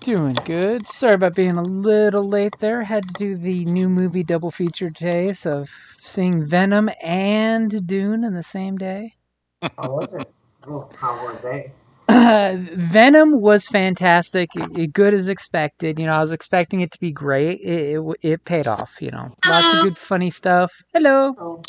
Doing good. Sorry about being a little late there. Had to do the new movie double feature today, so seeing Venom and Dune in the same day. How was it? Well, how were they? Venom was fantastic, good as expected. I was expecting it to be great. It paid off. Lots of Hello. good, funny stuff. Hello. Oh,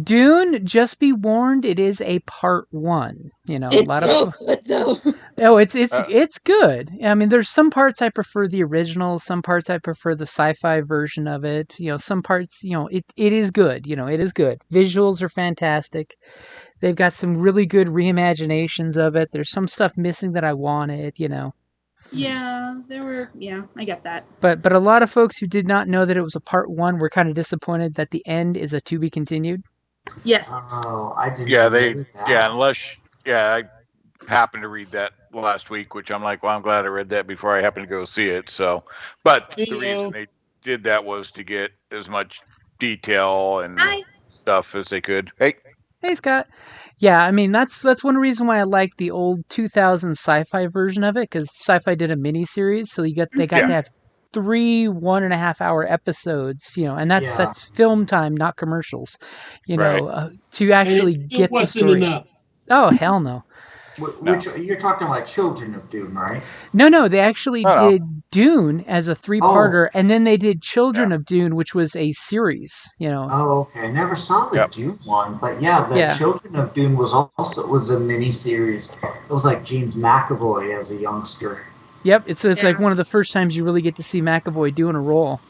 Dune, just be warned, it is a part one. A It's lot of so good though. Oh, it's Uh, it's good. I mean, there's some parts I prefer the original, some parts I prefer the sci-fi version of it. Some parts, it is good. It is good. Visuals are fantastic. They've got some really good reimaginations of it. There's some stuff missing that I wanted. Yeah, there were. Yeah, I get that. But a lot of folks who did not know that it was a part one were kind of disappointed that the end is a to be continued. Yes. I didn't yeah, know that. I happened to read that last week, which I'm like, well, I'm glad I read that before I happened to go see it. So, but the reason they did that was to get as much detail and Hi. stuff as they could. Hey, Hey, Scott. Yeah, I mean that's one reason why I like the old 2000 sci-fi version of it, because sci-fi did a mini series, so they got to yeah, have three 1.5 hour episodes, and that's Yeah. that's film time, not commercials, right. to actually And it get the wasn't story. enough. Oh hell no. No, Which you're talking like Children of Doom, right? No, they actually no. did Dune as a Oh, three-parter, and then they did Children Yeah, of Dune, which was a series. oh, okay. I never saw the yep. Doom one, but yeah, the Yeah. Children of Doom was a mini series. It was like James McAvoy as a youngster. Yep, it's like Yeah. one of the first times you really get to see McAvoy doing a role.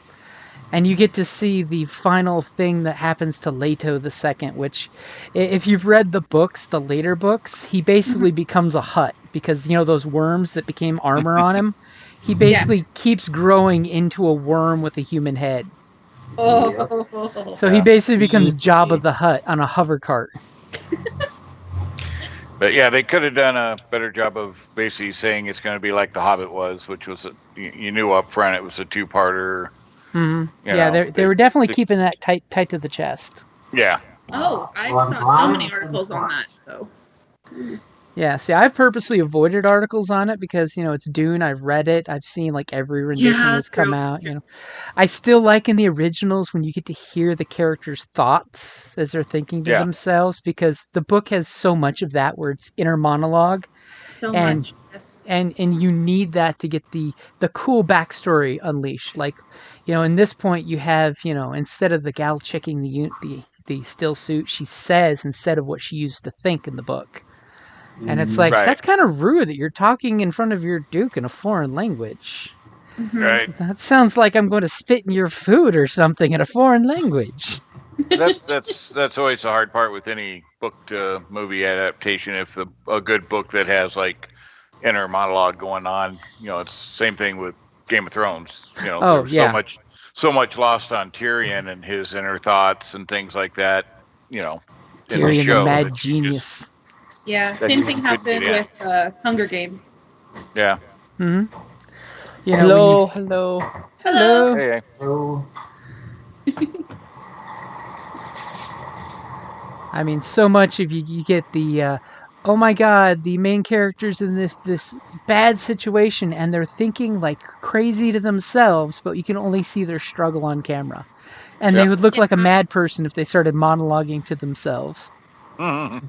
And you get to see the final thing that happens to Leto the Second, which, if you've read the books, the later books, he basically becomes a Hutt because those worms that became armor on him. He Yeah. basically keeps growing into a worm with a human head. Yep. Oh. So he Yeah. basically becomes Jabba the Hutt on a hover cart. But yeah, they could have done a better job of basically saying it's going to be like The Hobbit was, which was you knew up front it was a two-parter. Hmm. You Yeah, know, they were definitely keeping that tight to the chest. yeah, Oh, I Well, I'm saw glad so many I'm articles on informed. that though. Yeah, see, I've purposely avoided articles on it because, it's Dune. I've read it. I've seen like every rendition Yeah, that's come true. out. I still like in the originals when you get to hear the characters' thoughts as they're thinking to yeah, themselves, because the book has so much of that where it's inner monologue, So and much. Yes. and you need that to get the cool backstory unleashed. Like, in this point you have, instead of the gal checking the still suit, she says instead of what she used to think in the book. And it's like, right, that's kind of rude that you're talking in front of your duke in a foreign language. Mm-hmm. right. That sounds like I'm going to spit in your food or something in a foreign language. That's always the hard part with any book to movie adaptation. If a good book that has like inner monologue going on, it's the same thing with Game of Thrones. There Oh, was yeah. so much lost on Tyrion and his inner thoughts and things like that. You know, in the Tyrion the show mad that genius. Yeah. that Same you thing just couldn't get happened in. with Hunger Games. Yeah. Hmm. Hello, hello. Hello. Hey. Oh, I mean, so much if you get the, oh my god, the main characters in this bad situation and they're thinking like crazy to themselves, but you can only see their struggle on camera. And they Yep. would look like a Yeah. mad person if they started monologuing to themselves. Mhm.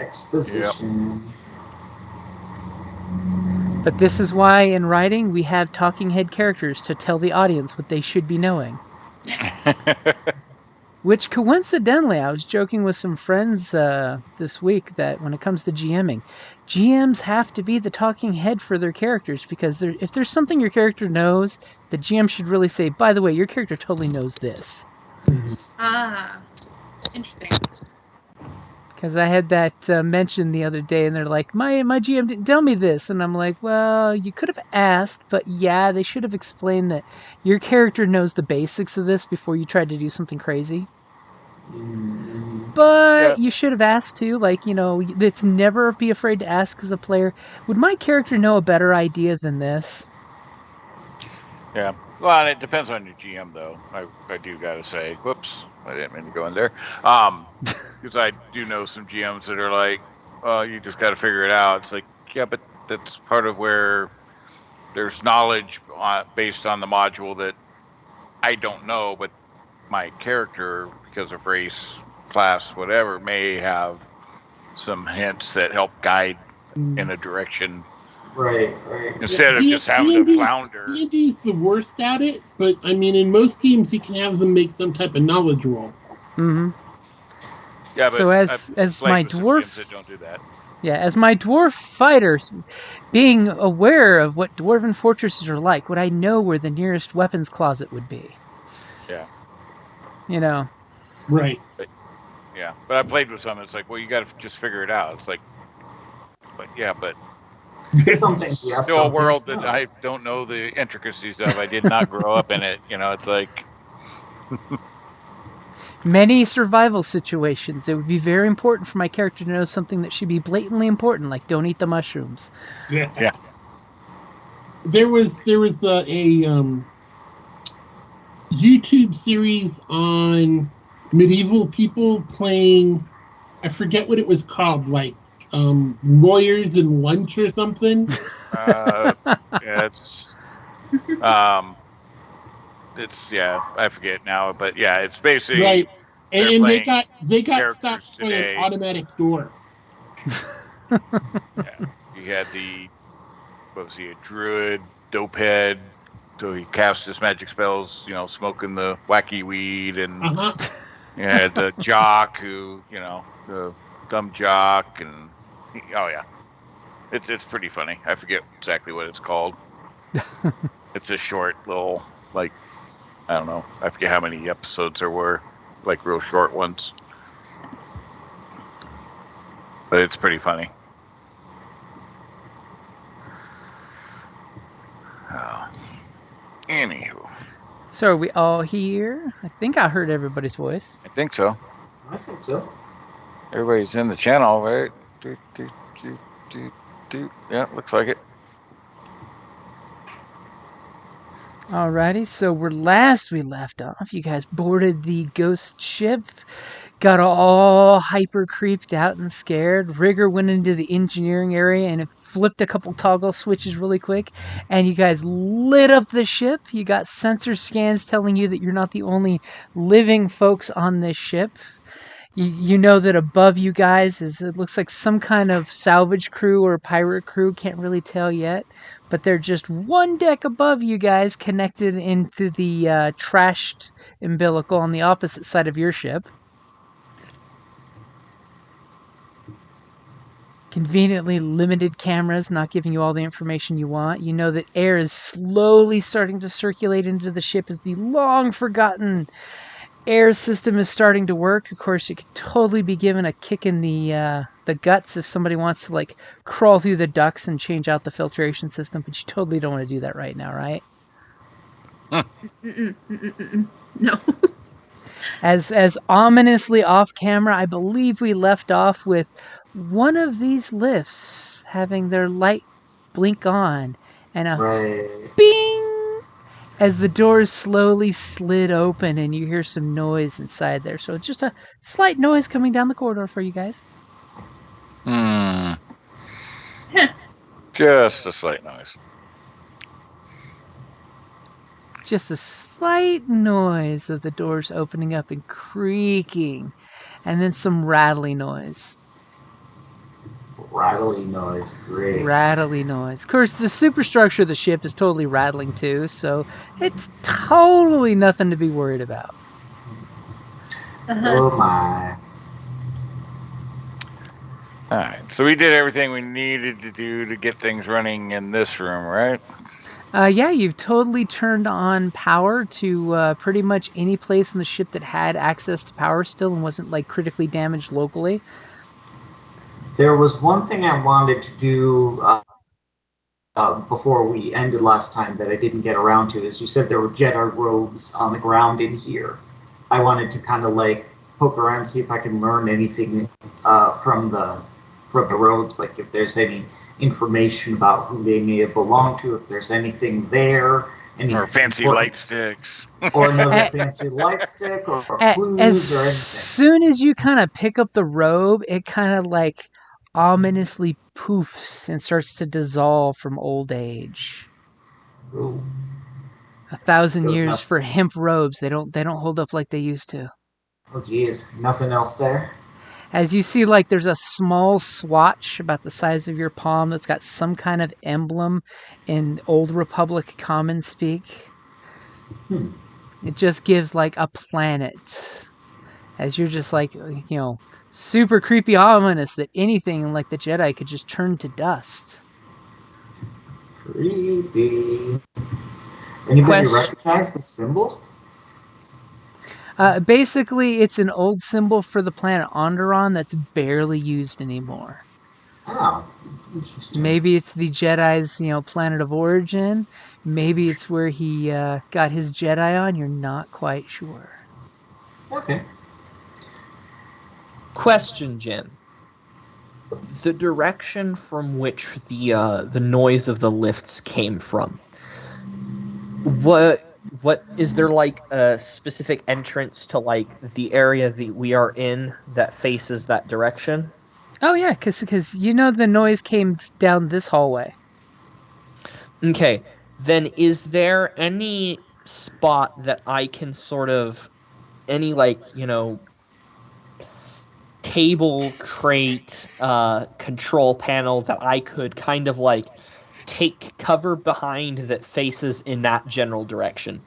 exposition. But this is why in writing we have talking head characters to tell the audience what they should be knowing. Which coincidentally, I was joking with some friends this week that when it comes to GMing, GMs have to be the talking head for their characters, because if there's something your character knows, the GM should really say, by the way, your character totally knows this. Ah. Interesting. Because I had that mentioned the other day, and they're like, my GM didn't tell me this. And I'm like, well, you could have asked, but yeah, they should have explained that your character knows the basics of this before you tried to do something crazy. But Yeah. you should have asked too. Like, it's never be afraid to ask as a player, would my character know a better idea than this? Yeah. Well, and it depends on your GM, though. I do gotta say, whoops, I didn't mean to go in there. Because I do know some GMs that are like, you just got to figure it out. It's like, yeah, but that's part of where there's knowledge based on the module that I don't know, but my character, because of race, class, whatever, may have some hints that help guide in a direction. Right. Instead of just having to flounder. D&D's the worst at it, but I mean, in most games, you can have them make some type of knowledge roll. Mm-hmm. Yeah, but so as my dwarf, that don't do that. Yeah, as my dwarf fighters, being aware of what dwarven fortresses are like, would I know where the nearest weapons closet would be? Yeah. You know. Right. But I played with some. It's like, well, you got to just figure it out. It's like, but some things, yes. Still a world that I don't know the intricacies of. I did not grow up in it. It's like. Many survival situations, it would be very important for my character to know something that should be blatantly important, like don't eat the mushrooms. Yeah. There was a YouTube series on medieval people playing, I forget what it was called, like Lawyers and Lunch or something. I forget now, but yeah, it's basically right. And they got stopped by today. an automatic door. You had a druid, dope head, so he cast his magic spells, smoking the wacky weed, and you had the jock who, the dumb jock, and it's pretty funny. I forget exactly what it's called. It's a short little, like, I don't know. I forget how many episodes there were, like real short ones. But it's pretty funny. Anywho. So are we all here? I think I heard everybody's voice. I think so. I think so. Everybody's in the channel, right? Yeah, looks like it. Alrighty, so we left off, you guys boarded the ghost ship, got all hyper creeped out and scared. Rigger went into the engineering area and it flipped a couple toggle switches really quick, and you guys lit up the ship. You got sensor scans telling you that you're not the only living folks on this ship. You know that above you guys it looks like some kind of salvage crew or pirate crew, can't really tell yet. But they're just one deck above you guys, connected into the trashed umbilical on the opposite side of your ship. Conveniently limited cameras, not giving you all the information you want. You know that air is slowly starting to circulate into the ship as the long-forgotten air system is starting to work. Of course, you could totally be given a kick in the guts if somebody wants to like crawl through the ducts and change out the filtration system, but you totally don't want to do that right now, right? No. As ominously off camera, I believe we left off with one of these lifts having their light blink on and a bing as the doors slowly slid open and you hear some noise inside there. So just a slight noise coming down the corridor for you guys. Just a slight noise. Just a slight noise of the doors opening up and creaking, and then some rattly noise. Rattly noise, great. Rattly noise. Of course, the superstructure of the ship is totally rattling too, so it's totally nothing to be worried about. Oh my. Alright, so we did everything we needed to do to get things running in this room, right? Yeah, you've totally turned on power to pretty much any place in the ship that had access to power still and wasn't like critically damaged locally. There was one thing I wanted to do before we ended last time that I didn't get around to. Is you said there were Jedi robes on the ground in here. I wanted to kind of like poke around and see if I can learn anything from the robes, like if there's any information about who they may have belonged to, if there's anything there, or fancy light sticks, or another fancy light stick, or clues, as or anything. Soon as you kind of pick up the robe, it kind of like ominously poofs and starts to dissolve from old age. Ooh. 1,000 Goes years up. for hemp robes. They don't hold up like they used to. Oh, geez. Nothing else there? As you see, like, there's a small swatch about the size of your palm that's got some kind of emblem in Old Republic common speak. It just gives, like, a planet. As you're just, like, super creepy ominous that anything like the Jedi could just turn to dust. Creepy. Anybody recognize the symbol? Basically, it's an old symbol for the planet Onderon that's barely used anymore. Oh, interesting. Maybe it's the Jedi's, planet of origin. Maybe it's where he got his Jedi on. You're not quite sure. Okay. Question, Jim. The direction from which the noise of the lifts came from. What is there, like, a specific entrance to, like, the area that we are in that faces that direction? Oh yeah, because the noise came down this hallway. Okay, then is there any spot that I can sort of, any, like, table, crate, control panel that I could kind of, like, take cover behind that faces in that general direction?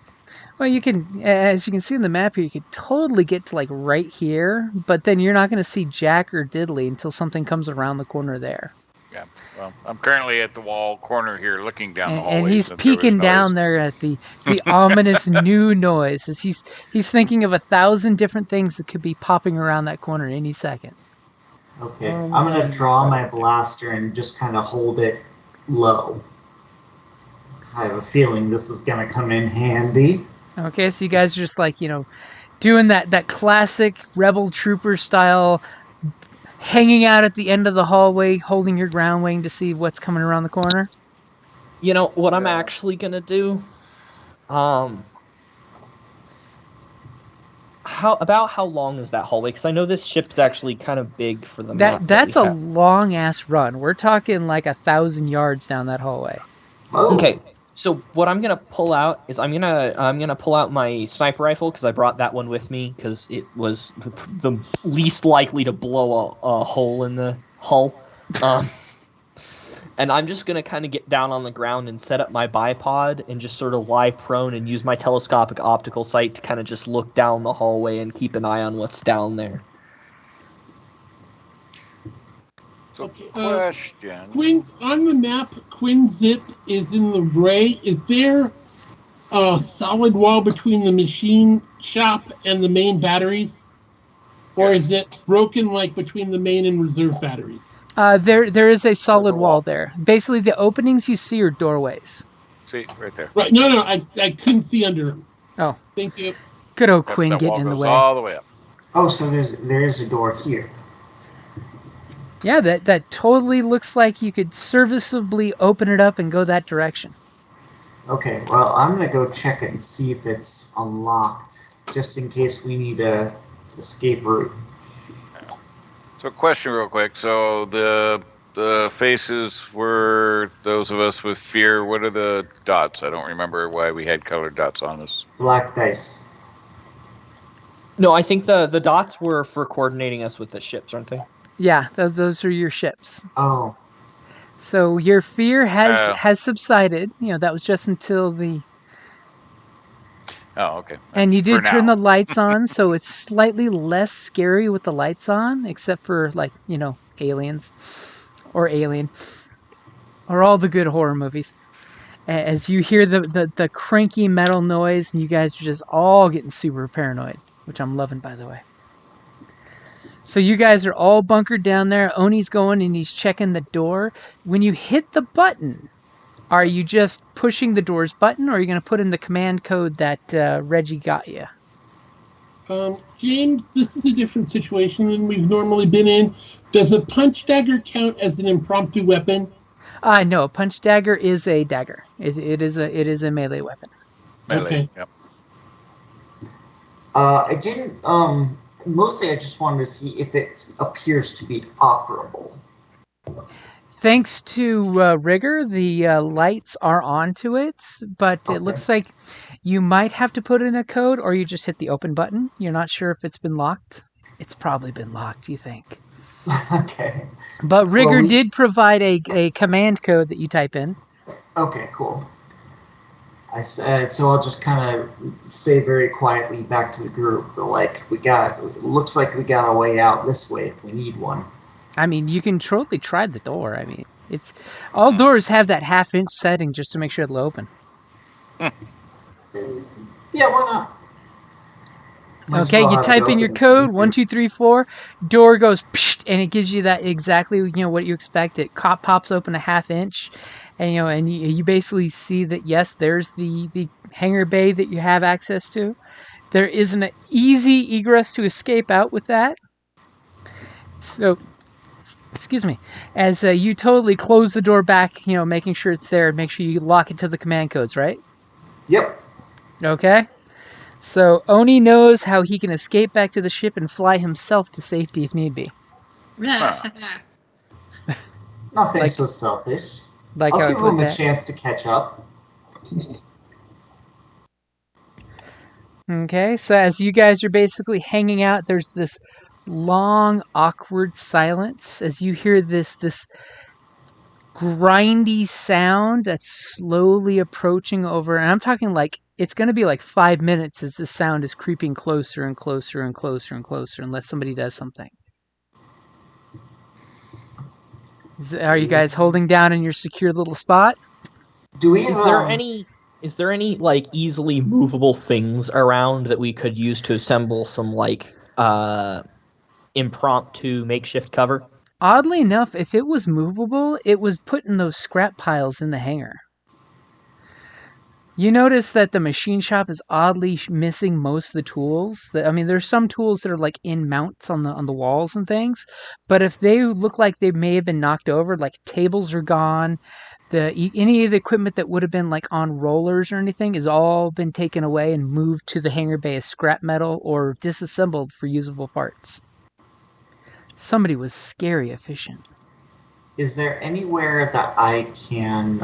Well, you can, as you can see in the map here, you could totally get to, like, right here, but then you're not going to see Jack or Diddley until something comes around the corner there. Yeah. Well, I'm currently at the wall corner here, looking down the hallway. And he's since there was peeking down noise. there at the ominous new noise. As he's thinking of 1,000 different things that could be popping around that corner any second. Okay. I'm going to draw my blaster and just kind of hold it low. I have a feeling this is going to come in handy. Okay, so you guys are just, like, doing that classic Rebel Trooper style, hanging out at the end of the hallway, holding your ground, waiting to see what's coming around the corner. What I'm actually gonna do? How long is that hallway? Because I know this ship's actually kind of big for the map. That's a long ass run. We're talking like 1,000 yards down that hallway. Oh. Okay, so what I'm gonna pull out is I'm gonna pull out my sniper rifle because I brought that one with me because it was the least likely to blow a hole in the hull. And I'm just gonna kind of get down on the ground and set up my bipod and just sort of lie prone and use my telescopic optical sight to kind of just look down the hallway and keep an eye on what's down there. So, Okay, question. Quinn, on the map, Quinn Zip is in the gray. Is there a solid wall between the machine shop and the main batteries? Or is it broken, like, between the main and reserve batteries? There is a solid wall there. Basically, the openings you see are doorways. See, right there. Right, no, I couldn't see under them. Oh. Thank you. Good old That Quinn wall getting in the goes way. all the way up. Oh, so there is a door here. Yeah, that totally looks like you could serviceably open it up and go that direction. Okay, well, I'm going to go check it and see if it's unlocked, just in case we need a escape route. So, question real quick. So the faces were those of us with fear. What are the dots? I don't remember why we had colored dots on us. Black dice. No, I think the dots were for coordinating us with the ships, aren't they? Yeah, those are your ships. Oh, So your fear has subsided. That was just until the... Oh, okay. And you did For turn now. the lights on, so it's slightly less scary with the lights on, except for, like, aliens. Or Alien. Or all the good horror movies. As you hear the cranky metal noise, and you guys are just all getting super paranoid, which I'm loving, by the way. So you guys are all bunkered down there. Oni's going and he's checking the door. When you hit the button, are you just pushing the door's button, or are you going to put in the command code that Reggie got you? James, this is a different situation than we've normally been in. Does a punch dagger count as an impromptu weapon? No, a punch dagger is a dagger. It is a melee weapon. Melee. Okay. Yep. I didn't, mostly I just wanted to see if it appears to be operable. Thanks to Rigor, the lights are onto it, but Okay. it looks like you might have to put in a code, or you just hit the open button. You're not sure if it's been locked. It's probably been locked, you think. Okay. But Rigor we- did provide a command code that you type in. Okay, cool. So I'll just kind of say very quietly back to the group, like, looks like we got a way out this way if we need one. I mean, you can totally try the door. I mean, it's all doors have that half-inch setting just to make sure it'll open. Yeah, why not? Might as Okay, well you have it type in your open. code 1234. Door goes psh, and it gives you that exactly what you expect. It pops open a half-inch, and and you basically see that yes, there's the hangar bay that you have access to. There is an easy egress to escape out with that. So, excuse me, as you totally close the door back, making sure it's there, and make sure you lock it to the command codes, right? Yep. Okay. So Oni knows how he can escape back to the ship and fly himself to safety if need be. Nothing Like- so selfish. Like I'll how I give put him a that. chance to catch up. Okay, so as you guys are basically hanging out, there's this long, awkward silence as you hear this grindy sound that's slowly approaching over. And I'm talking like it's going to be like 5 minutes as this sound is creeping closer and closer and closer and closer unless somebody does something. Are you guys holding down in your secure little spot? Do we have Is there any like easily movable things around that we could use to assemble some like impromptu makeshift cover? Oddly enough, if it was movable, it was put in those scrap piles in the hangar. You notice that the machine shop is oddly missing most of the tools. I mean, there's some tools that are like in mounts on the walls and things, but if they look like they may have been knocked over, like tables are gone, any of the equipment that would have been like on rollers or anything has all been taken away and moved to the hangar bay as scrap metal or disassembled for usable parts. Somebody was scary efficient. Is there anywhere that I can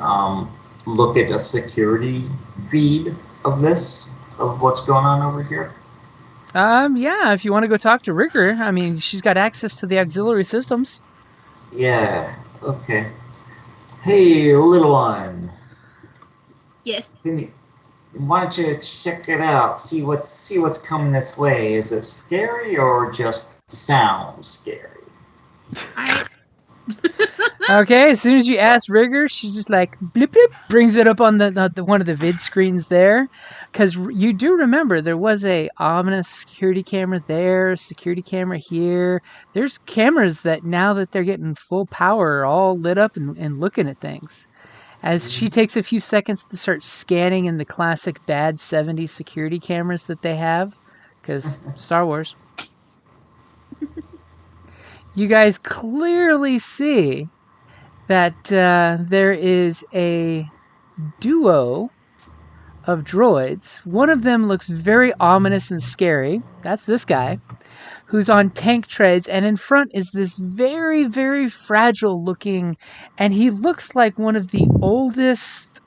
look at a security feed of what's going on over here? Yeah, if you want to go talk to Rigger, I mean, she's got access to the auxiliary systems. Yeah. Okay. Hey, little one. Yes. Why don't you check it out? See what's coming this way. Is it scary or just sounds scary? I Okay, as soon as you ask Rigger, she's just like blip blip, brings it up on the one of the vid screens there, because you do remember there was a ominous security camera there, security camera here. There's cameras that now that they're getting full power are all lit up and looking at things. As she takes a few seconds to start scanning in the classic bad 70s security cameras that they have, because Star Wars. You guys clearly see that there is a duo of droids. One of them looks very ominous and scary. That's this guy, who's on tank treads, and in front is this very, very fragile looking, and he looks like one of the oldest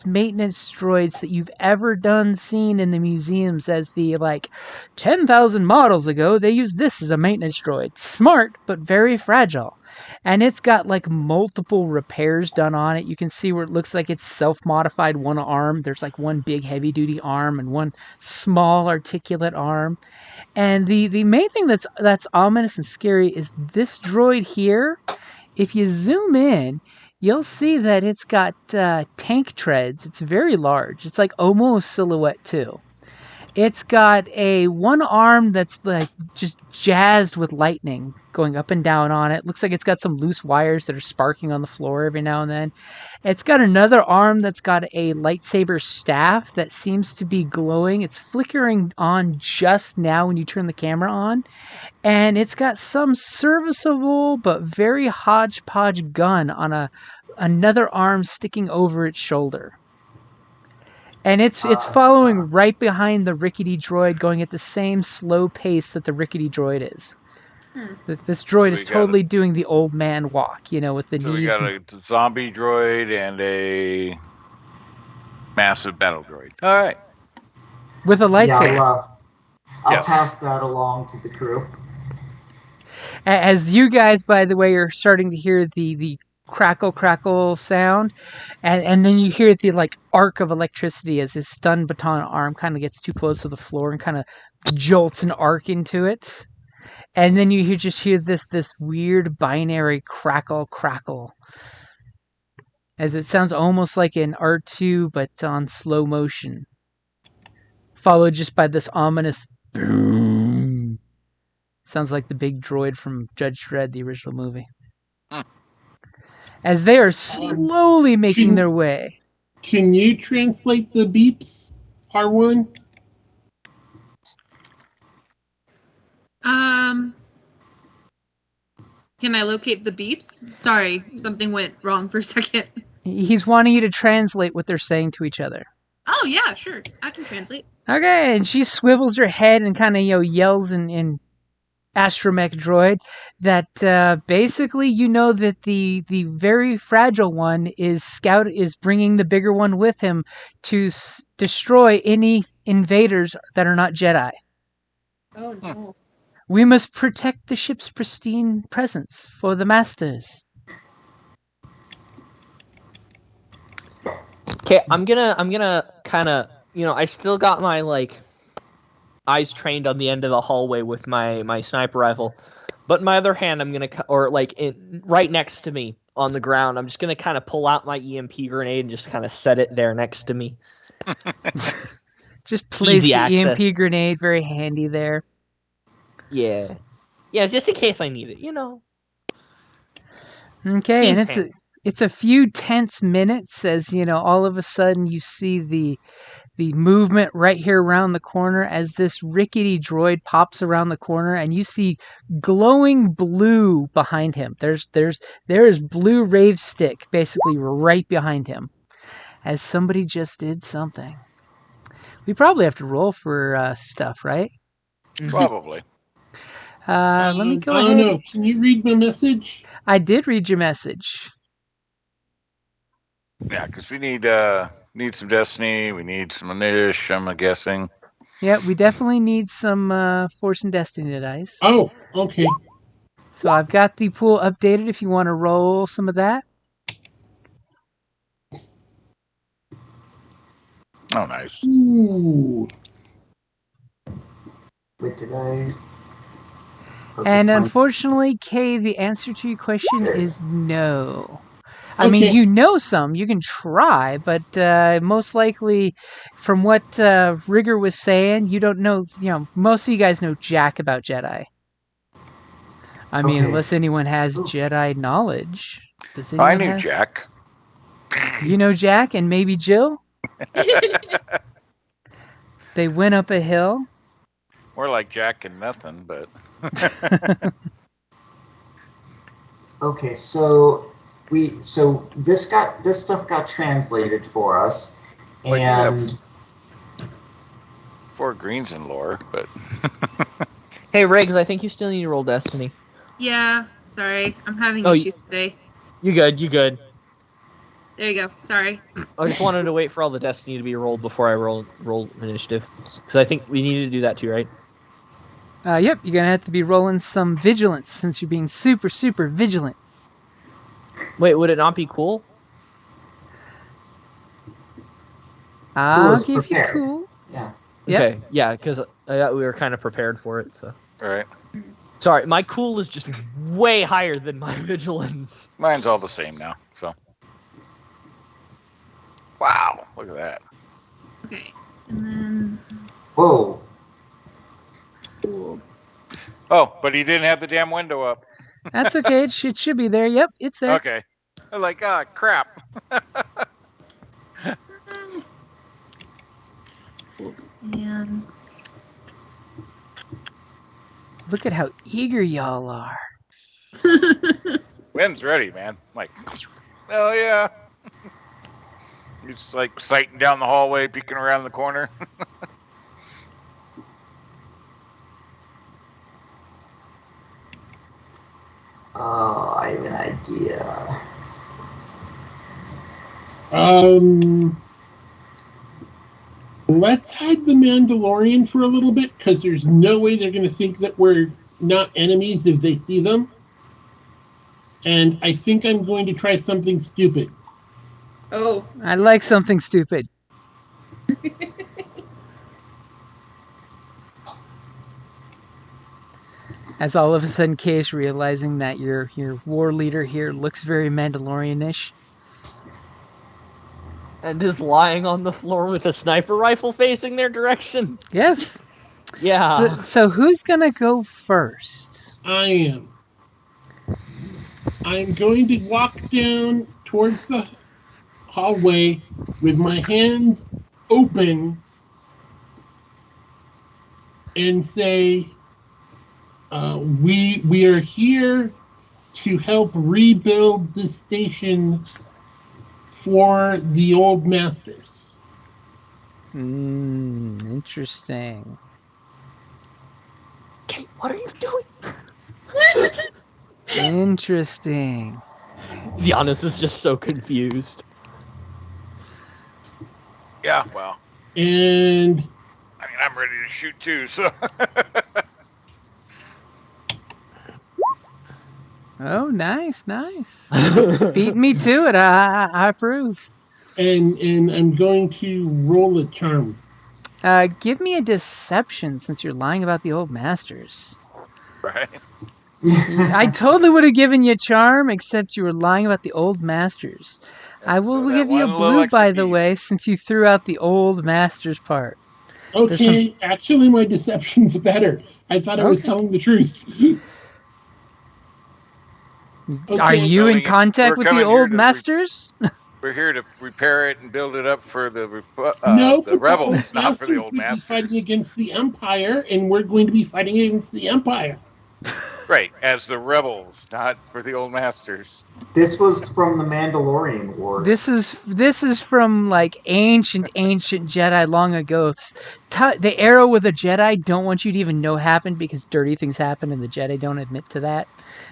maintenance droids that you've ever seen in the museums as the, 10,000 models ago, they used this as a maintenance droid. Smart, but very fragile. And it's got multiple repairs done on it. You can see where it looks like it's self-modified one arm. There's one big heavy-duty arm and one small articulate arm. And the main thing that's ominous and scary is this droid here. If you zoom in, you'll see that it's got tank treads. It's very large. It's almost Silhouette 2. It's got one arm that's just jazzed with lightning going up and down on it. Looks like it's got some loose wires that are sparking on the floor every now and then. It's got another arm that's got a lightsaber staff that seems to be glowing. It's flickering on just now when you turn the camera on. And it's got some serviceable but very hodgepodge gun on another arm sticking over its shoulder. And it's following right behind the rickety droid, going at the same slow pace that the rickety droid is. This droid We is got totally doing the old man walk, with the So we knees. got a zombie droid and a massive battle droid. All right. With a Yeah, lightsaber. I'll Yes. pass that along to the crew. As you guys, by the way, are starting to hear the crackle sound, and then you hear the arc of electricity as his stun baton arm kind of gets too close to the floor and kind of jolts an arc into it, and then you just hear this weird binary crackle, as it sounds almost like an R2 but on slow motion, followed just by this ominous boom. Sounds like the big droid from Judge Dredd, the original movie. As they are slowly making their way. Can you translate the beeps, R1? Can I locate the beeps? Sorry, something went wrong for a second. He's wanting you to translate what they're saying to each other. Oh yeah, sure. I can translate. Okay, and she swivels her head and kind of yells in astromech droid that basically that the very fragile one is bringing the bigger one with him to destroy any invaders that are not Jedi. Oh no. We must protect the ship's pristine presence for the masters. Okay, I'm gonna kind of, I still got my eyes trained on the end of the hallway with my sniper rifle, but in my other hand, I'm gonna right next to me on the ground. I'm just gonna kind of pull out my EMP grenade and just kind of set it there next to me. Just place Easy the access. EMP grenade, very handy there. Yeah, just in case I need it, Okay, Seems and it's a few tense minutes as all of a sudden you see the movement right here around the corner as this rickety droid pops around the corner, and you see glowing blue behind him. There is blue rave stick basically right behind him, as somebody just did something. We probably have to roll for stuff, right? Probably. Let me go I ahead. don't know. Can you read my message? I did read your message. Yeah, because we need some Destiny. We need some Anish, I'm guessing. Yeah, we definitely need some Force and Destiny dice. Oh, okay. So I've got the pool updated if you want to roll some of that. Oh, nice. Ooh. Wait, did I? And unfortunately, Kay, the answer to your question is no. I mean, Okay. you know some. You can try, but most likely, from what Rigger was saying, you don't know. Most of you guys know jack about Jedi. I mean, Okay. unless anyone has Ooh. Jedi knowledge. Does I anyone knew have? Jack. You know Jack and maybe Jill? They went up a hill. More like Jack and nothing, but Okay, so this stuff got translated for us, Well, you have- and 4 greens in lore, but Hey Riggs, I think you still need to roll Destiny. Yeah, sorry. I'm having Oh, issues today. You good. There you go. Sorry. I just wanted to wait for all the Destiny to be rolled before I roll initiative, because I think we need to do that too, right? Yep, you're going to have to be rolling some vigilance since you're being super, super vigilant. Wait, would it not be cool? I'll is give you prepared. cool. yeah. Yep. Okay, yeah, because we were kind of prepared for it. So right. sorry, my cool is just way higher than my vigilance. Mine's all the same now. So, wow, look at that. Okay. And then Whoa. cool. Oh, but he didn't have the damn window up. That's okay. It should be there. Yep, it's there. Okay. I'm like, crap. And Look at how eager y'all are. Wind's ready, man. I'm like, oh yeah. He's like sighting down the hallway, peeking around the corner. Let's hide the Mandalorian for a little bit, because there's no way they're going to think that we're not enemies if they see them. And I think I'm going to try something stupid. Oh, I like something stupid. As all of a sudden Case realizing that your war leader here looks very Mandalorian-ish. And is lying on the floor with a sniper rifle facing their direction. Yes. Yeah. So who's gonna go first? I am. I'm going to walk down towards the hallway with my hands open and say, we are here to help rebuild the station for the old masters. Interesting. Kate, what are you doing? Interesting. Giannis is just so confused. Yeah, well, And I mean, I'm ready to shoot too, so. Oh, nice. Beat me to it. I approve. and I'm going to roll a charm. Give me a deception since you're lying about the old masters. Right. I totally would have given you a charm, except you were lying about the old masters. I will So that give you a one little blue, extra by the piece. way, since you threw out the old masters part. Okay, actually, my deception's better. I thought I was Okay. telling the truth. Are Okay. you in We're contact with the coming here old to masters? We're here to repair it and build it up for the No, the rebels, the not for the Masters old would be masters. fighting against the Empire, and we're going to be fighting against the Empire. Right, as the rebels, not for the old masters. This was from the Mandalorian Wars. This is from like ancient Jedi long ago. The era with the Jedi don't want you to even know happened because dirty things happen and the Jedi don't admit to that.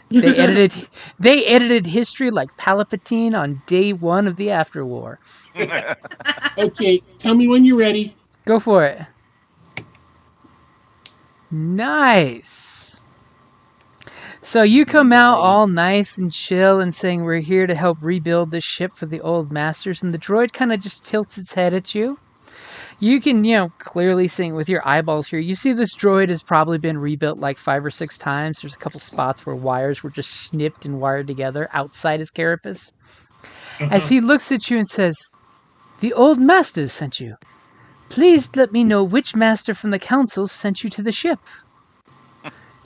They edited history like Palpatine on day one of the Afterwar. Okay, tell me when you're ready. Go for it. Nice. So you come out all nice and chill and saying we're here to help rebuild this ship for the old masters, and the droid kind of just tilts its head at you. You can, clearly see with your eyeballs here, you see this droid has probably been rebuilt like 5 or 6 times. There's a couple spots where wires were just snipped and wired together outside his carapace. As he looks at you and says, "The old masters sent you. Please let me know which master from the council sent you to the ship.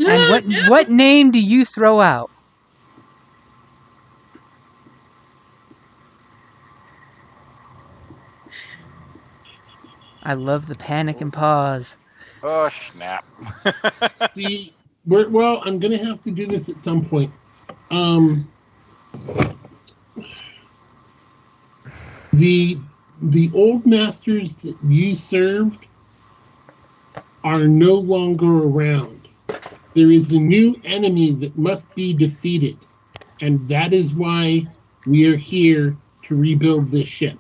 And what name do you throw out?" I love the panic and pause. Oh snap! Well, I'm going to have to do this at some point. The old masters that you served are no longer around. There is a new enemy that must be defeated, and that is why we are here to rebuild this ship.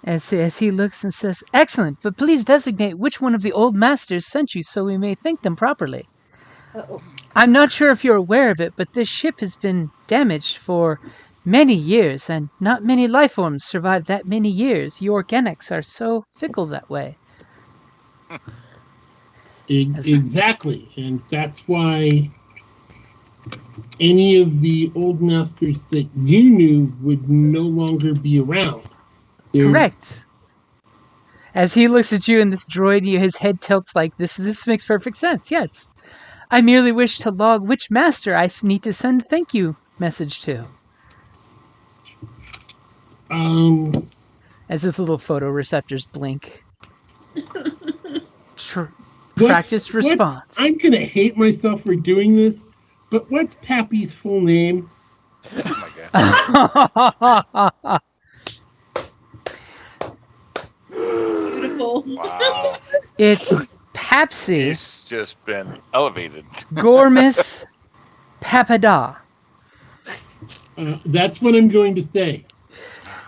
As he looks and says, "Excellent, but please designate which one of the old masters sent you so we may thank them properly. Uh-oh. I'm not sure if you're aware of it, but this ship has been damaged for many years, and not many life forms survive that many years. You organics are so fickle that way." Exactly, and that's why any of the old masters that you knew would no longer be around. Correct. As he looks at you and this droid, his head tilts like this. This makes perfect sense, yes. I merely wish to log which master I need to send thank you message to. As his little photoreceptors blink. Practice response. I'm going to hate myself for doing this, but what's Pappy's full name? Oh my god! Beautiful. Wow, It's Papsy it's just been elevated. Gormis Papada. That's what I'm going to say.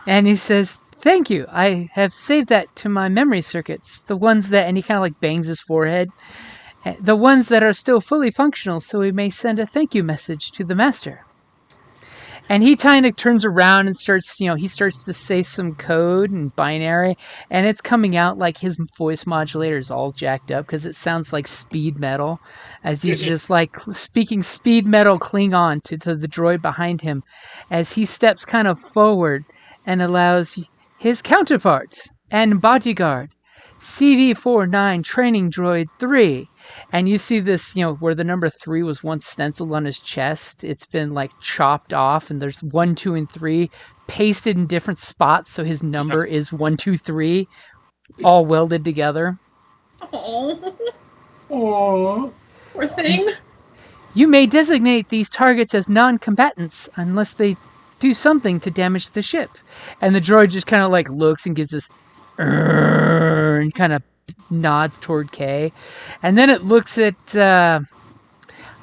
And he says, "Thank you. I have saved that to my memory circuits. The ones that," and he kind of like bangs his forehead, "the ones that are still fully functional, so we may send a thank you message to the master." And he kind of turns around and starts, he starts to say some code and binary, and it's coming out like his voice modulator is all jacked up because it sounds like speed metal, as he's just like speaking speed metal Klingon to the droid behind him, as he steps kind of forward and allows his counterpart and bodyguard, CV-49 Training Droid 3. And you see this, where the number 3 was once stenciled on his chest. It's been like chopped off, and there's 1, 2, and 3 pasted in different spots, so his number is 1, 2, 3, all welded together. Oh, Aww. poor thing. You may designate these targets as non-combatants unless they do something to damage the ship. And the droid just kind of like looks and gives this and kind of nods toward Kay. And then it looks at our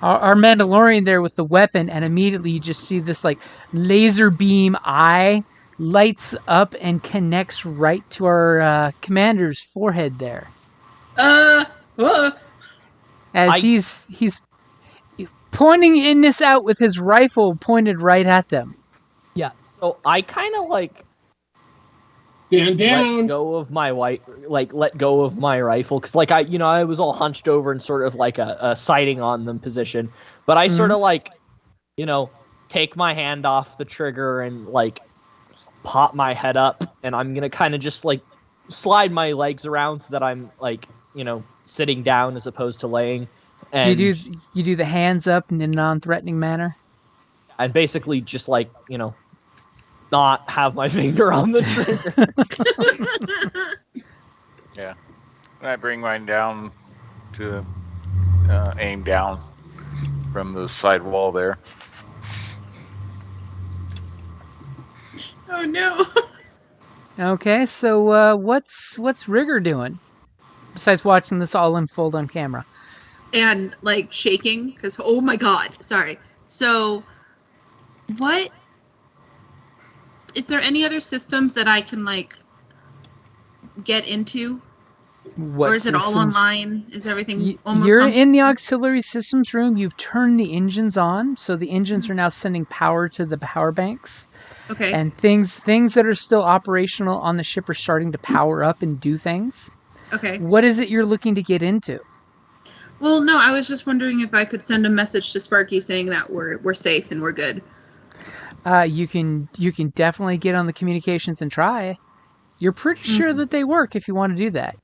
Mandalorian there with the weapon, and immediately you just see this like laser beam eye lights up and connects right to our commander's forehead there. As he's pointing in this out with his rifle pointed right at them. Yeah. So I kind of like Stand down. let go of my let go of my rifle, because like I was all hunched over in sort of like a sighting on them position, but I sort of like take my hand off the trigger and like pop my head up, and I'm gonna kind of just like slide my legs around so that I'm like sitting down as opposed to laying. And You do the hands up in a non-threatening manner. and basically just like not have my finger on the trigger. Yeah. I bring mine down to aim down from the side wall there. Oh no. Okay, so what's Rigger doing besides watching this all unfold on camera? And like shaking because oh my god, sorry. So, what is there any other systems that I can like get into, What or is it all systems- online? Is everything almost? You're functional? in the auxiliary systems room. You've turned the engines on, so the engines are now sending power to the power banks. Okay. And things that are still operational on the ship are starting to power up and do things. Okay. What is it you're looking to get into? Well, no, I was just wondering if I could send a message to Sparky saying that we're safe and we're good. You can definitely get on the communications and try. You're pretty sure that they work if you want to do that.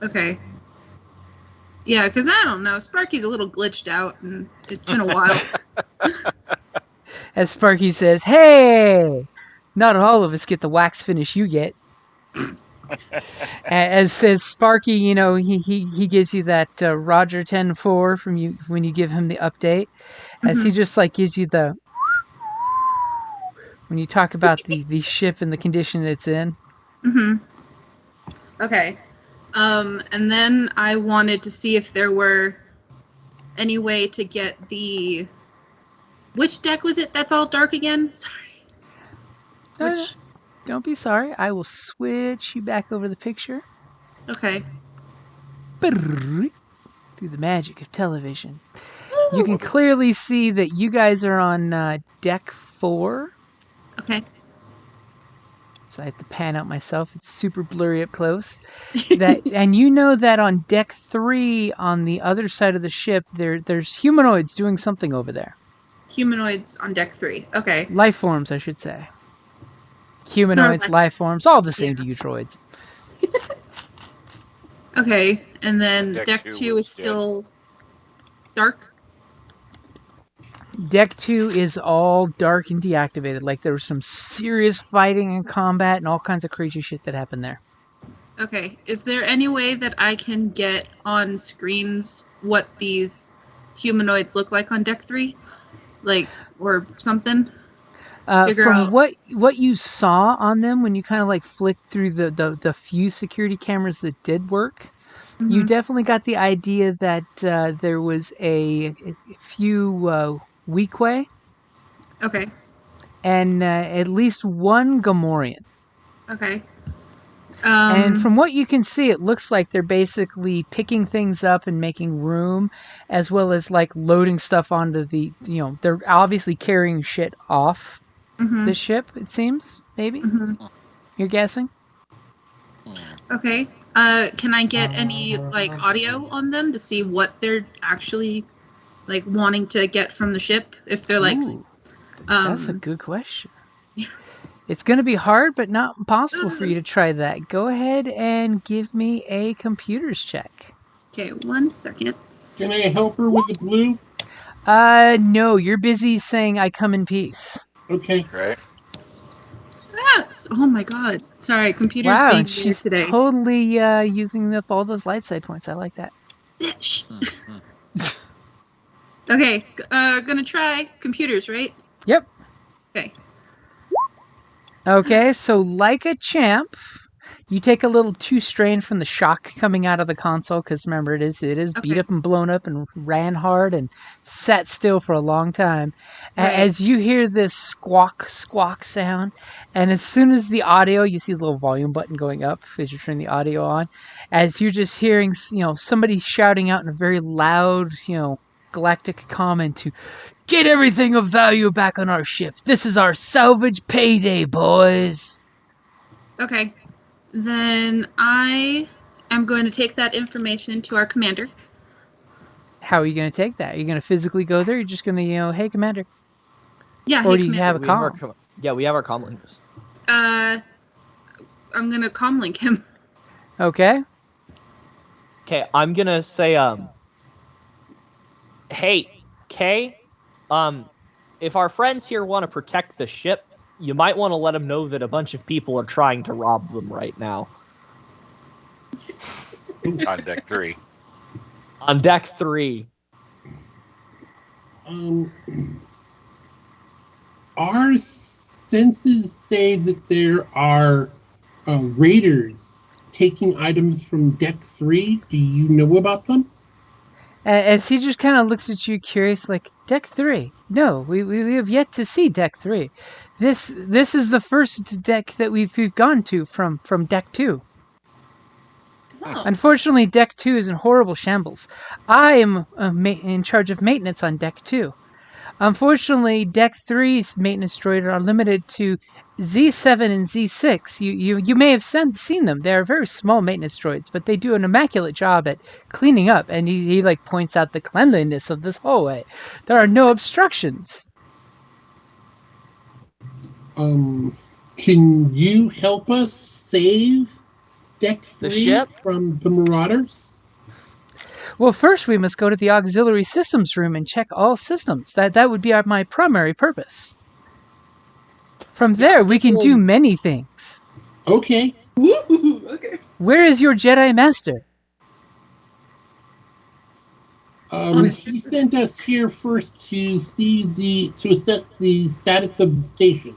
Okay. Yeah, because I don't know. Sparky's a little glitched out, and it's been a while. As Sparky says, "Hey, not all of us get the wax finish you get." As says Sparky, he gives you that Roger 10-4 from you when you give him the update. As he just like gives you the when you talk about the ship and the condition it's in. Okay. And then I wanted to see if there were any way to get the... Which deck was it that's all dark again? Sorry. Which... Don't be sorry. I will switch you back over the picture. Okay. Through the magic of television. You can clearly see that you guys are on deck 4. Okay. So I have to pan out myself. It's super blurry up close. And you know that on deck 3, on the other side of the ship, there's humanoids doing something over there. Humanoids on deck 3. Okay. Life forms, I should say. Humanoids, life forms, all the same to you droids. Okay. And then Deck deck two 2 was is still dark? Deck 2 is all dark and deactivated. Like there was some serious fighting and combat and all kinds of crazy shit that happened there. Okay. Is there any way that I can get on screens what these humanoids look like on deck 3? Like, or something? Figure From out. what you saw on them when you kind of like flicked through the few security cameras that did work, you definitely got the idea that there was a few Weequay Okay. and at least one Gamorrean. Okay. And from what you can see, it looks like they're basically picking things up and making room, as well as like loading stuff onto the, they're obviously carrying shit off the ship, it seems, maybe? You're guessing? Okay. Can I get any like audio on them to see what they're actually like wanting to get from the ship? If they're like, Ooh, that's a good question. It's going to be hard, but not impossible for you to try that. Go ahead and give me a computers check. okay, 1 second. Can I help her with the blue? No, you're busy saying I come in peace. Okay. Right. Oh my god. Sorry, computer's Wow, being and weird she's today. totally using up all those light side points. I like that. Shh. Okay, gonna try computers, right? Yep. Okay. Okay, so like a champ, you take a little 2 strain from the shock coming out of the console, because remember, it is beat Okay. up and blown up and ran hard and sat still for a long time. Right. As you hear this squawk sound, and as soon as the audio, you see the little volume button going up as you turn the audio on, as you're just hearing, somebody shouting out in a very loud, galactic comment to get everything of value back on our ship. This is our salvage payday, boys. Okay. Then I am going to take that information to our commander. How are you going to take that? Are you going to physically go there? Or you're just going to, hey, Commander. Yeah, Or hey, do you commander. have a We have our comm? we have our comm links. I'm gonna comlink him. Okay. Okay, I'm gonna say, hey, Kay, if our friends here want to protect the ship, you might want to let them know that a bunch of people are trying to rob them right now. On deck 3. On deck 3. Our senses say that there are raiders taking items from deck 3. Do you know about them? As he just kind of looks at you curious, like, deck 3? No, we have yet to see deck 3. This is the first deck that we've gone to from deck 2. Oh. Unfortunately, deck 2 is in horrible shambles. I am in charge of maintenance on deck 2. Unfortunately, deck 3's maintenance droids are limited to Z7 and Z6. You may have seen them. They are very small maintenance droids, but they do an immaculate job at cleaning up. And he like points out the cleanliness of this hallway. There are no obstructions. Can you help us save deck 3 The ship? from the Marauders? Well, first we must go to the auxiliary systems room and check all systems. That would be my primary purpose. From there, we can do many things. Okay. Okay. Where is your Jedi Master? He sent us here first to assess the status of the station.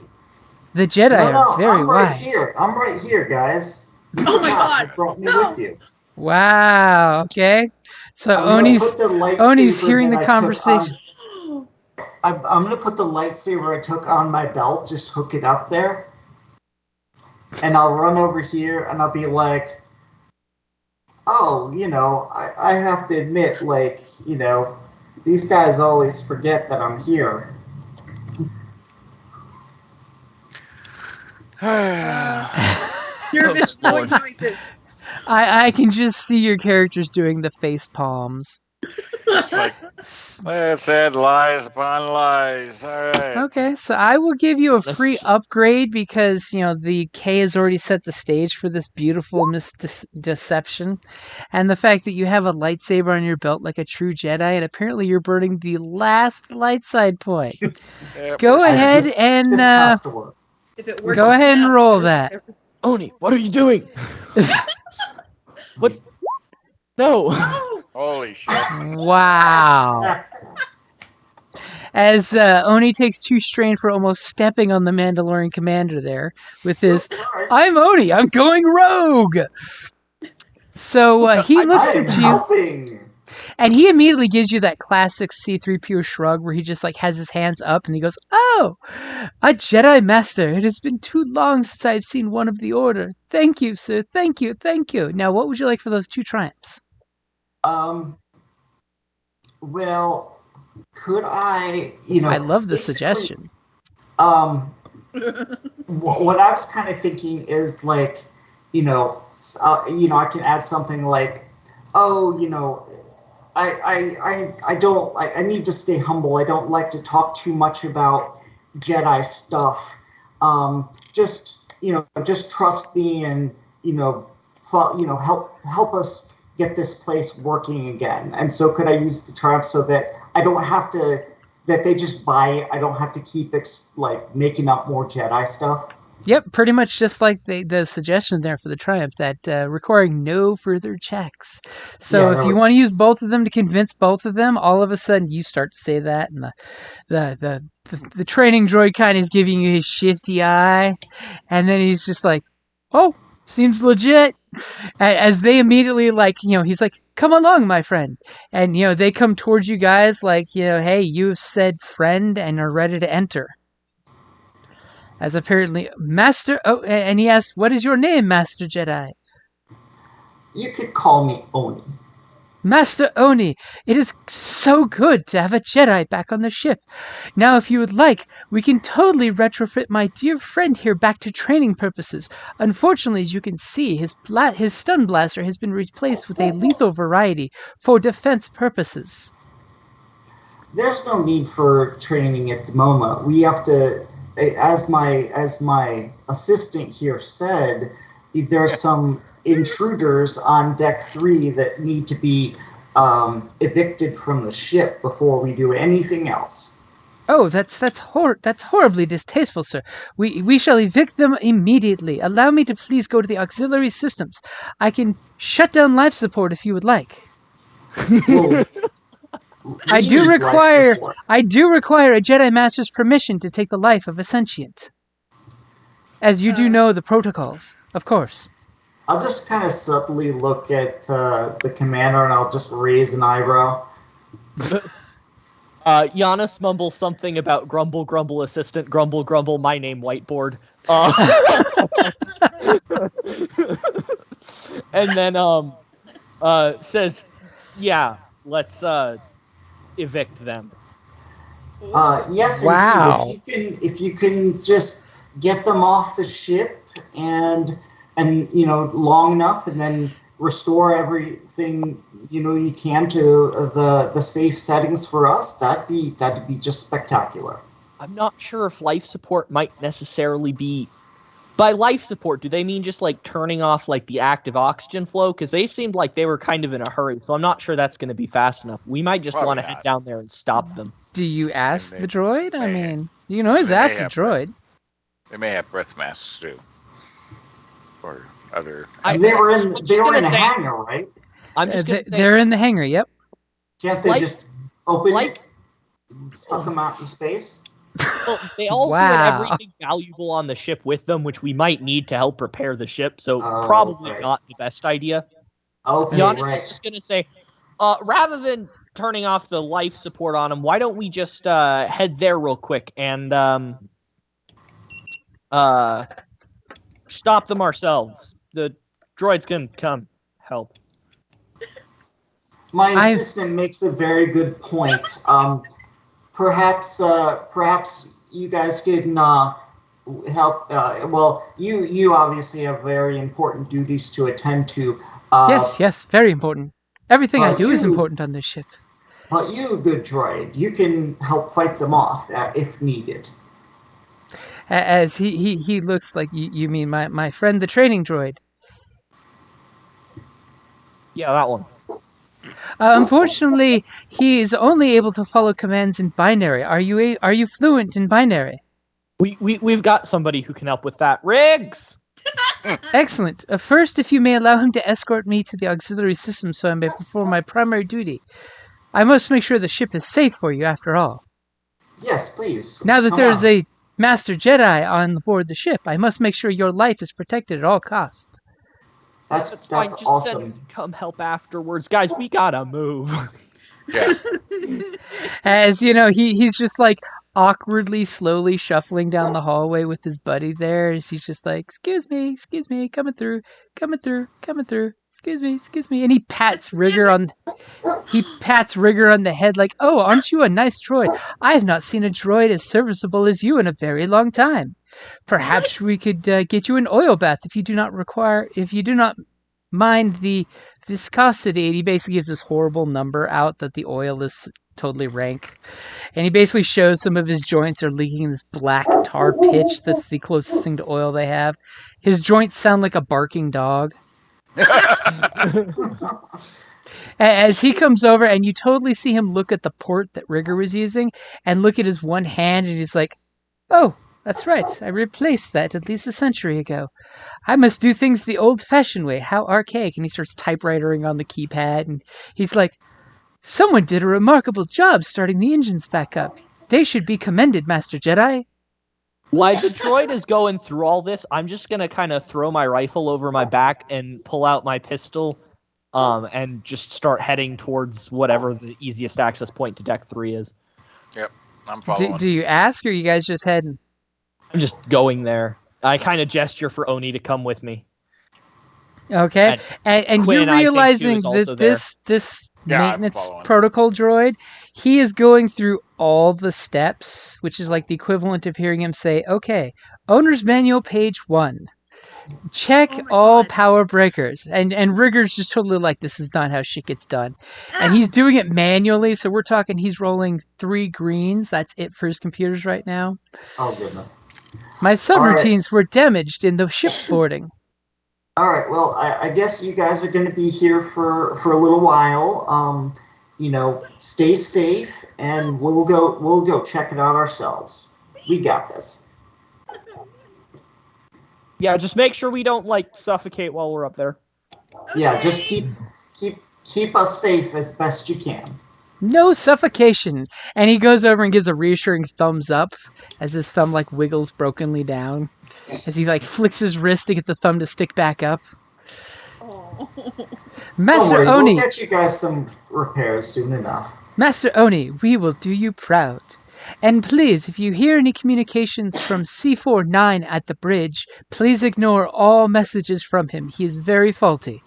The Jedi are very I'm right wise. here. I'm right here, guys. Oh my god. You brought me No. with you. Wow. Okay. So I'm gonna Oni's put the lightsaber Oni's hearing that the I took conversation. I'm going to put the lightsaber I took on my belt, just hook it up there. And I'll run over here and I'll be like, oh, I have to admit, these guys always forget that I'm here. Nervous boy noises. I can just see your characters doing the face palms. Let's add lies upon lies. All right. Okay, so I will give you a free upgrade because, the K has already set the stage for this beautiful deception. And the fact that you have a lightsaber on your belt like a true Jedi, and apparently you're burning the last light side point. Yep, Go we're- ahead This and has to work. If it works, go ahead and now, roll that. Oni, what are you doing? What? No. Holy shit. Wow. As Oni takes 2 strain for almost stepping on the Mandalorian commander there with his, I'm Oni, I'm going rogue. So he looks I am at you. helping. And he immediately gives you that classic C-3PO shrug where he just like has his hands up and he goes, "Oh, a Jedi Master. It has been too long since I've seen one of the Order. Thank you, sir. Thank you. Thank you. Now, what would you like for those 2 triumphs?" Well, could I, I love the basically, suggestion. What I was kind of thinking is like, I can add something like, oh, I need to stay humble. I don't like to talk too much about Jedi stuff. Just trust me and, help us get this place working again. And so could I use the triumph so that I don't have to, that they just buy it. I don't have to keep making up more Jedi stuff. Yep, pretty much just like the suggestion there for the triumph, that requiring no further checks. So if you want to use both of them to convince both of them, all of a sudden you start to say that, and the training droid kind of is giving you his shifty eye, and then he's just like, "Oh, seems legit." As they immediately he's like, "Come along, my friend," and they come towards you guys like, "Hey, you've said friend and are ready to enter." As apparently, Master... Oh, and he asks, "What is your name, Master Jedi?" You could call me Oni. "Master Oni, it is so good to have a Jedi back on the ship. Now, if you would like, we can totally retrofit my dear friend here back to training purposes. Unfortunately, as you can see, his stun blaster has been replaced with a lethal variety for defense purposes." There's no need for training at the moment. We have to... As my assistant here said, there's some intruders on deck 3 that need to be evicted from the ship before we do anything else. "Oh, that's horribly distasteful, sir. We shall evict them immediately. Allow me to please go to the auxiliary systems. I can shut down life support if you would like." Well, I do require a Jedi Master's permission to take the life of a sentient. As you do know the protocols, of course. I'll just kind of subtly look at the commander and I'll just raise an eyebrow. Giannis mumbles something about grumble, grumble, assistant, grumble, grumble, my name, whiteboard. And then says, "Yeah, let's evict them." Yes, wow. Indeed. If you can just get them off the ship and long enough, and then restore everything you can to the safe settings for us, that'd be just spectacular. I'm not sure if life support might necessarily be... By life support, do they mean just like turning off like the active oxygen flow? Because they seemed like they were kind of in a hurry, so I'm not sure that's going to be fast enough. We might just want to head down there and stop them. Do you ask the droid? I mean, you can they always may ask the have droid. They may have breath masks too, or other. They were in a hangar, right? I'm just going to say they're in the hangar. Yep. Can't they just open life- it, suck them out in space? Well, they also had everything valuable on the ship with them, which we might need to help repair the ship, so probably not the best idea. Okay, Giannis is just going to say, rather than turning off the life support on them, why don't we just head there real quick and stop them ourselves. The droids can come help. My assistant makes a very good point. Perhaps you guys can help. Well, you obviously have very important duties to attend to. Yes, very important. Everything I do is important on this ship. But you, good droid, you can help fight them off if needed. As he looks like you mean my friend the training droid. Yeah, that one. Unfortunately, he is only able to follow commands in binary. Are you fluent in binary? We've got somebody who can help with that. Riggs! Excellent. First, if you may allow him to escort me to the auxiliary system so I may perform my primary duty. I must make sure the ship is safe for you, after all. Yes, please. Now that there is a Master Jedi on board the ship, I must make sure your life is protected at all costs. That's fine. That's Just awesome. send come help afterwards, guys. We gotta move. Yeah. As you know, he's just like awkwardly, slowly shuffling down the hallway with his buddy there. As he's just like, excuse me, coming through, coming through, coming through. Excuse me. And he pats Rigger on the head like, oh, aren't you a nice droid? I have not seen a droid as serviceable as you in a very long time. Perhaps we could get you an oil bath if you do not mind the viscosity. And he basically gives this horrible number out that the oil is totally rank. And he basically shows some of his joints are leaking this black tar pitch that's the closest thing to oil they have. His joints sound like a barking dog. As he comes over, and you totally see him look at the port that Rigger was using and look at his one hand, and he's like, oh, that's right. I replaced that at least a century ago. I must do things the old-fashioned way. How archaic. And he starts typewritering on the keypad, and he's like, someone did a remarkable job starting the engines back up. They should be commended, Master Jedi. While the droid is going through all this, I'm just gonna kind of throw my rifle over my back and pull out my pistol, and just start heading towards whatever the easiest access point to Deck 3 is. Yep, I'm following. Do you ask, or are you guys just heading? I'm just going there. I kind of gesture for Oni to come with me. Okay, and Quinn, you're I think, too, realizing is also that there. this Yeah, I'm maintenance following. protocol droid, he is going through all the steps, which is like the equivalent of hearing him say, okay, owner's manual page 1. Check Oh my all God. power breakers. And Rigger's just totally like, this is not how shit gets done. And he's doing it manually, so we're talking he's rolling 3 greens. That's it for his computers right now. Oh goodness. My right. subroutines were damaged in the shipboarding. All right. Well, I guess you guys are going to be here for a little while. Stay safe, and we'll go check it out ourselves. We got this. Yeah, just make sure we don't like suffocate while we're up there. Yeah, just keep us safe as best you can. No suffocation. And he goes over and gives a reassuring thumbs up as his thumb like wiggles brokenly down. As he like flicks his wrist to get the thumb to stick back up. Oh. Master Don't worry, Oni, we'll get you guys some repairs soon enough. Master Oni, we will do you proud. And please, if you hear any communications from C49 at the bridge, please ignore all messages from him. He is very faulty.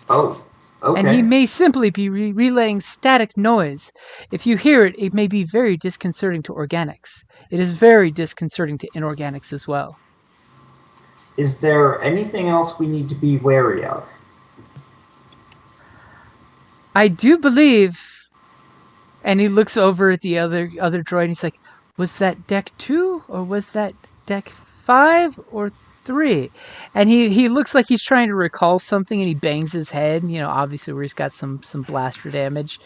Oh, okay. And he may simply be relaying static noise. If you hear it, it may be very disconcerting to organics. It is very disconcerting to inorganics as well. Is there anything else we need to be wary of? I do believe... And he looks over at the other droid and he's like, was that deck 2 or was that deck 5 or 3? And he looks like he's trying to recall something and he bangs his head, obviously where he's got some blaster damage.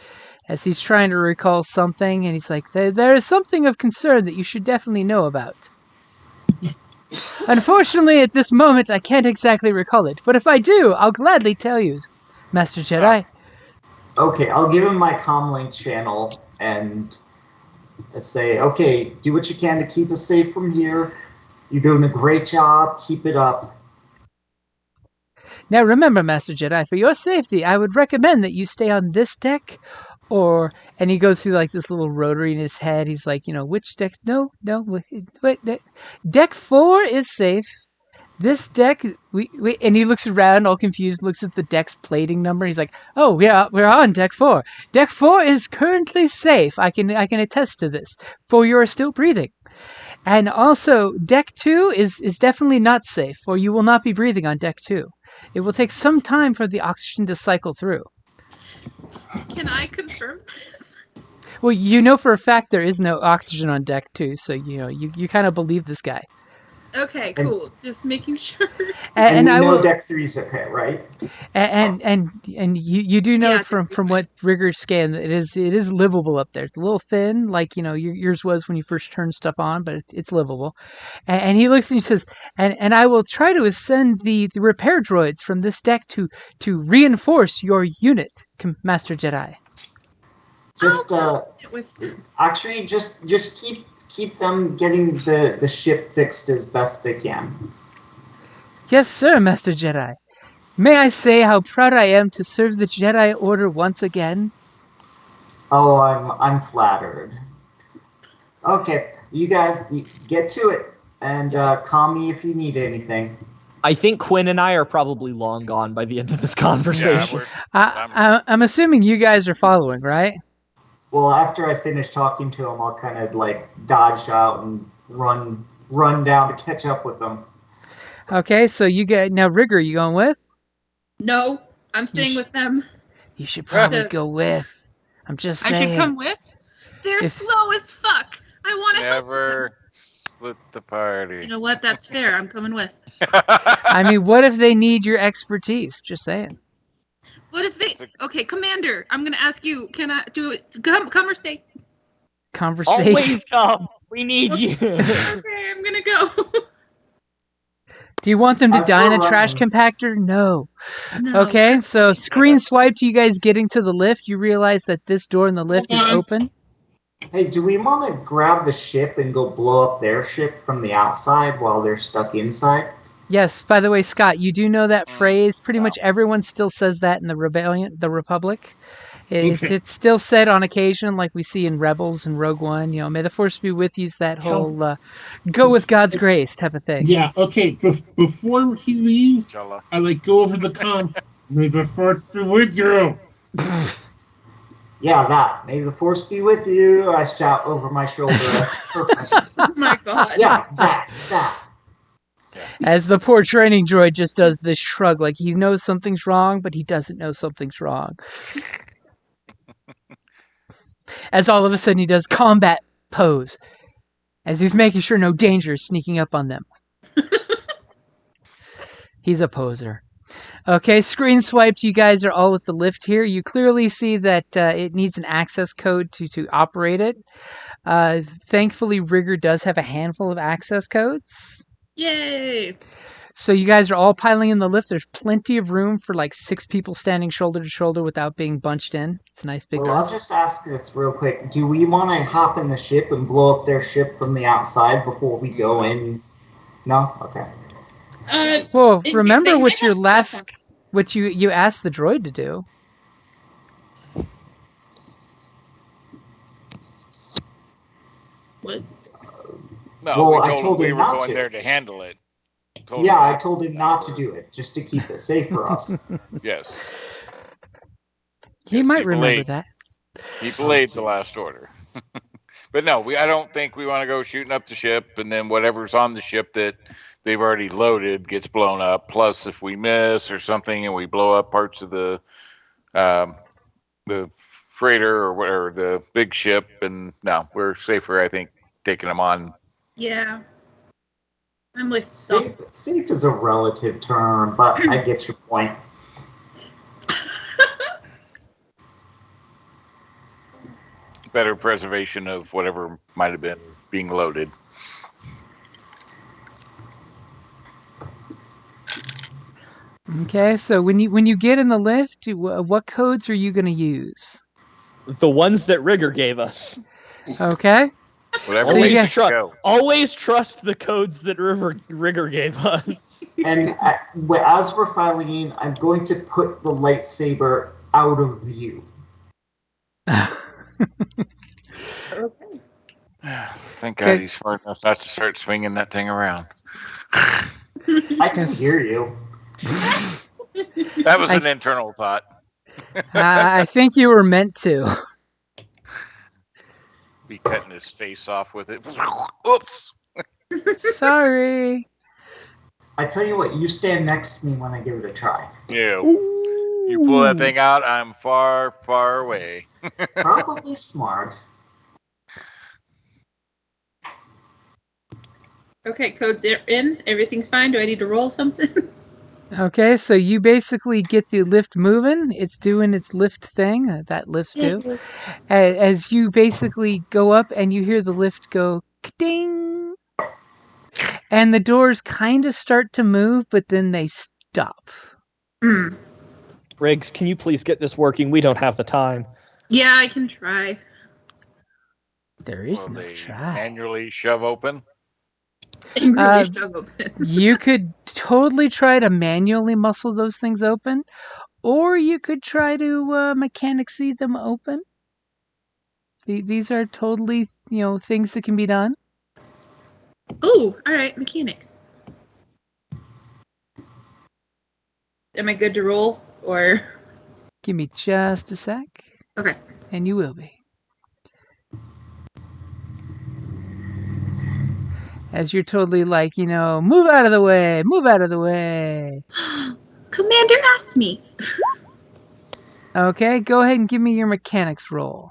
As he's trying to recall something and he's like, there is something of concern that you should definitely know about. Unfortunately, at this moment, I can't exactly recall it. But if I do, I'll gladly tell you, Master Jedi. Okay, I'll give him my comlink channel and say, okay, do what you can to keep us safe from here. You're doing a great job. Keep it up. Now remember, Master Jedi, for your safety, I would recommend that you stay on this deck, and he goes through like this little rotary in his head. He's like, which deck? No, wait, deck 4 is safe. This deck, and he looks around all confused, looks at the deck's plating number. He's like, oh, yeah, we're on deck 4. Deck 4 is currently safe. I can attest to this, for you are still breathing. And also, deck 2 is definitely not safe, for you will not be breathing on deck 2. It will take some time for the oxygen to cycle through. Can I confirm this? Well, for a fact there is no oxygen on deck 2, so you kind of believe this guy. Okay, cool. Just making sure. And I you know will, deck 3's okay, right? and you do know Yeah, from what Rigger's scan that it is livable up there. It's a little thin, like yours was when you first turned stuff on, but it's livable. And he looks and he says, and I will try to ascend the repair droids from this deck to reinforce your unit, Master Jedi. Just With actually just keep them getting the ship fixed as best they can. Yes, sir, Master Jedi. May I say how proud I am to serve the Jedi Order once again? Oh, I'm flattered. Okay, you guys get to it, and call me if you need anything. I think Quinn and I are probably long gone by the end of this conversation. I'm assuming you guys are following, right? Well, after I finish talking to him, I'll kind of like dodge out and run down to catch up with them. Okay, so you get now. Rigger, you going with? No, I'm staying with them. You should probably go with. I'm just saying. I should come with? They're slow as fuck. I want to help them. Never split the party. You know what? That's fair. I'm coming with. I mean, what if they need your expertise? Just saying. What if they... Okay, Commander, I'm going to ask you, can I do it? Come or stay? Conversation. Always come. We need you. Okay, I'm going to go. Do you want them to As die in we're a trash running- compactor? No. No. Okay, so screen swipe to you guys getting to the lift. You realize that this door in the lift is open. Hey, do we want to grab the ship and go blow up their ship from the outside while they're stuck inside? Yes, by the way, Scott, you do know that phrase. Pretty much everyone still says that in the Republic. It's still said on occasion, like we see in Rebels and Rogue One. You know, may the Force be with you's that whole go with God's grace type of thing. Yeah, okay. Before he leaves, Jalla. I like go over the com. May the Force be with you. Yeah, that. May the Force be with you. I shout over my shoulder. That's perfect. Oh my god. Yeah, that. As the poor training droid just does this shrug, like he knows something's wrong, but he doesn't know something's wrong. As all of a sudden he does combat pose, as he's making sure no danger is sneaking up on them. He's a poser. Okay, screen swiped. You guys are all at the lift here. You clearly see that it needs an access code to operate it. Thankfully, Rigger does have a handful of access codes. Yay. So you guys are all piling in the lift. There's plenty of room for like 6 people standing shoulder to shoulder without being bunched in. It's a nice big Well, I'll lift. just ask this real quick. Do we want to hop in the ship and blow up their ship from the outside before we go in? No? Okay. Well, They remember might what your have last, stuff what you asked the droid to do. What? No, Well, we I told we him were not going to. there to handle it. Yeah, I told him not to do it, just to keep it safe for us. Yes. He Yes, might he remember belayed. that. He belayed the last order. But no, I don't think we want to go shooting up the ship, and then whatever's on the ship that they've already loaded gets blown up. Plus, if we miss or something and we blow up parts of the freighter or whatever, the big ship, and no, we're safer, I think, taking them on. Yeah. I'm with some. Safe is a relative term, but I get your point. Better preservation of whatever might have been being loaded. Okay, so when you get in the lift, what codes are you going to use? The ones that Rigger gave us. Okay. Whatever So you we got- go. Always trust the codes that Rigger gave us. And as we're filing in, I'm going to put the lightsaber out of view. Okay. Thank God Okay. he's smart enough not to start swinging that thing around. I can hear you. That was an internal thought. I think you were meant to. Be cutting his face off with it. Oops. Sorry. I tell you what, you stand next to me when I give it a try. Yeah. You pull that thing out, I'm far, far away. Probably smart. Okay, codes are in. Everything's fine. Do I need to roll something? Okay, so you basically get the lift moving. It's doing its lift thing. That lifts do. As you basically go up and you hear the lift go ding, and the doors kind of start to move, but then they stop. Hmm. Riggs, can you please get this working? We don't have the time. Yeah, I can try. There is Will no they try. manually shove open? Angrily shove open. You could totally try to manually muscle those things open, or you could try to mechanicsy them open. These are totally, things that can be done. Oh, all right, mechanics. Am I good to roll, or? Give me just a sec, Okay. and you will be. As you're totally like, move out of the way, move out of the way. Commander asked me. Okay, go ahead and give me your mechanics roll.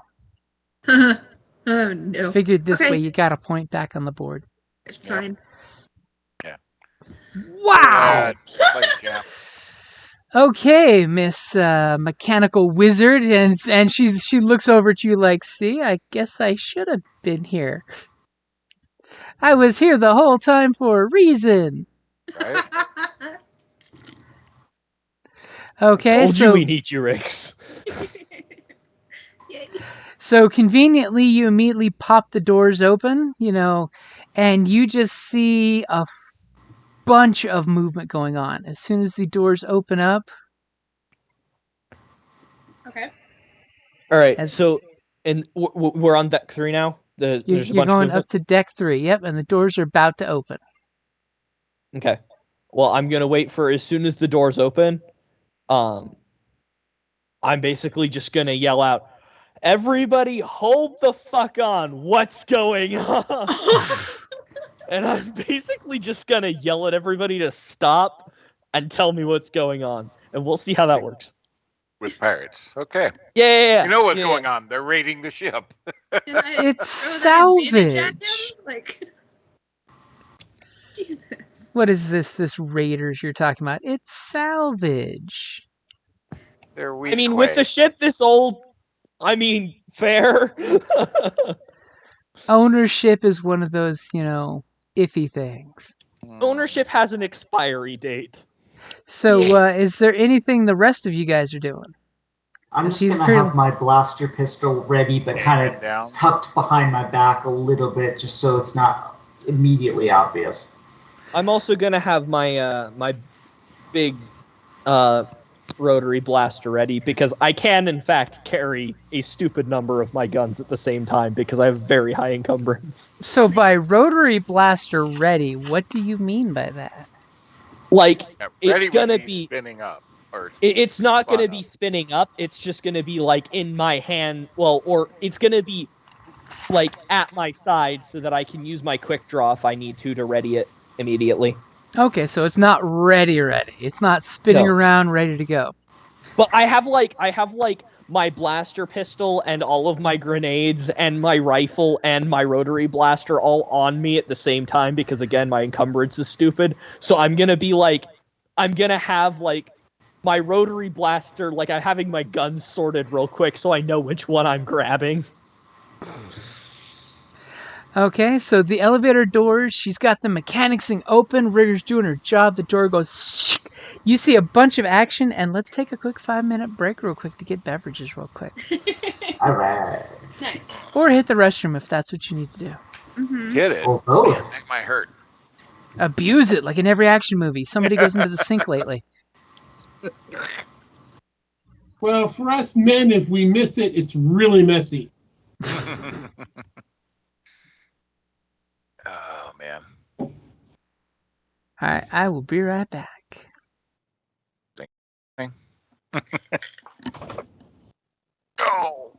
Oh no. Figured this Okay. way you got a point back on the board. It's fine. Wow! Like a champ. Okay, Miss Mechanical Wizard, and she looks over at you like, see, I guess I should have been here. I was here the whole time for a reason. Right? Okay, Told so you we need you, Rix. Yay. so conveniently you immediately pop the doors open, and you just see a bunch of movement going on. As soon as the doors open up, Okay. All right, As- so and we're on deck 3 now. There's a you're bunch of going movement. up to deck 3. Yep, and the doors are about to open. Okay. Well, I'm gonna wait for as soon as the doors open. I'm basically just gonna yell out, "Everybody, hold the fuck on! What's going on?" And I'm basically just gonna yell at everybody to stop and tell me what's going on, and we'll see how that works. With pirates. Okay. Yeah. You know what's going on. They're raiding the ship. Can I It's throw that advantage at him? salvage. Like, Jesus. What is this raiders you're talking about? It's salvage. They're I mean, with the ship this old, fair. Ownership is one of those, iffy things. Ownership has an expiry date. So, is there anything the rest of you guys are doing? I'm As just he's gonna pretty- have my blaster pistol ready, but kind of down. tucked behind my back a little bit, just so it's not immediately obvious. I'm also gonna have my my big rotary blaster ready because I can in fact carry a stupid number of my guns at the same time because I have very high encumbrance. So, by rotary blaster ready, what do you mean by that? Like Yeah, it's ready would gonna be be spinning up. Or it's not gonna spun be up. spinning up. It's just gonna be like in my hand. Well, or it's gonna be like at my side so that I can use my quick draw if I need to ready it immediately. Okay, so it's not ready. It's not spinning No. around ready to go. But I have like my blaster pistol and all of my grenades and my rifle and my rotary blaster all on me at the same time because again my encumbrance is stupid. So I'm gonna have like my rotary blaster, like I'm having my guns sorted real quick so I know which one I'm grabbing. Okay, so the elevator doors, she's got the mechanicsing open. Ritter's doing her job. The door goes. You see a bunch of action, and let's take a quick 5-minute break real quick to get beverages real quick. All right. Nice. Or hit the restroom if that's what you need to do. Mm-hmm. Get it. Or both. Man, that might hurt. Abuse it like in every action movie. Somebody goes into the sink lately. Well, for us men, if we miss it, it's really messy. Oh man. All right, I will be right back. Oh.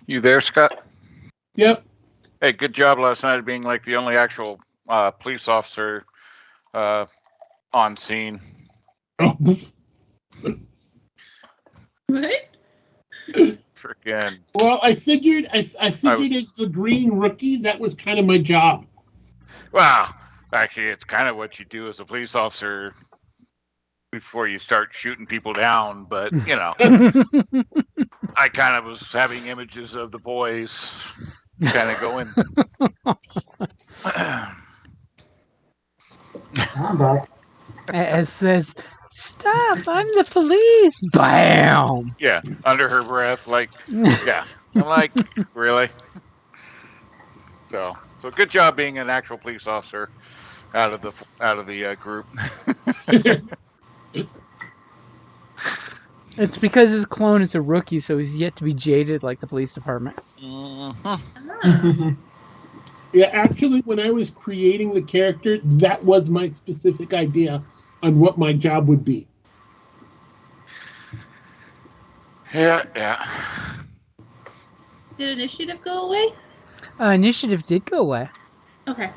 You there, Scott? Yep. Hey, good job last night of being like the only actual police officer on scene. What? Freaking. Well, I figured as the green rookie, that was kind of my job. Well, actually, it's kind of what you do as a police officer before you start shooting people down. But, you know, I kind of was having images of the boys kind of going. I'm back. As says, "Stop! I'm the police!" Bam! Yeah, under her breath, like, yeah. I'm like, really? So good job being an actual police officer out of the group. It's because his clone is a rookie, so he's yet to be jaded like the police department. Mm-hmm. Yeah, actually, when I was creating the character, that was my specific idea on what my job would be. Yeah. Did initiative go away? Initiative did go away. Okay.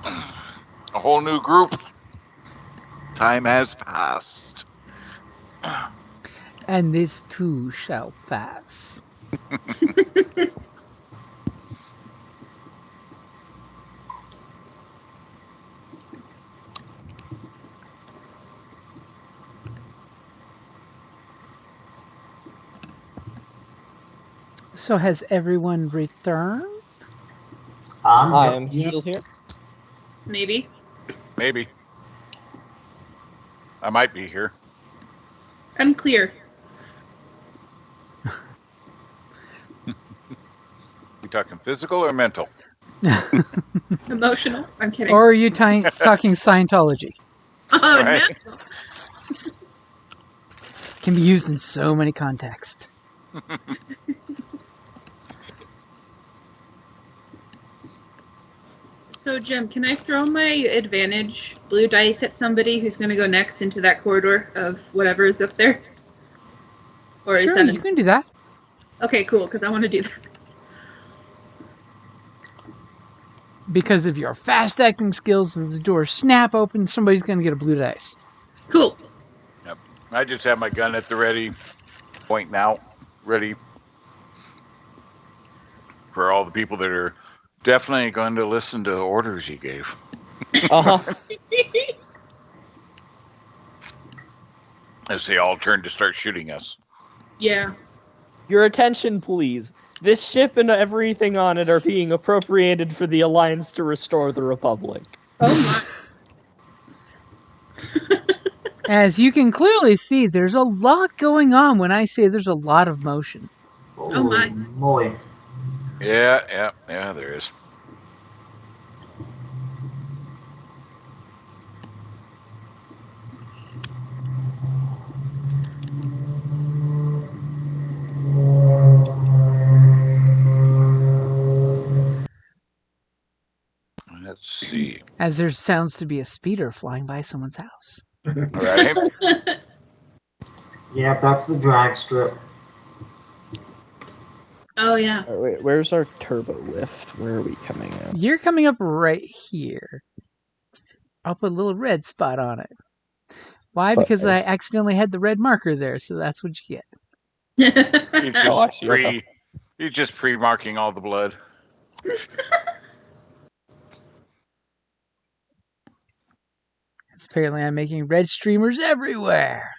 A whole new group. Time has passed. And this too shall pass. So has everyone returned? I Yep. am still here. Maybe. Maybe. I might be here. Unclear. We talking physical or mental? Emotional. I'm kidding. Or are you talking Scientology? Oh, Right. no. Can be used in so many contexts. So, Jim, can I throw my advantage blue dice at somebody who's going to go next into that corridor of whatever is up there? Or is Sure, that you can do that. Okay, cool, because I want to do that. Because of your fast-acting skills, as the doors snap open, somebody's going to get a blue dice. Cool. Yep. I just have my gun at the ready, pointing out, ready for all the people that are definitely going to listen to the orders you gave. As they all turn to start shooting us. Yeah. Your attention, please. This ship and everything on it are being appropriated for the Alliance to restore the Republic. Oh my. As you can clearly see, there's a lot going on when I say there's a lot of motion. Oh my. Holy moly. Yeah, there is. Let's see. As there sounds to be a speeder flying by someone's house. All right. Yeah, that's the drag strip. Oh yeah. Wait, where's our turbo lift? Where are we coming in? You're coming up right here. I'll put a little red spot on it. Why? Because I accidentally had the red marker there, so that's what you get. You're just pre-marking all the blood. Apparently I'm making red streamers everywhere.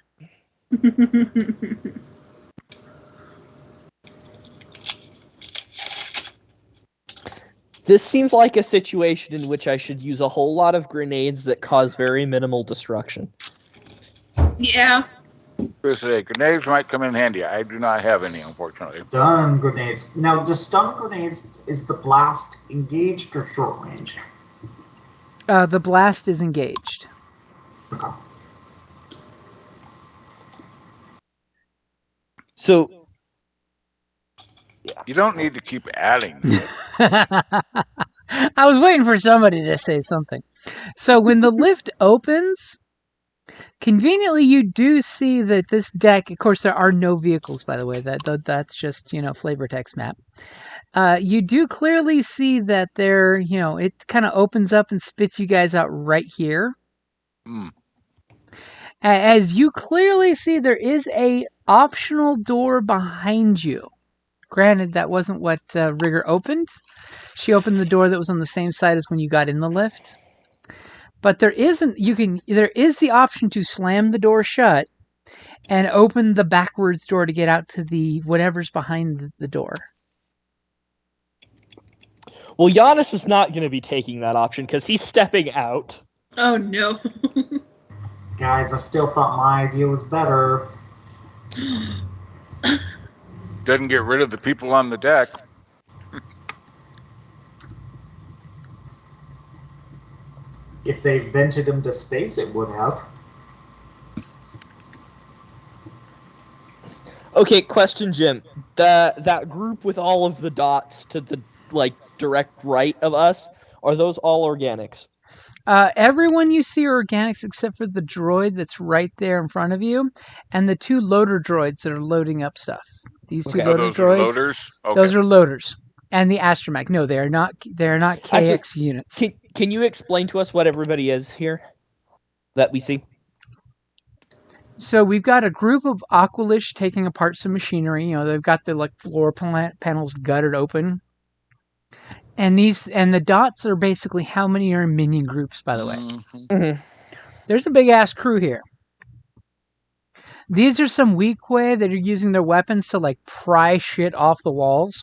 This seems like a situation in which I should use a whole lot of grenades that cause very minimal destruction. Yeah. Grenades might come in handy. I do not have any, unfortunately. Stun grenades. Now, does stun grenades, is the blast engaged or short range? The blast is engaged. Okay. So, You don't need to keep adding. I was waiting for somebody to say something. So when the lift opens, conveniently you do see that this deck, of course there are no vehicles, by the way, that's just, flavor text map. You do clearly see that there, it kind of opens up and spits you guys out right here. Hmm. As you clearly see, there is a optional door behind you. Granted, that wasn't what Rigger opened. She opened the door that was on the same side as when you got in the lift. But there is the option to slam the door shut and open the backwards door to get out to the whatever's behind the door. well, Giannis is not going to be taking that option because he's stepping out. Oh no. Guys, I still thought my idea was better. Doesn't get rid of the people on the deck. If they vented him to space, it would have. Okay, question, Jim. That group with all of the dots to the direct right of us, are those all organics? Everyone you see are organics except for the droid that's right there in front of you, and the 2 loader droids that are loading up stuff. These 2 Okay. loader Those droids. are loaders? Okay. Those are loaders. And the astromech. No, they are not. They are not KX Actually, units. Can you explain to us what everybody is here that we see? So we've got a group of Aqualish taking apart some machinery. They've got the floor panels gutted open. And the dots are basically how many are in minion groups, by the way. Mhm. Mm-hmm. There's a big ass crew here. These are some weak way that are using their weapons to pry shit off the walls.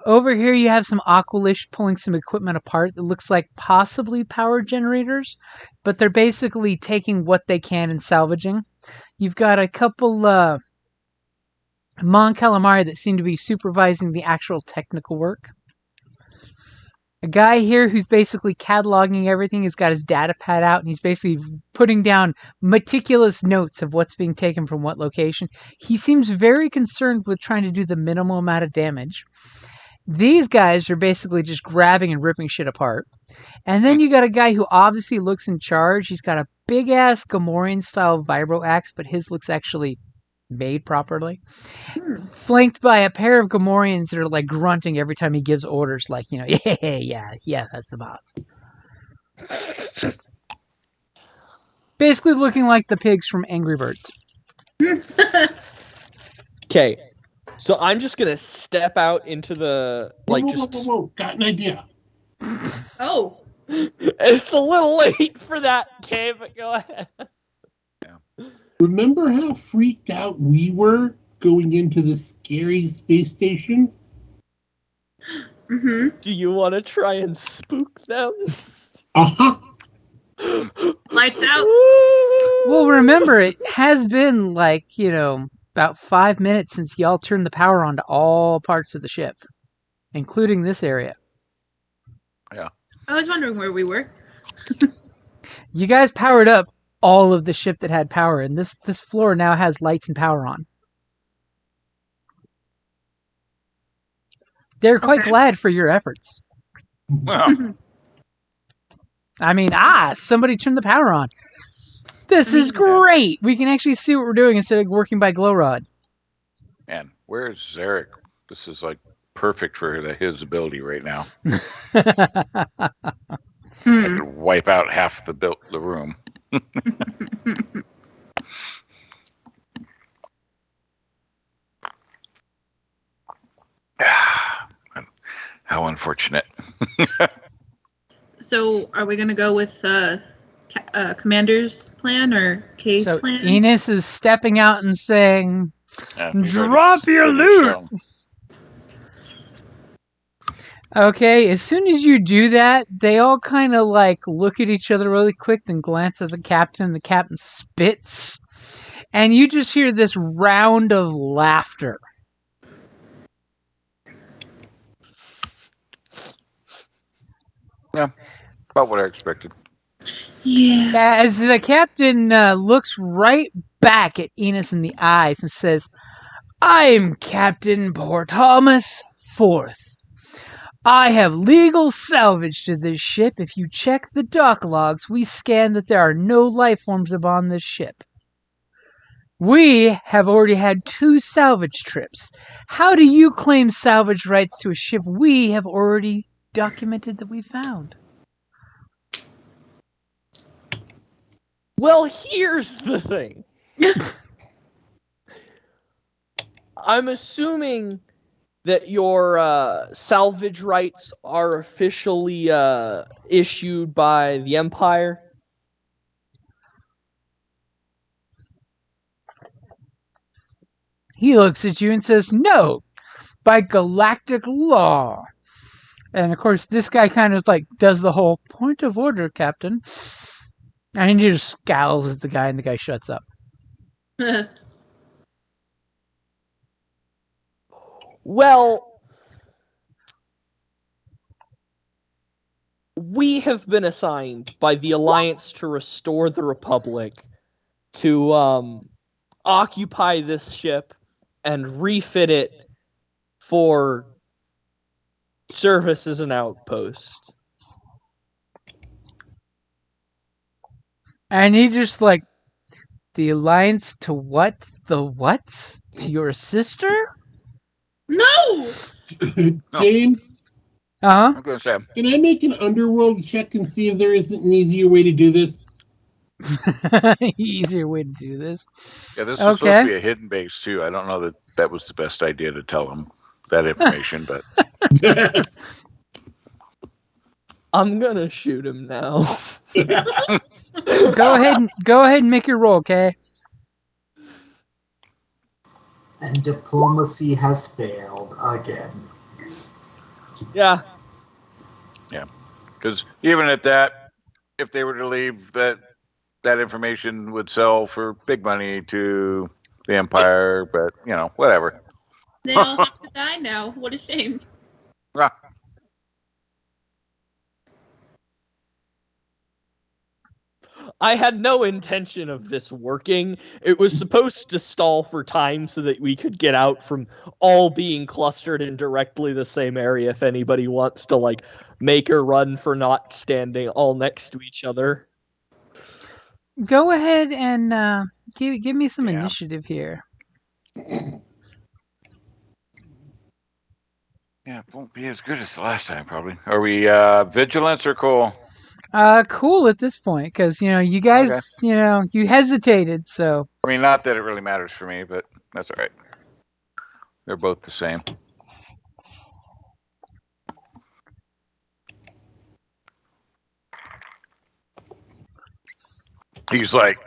Over here you have some Aqualish pulling some equipment apart that looks like possibly power generators, but they're basically taking what they can and salvaging. You've got a couple Mon Calamari that seem to be supervising the actual technical work. A guy here who's basically cataloging everything. He's got his data pad out and he's basically putting down meticulous notes of what's being taken from what location. He seems very concerned with trying to do the minimal amount of damage. These guys are basically just grabbing and ripping shit apart. And then you got a guy who obviously looks in charge. He's got a big ass Gamorrean style vibro axe, but his looks actually made properly. Flanked by a pair of Gamorreans that are grunting every time he gives orders, yeah, that's the boss. Basically looking like the pigs from Angry Birds. Okay, so I'm just gonna step out into the Whoa. Got an idea. Oh. It's a little late for that, okay, but go ahead. Remember how freaked out we were going into the scary space station? Mm-hmm. Do you want to try and spook them? Uh-huh. Lights out. Well, remember, it has been about 5 minutes since y'all turned the power on to all parts of the ship, including this area. Yeah. I was wondering where we were. You guys powered up all of the ship that had power, and this floor now has lights and power on. They're quite glad for your efforts. Well, I mean, somebody turned the power on. This is great. We can actually see what we're doing instead of working by glow rod. man, where's Zarek? This is perfect for his ability right now. I could wipe out half the room. How unfortunate. So, are we gonna go with Commander's plan or Kay's So plan? Enos is stepping out and saying, Yeah, we've "Drop already your finished, loot!" so- Okay, as soon as you do that, they all kind of like look at each other really quick, then glance at the captain, and the captain spits. And you just hear this round of laughter. Yeah, about what I expected. Yeah. As the captain looks right back at Enos in the eyes and says, I'm Captain Poor Thomas Forth. I have legal salvage to this ship. If you check the dock logs, we scan that there are no life forms upon this ship. We have already had 2 salvage trips. How do you claim salvage rights to a ship we have already documented that we found? Well, here's the thing. I'm assuming that your salvage rights are officially issued by the Empire. He looks at you and says, no, by galactic law. And of course, this guy kind of like does the whole point of order, Captain. And he just scowls at the guy, and the guy shuts up. Well, we have been assigned by the Alliance to restore the Republic to occupy this ship and refit it for service as an outpost. And he just like, the alliance to what? The what? To your sister? No! James, Uh-huh. I'm going to say, can I make an underworld check and see if there isn't an easier way to do this? Easier way to do this. yeah, this is Okay. supposed to be a hidden base too. I don't know that that was the best idea to tell them that information, but I'm gonna shoot him now. Go ahead and make your roll, okay? And diplomacy has failed again. Yeah. because even at that, if they were to leave, that information would sell for big money to the Empire. But whatever. They all have to die now. What a shame. Ah, I had no intention of this working. It was supposed to stall for time so that we could get out from all being clustered in directly the same area if anybody wants to, like, make a run for not standing all next to each other. Go ahead and give me some Yeah. initiative here. Yeah, it won't be as good as the last time, probably. Are we vigilance or cool? Cool at this point, because you guys, you hesitated, so I mean, not that it really matters for me, but that's all right. They're both the same. He's like,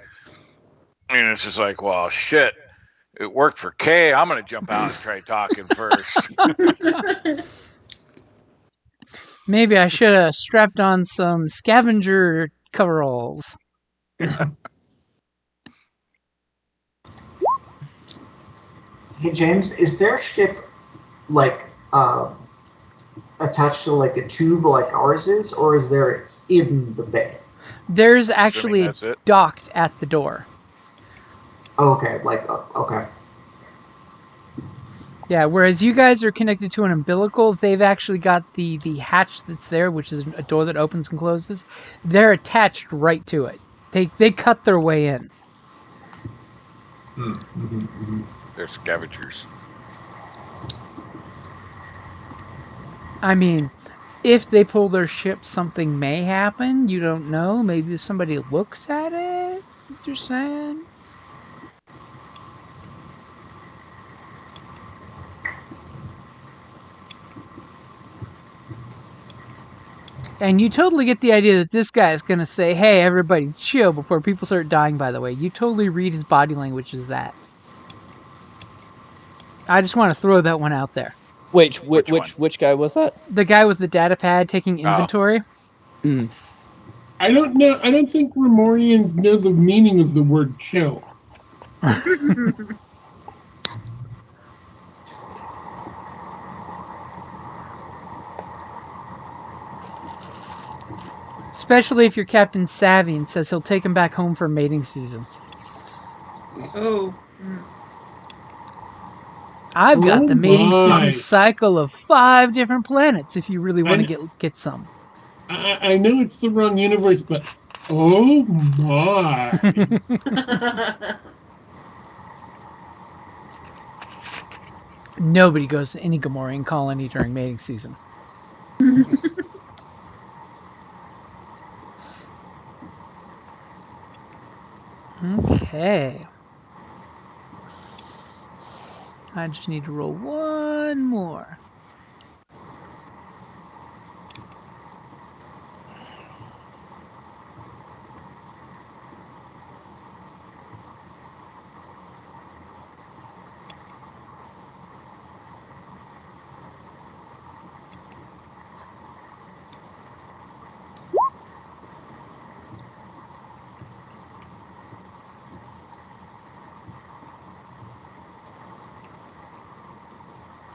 it's just like, well, shit. It worked for Kay. I'm gonna jump out and try talking first. maybe I should have strapped on some scavenger coveralls. Hey James, is their ship like attached to like a tube like ours is, or is there it's in the bay? There's Assuming actually that's it. docked at the door. Oh, okay, okay. Yeah, whereas you guys are connected to an umbilical, they've actually got the hatch that's there, which is a door that opens and closes. They're attached right to it. They cut their way in. They're scavengers. I mean, if they pull their ship, something may happen. You don't know. Maybe if somebody looks at it. Just saying. And you totally get the idea that this guy is going to say, hey, everybody, chill before people start dying, by the way. You totally read his body language as that. I just want to throw that one out there. Which guy was that? The guy with the data pad taking inventory. Mm. I don't know. I don't think Remorians know the meaning of the word chill. Especially if you're Captain Savvy and says he'll take him back home for mating season. Oh. I've got the Oh mating my. season cycle of 5 different planets if you really want to get some. I know it's the wrong universe, but oh my. Nobody goes to any Gamorrean colony during mating season. Okay. I just need to roll one more.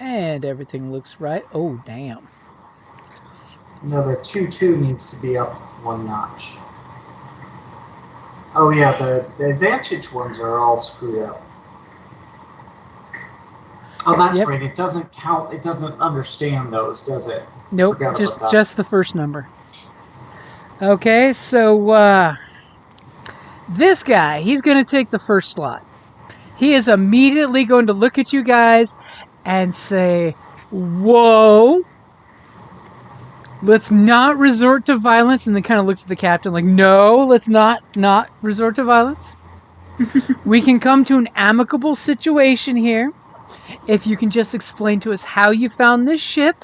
And everything looks right. Oh, damn. Another 2-2 needs to be up 1 notch. Oh yeah, the advantage ones are all screwed up. Oh, that's Yep. right. It doesn't count. It doesn't understand those, does it? Nope, Forgot just about that. just the first number. Okay, so this guy, he's going to take the first slot. He is immediately going to look at you guys and say, "Whoa. Let's not resort to violence," and then kind of looks at the captain like, "No, let's not resort to violence. We can come to an amicable situation here if you can just explain to us how you found this ship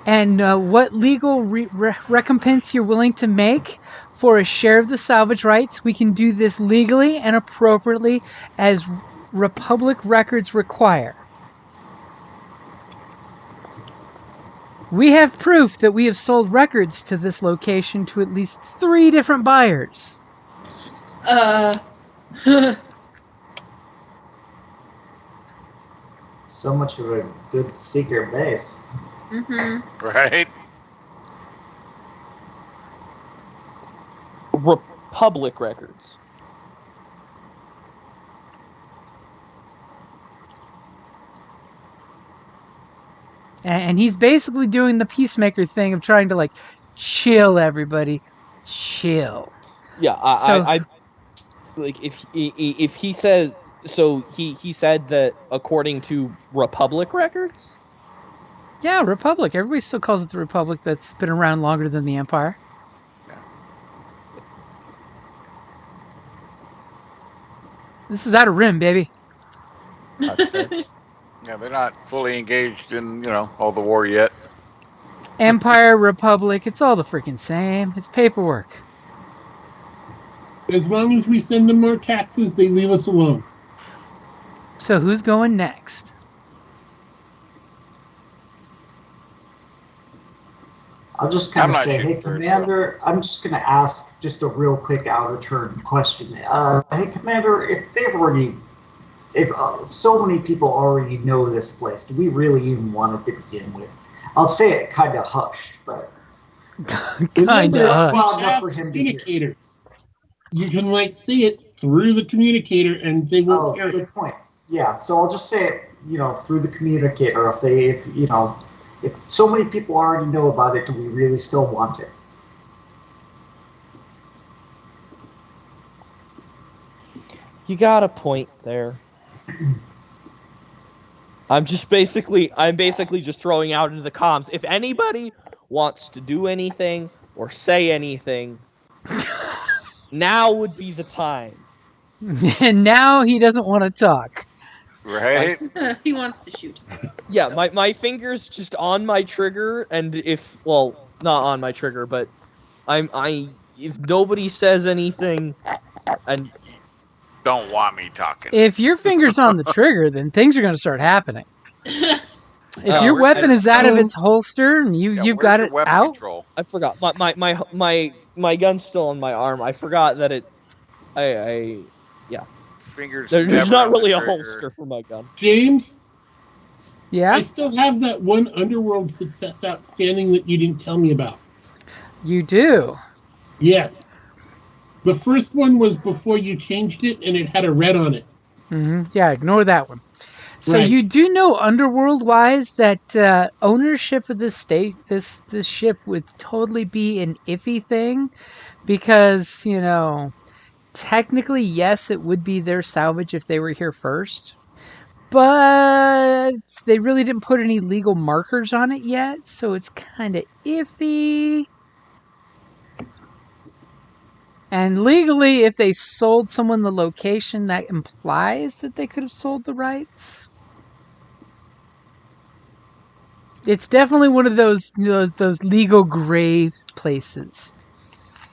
and what legal recompense you're willing to make for a share of the salvage rights. We can do this legally and appropriately as Republic records require. We have proof that we have sold records to this location to at least 3 different buyers." So much of a good secret base. Right? Republic records. And he's basically doing the peacemaker thing of trying to like chill everybody. Chill. Yeah, I like if he says so. He said that according to Republic records. Yeah, Republic. Everybody still calls it the Republic that's been around longer than the Empire. This is out of Rim, baby. Yeah, they're not fully engaged in, all the war yet. Empire, Republic, it's all the freaking same. It's paperwork. As long as we send them more taxes, they leave us alone. So who's going next? I'll just kind I'm of not say, shooting hey, first, Commander, I'm just going to ask just a real quick out-of-turn question. Hey, Commander, if so many people already know this place, do we really even want it to begin with? I'll say it kind of hushed, but Kind That's of. loud enough for him to hear. Communicators. You can see it through the communicator, and they Oh, won't hear it. good point. Yeah, so I'll just say it, through the communicator. I'll say if so many people already know about it, do we really still want it? You got a point there. I'm basically just throwing out into the comms. If anybody wants to do anything or say anything, now would be the time. And now he doesn't want to talk. Right? He wants to shoot. Yeah, my finger's just on my trigger, and not on my trigger, but if nobody says anything, and Don't want me talking. If your finger's on the trigger, then things are going to start happening. If your where's weapon your- is out of um, its holster and you've where's got your it weapon out, control? I forgot my gun's still on my arm. I forgot that it. I Fingers there's never not on the really a trigger. holster for my gun. James, yeah, I still have that one Underworld success outstanding that you didn't tell me about. you do. Yes. The first one was before you changed it, and it had a red on it. Yeah, ignore that one. So Right. you do know, underworld-wise, that ownership of this ship would totally be an iffy thing, because technically, yes, it would be their salvage if they were here first, but they really didn't put any legal markers on it yet, so it's kind of iffy. And legally, if they sold someone the location, that implies that they could have sold the rights. It's definitely one of those legal grave places.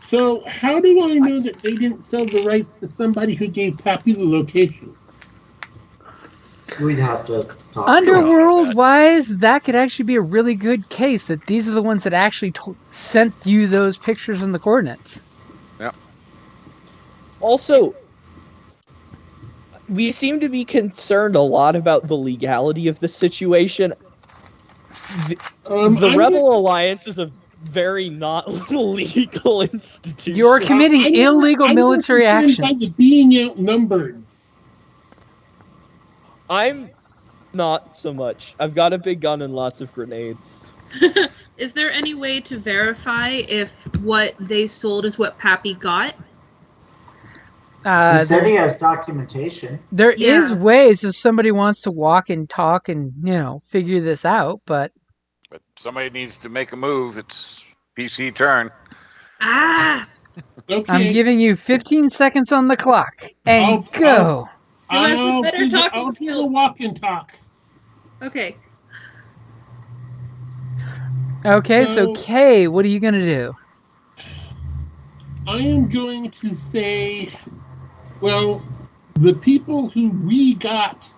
So how do I know that they didn't sell the rights to somebody who gave Pappy the location? We'd have to talk. Underworld-wise, that could actually be a really good case, that these are the ones that actually sent you those pictures and the coordinates. Also, we seem to be concerned a lot about the legality of the situation. The Rebel Alliance is a very not legal institution. You're committing illegal military actions. By the being outnumbered. I'm not so much. I've got a big gun and lots of grenades. Is there any way to verify if what they sold is what Pappy got? He said he has documentation. There is Yeah. ways if somebody wants to walk and talk and, figure this out, but But somebody needs to make a move. It's PC turn. Ah! Okay. I'm giving you 15 seconds on the clock. And go! Who has the better do talking I'll do the skills? walk and talk. Okay. Okay, so No. Kay, what are you going to do? I am going to say, well, the people who we got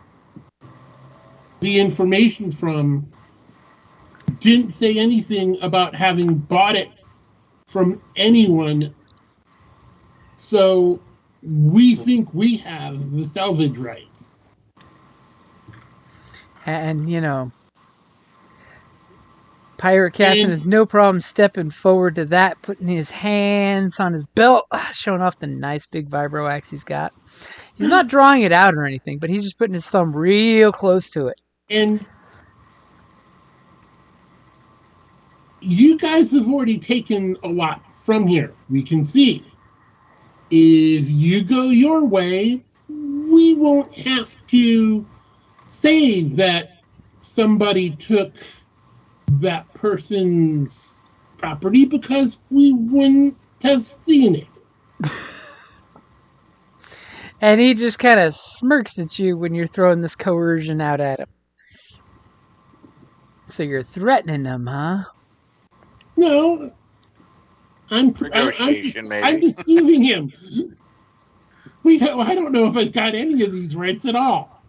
the information from didn't say anything about having bought it from anyone. So we think we have the salvage rights. And, Pirate Captain has no problem stepping forward to that, putting his hands on his belt, showing off the nice big vibro axe he's got. He's not drawing it out or anything, but he's just putting his thumb real close to it. And you guys have already taken a lot from here. We can see. If you go your way, we won't have to say that somebody took that person's property because we wouldn't have seen it. And he just kind of smirks at you when you're throwing this coercion out at him. So you're threatening him, huh? No, I'm Negotiation, maybe. I'm deceiving him. I don't know if I've got any of these rights at all.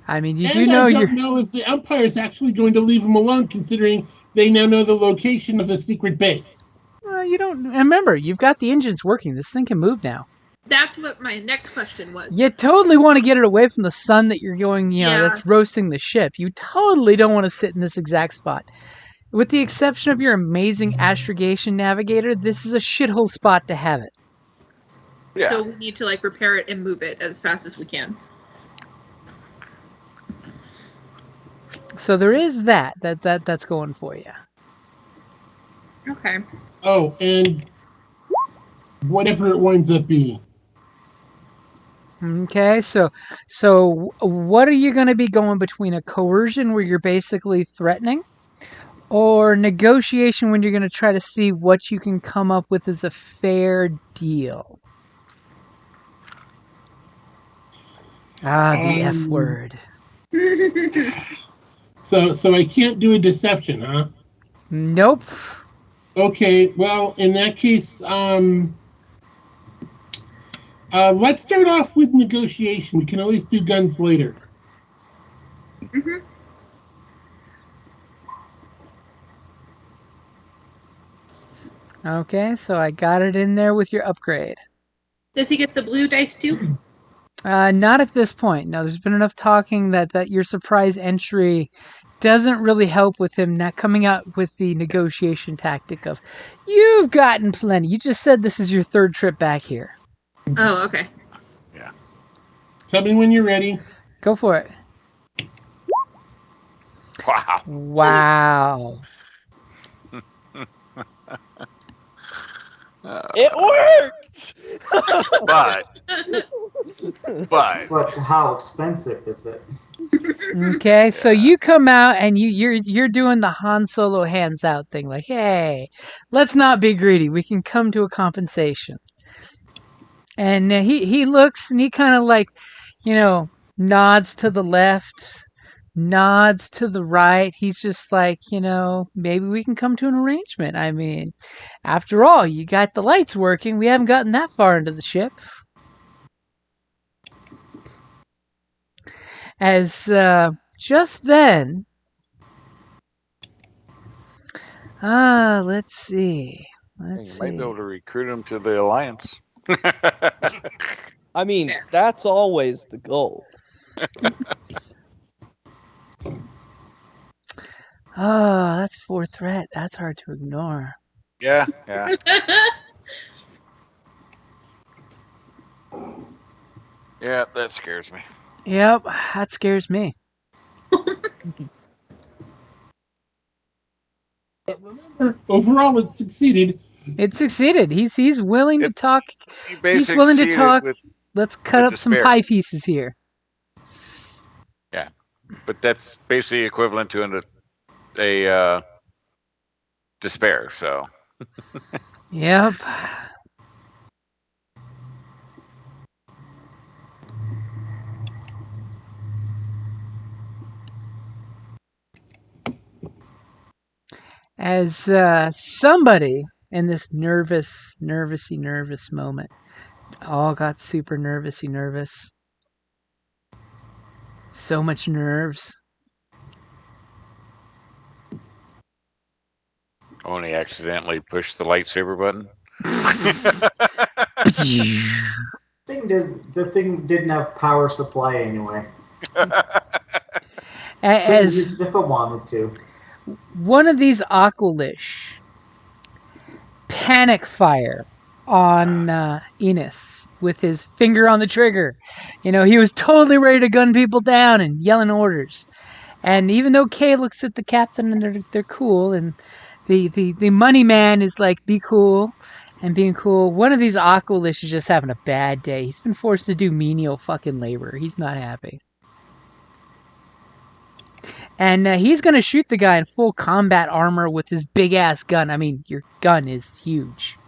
I mean, you And do know I you're... don't know if the Empire is actually going to leave him alone, considering they now know the location of the secret base. Well, you don't... And remember, you've got the engines working. This thing can move now. That's what my next question was. You totally want to get it away from the sun that you're going, that's roasting the ship. You totally don't want to sit in this exact spot. With the exception of your amazing astrogation navigator, this is a shithole spot to have it. Yeah. So we need to repair it and move it as fast as we can. So there is that's going for you. Okay. Oh, and whatever it winds up being. Okay, so what are you going to be going between? A coercion where you're basically threatening, or negotiation when you're going to try to see what you can come up with as a fair deal? The F word. So I can't do a deception, huh? Nope. Okay, well, in that case, Let's start off with negotiation. We can always do guns later. Hmm. Okay, so I got it in there with your upgrade. Does he get the blue dice too? Not at this point. No, there's been enough talking that your surprise entry doesn't really help with him not coming out with the negotiation tactic of, you've gotten plenty. You just said this is your third trip back here. Oh, okay. Tell me when you're ready. Go for it. Wow. Wow. It worked. But But how expensive is it? Okay, so you come out and you're doing the Han Solo hands out thing, like, hey, let's not be greedy. We can come to a compensation. And he looks and he kind of like, nods to the left, nods to the right. He's just like, maybe we can come to an arrangement. I mean, after all, you got the lights working. We haven't gotten that far into the ship. As just then, let's see. you might be able to recruit him to the Alliance. I mean, that's always the goal. Oh, that's 4 threat. That's hard to ignore. Yeah. Yeah, that scares me. Yep, that scares me. But remember, overall, it succeeded. It succeeded. He's willing to talk. You He's basically willing to succeeded talk. with- Let's cut with up some despair. pie pieces here. but that's basically equivalent to a despair. So Yep. As somebody in this nervous moment all got super nervous. So much nerves. only accidentally pushed the lightsaber button. The thing didn't have power supply anyway. Couldn't As use it if it wanted to. one of these Aqualish panic fire on Enos with his finger on the trigger. He was totally ready to gun people down and yelling orders. And even though Kay looks at the captain and they're cool, and the money man is like, be cool and being cool, one of these Aqualish is just having a bad day. He's been forced to do menial fucking labor. He's not happy. And he's going to shoot the guy in full combat armor with his big-ass gun. I mean, your gun is huge.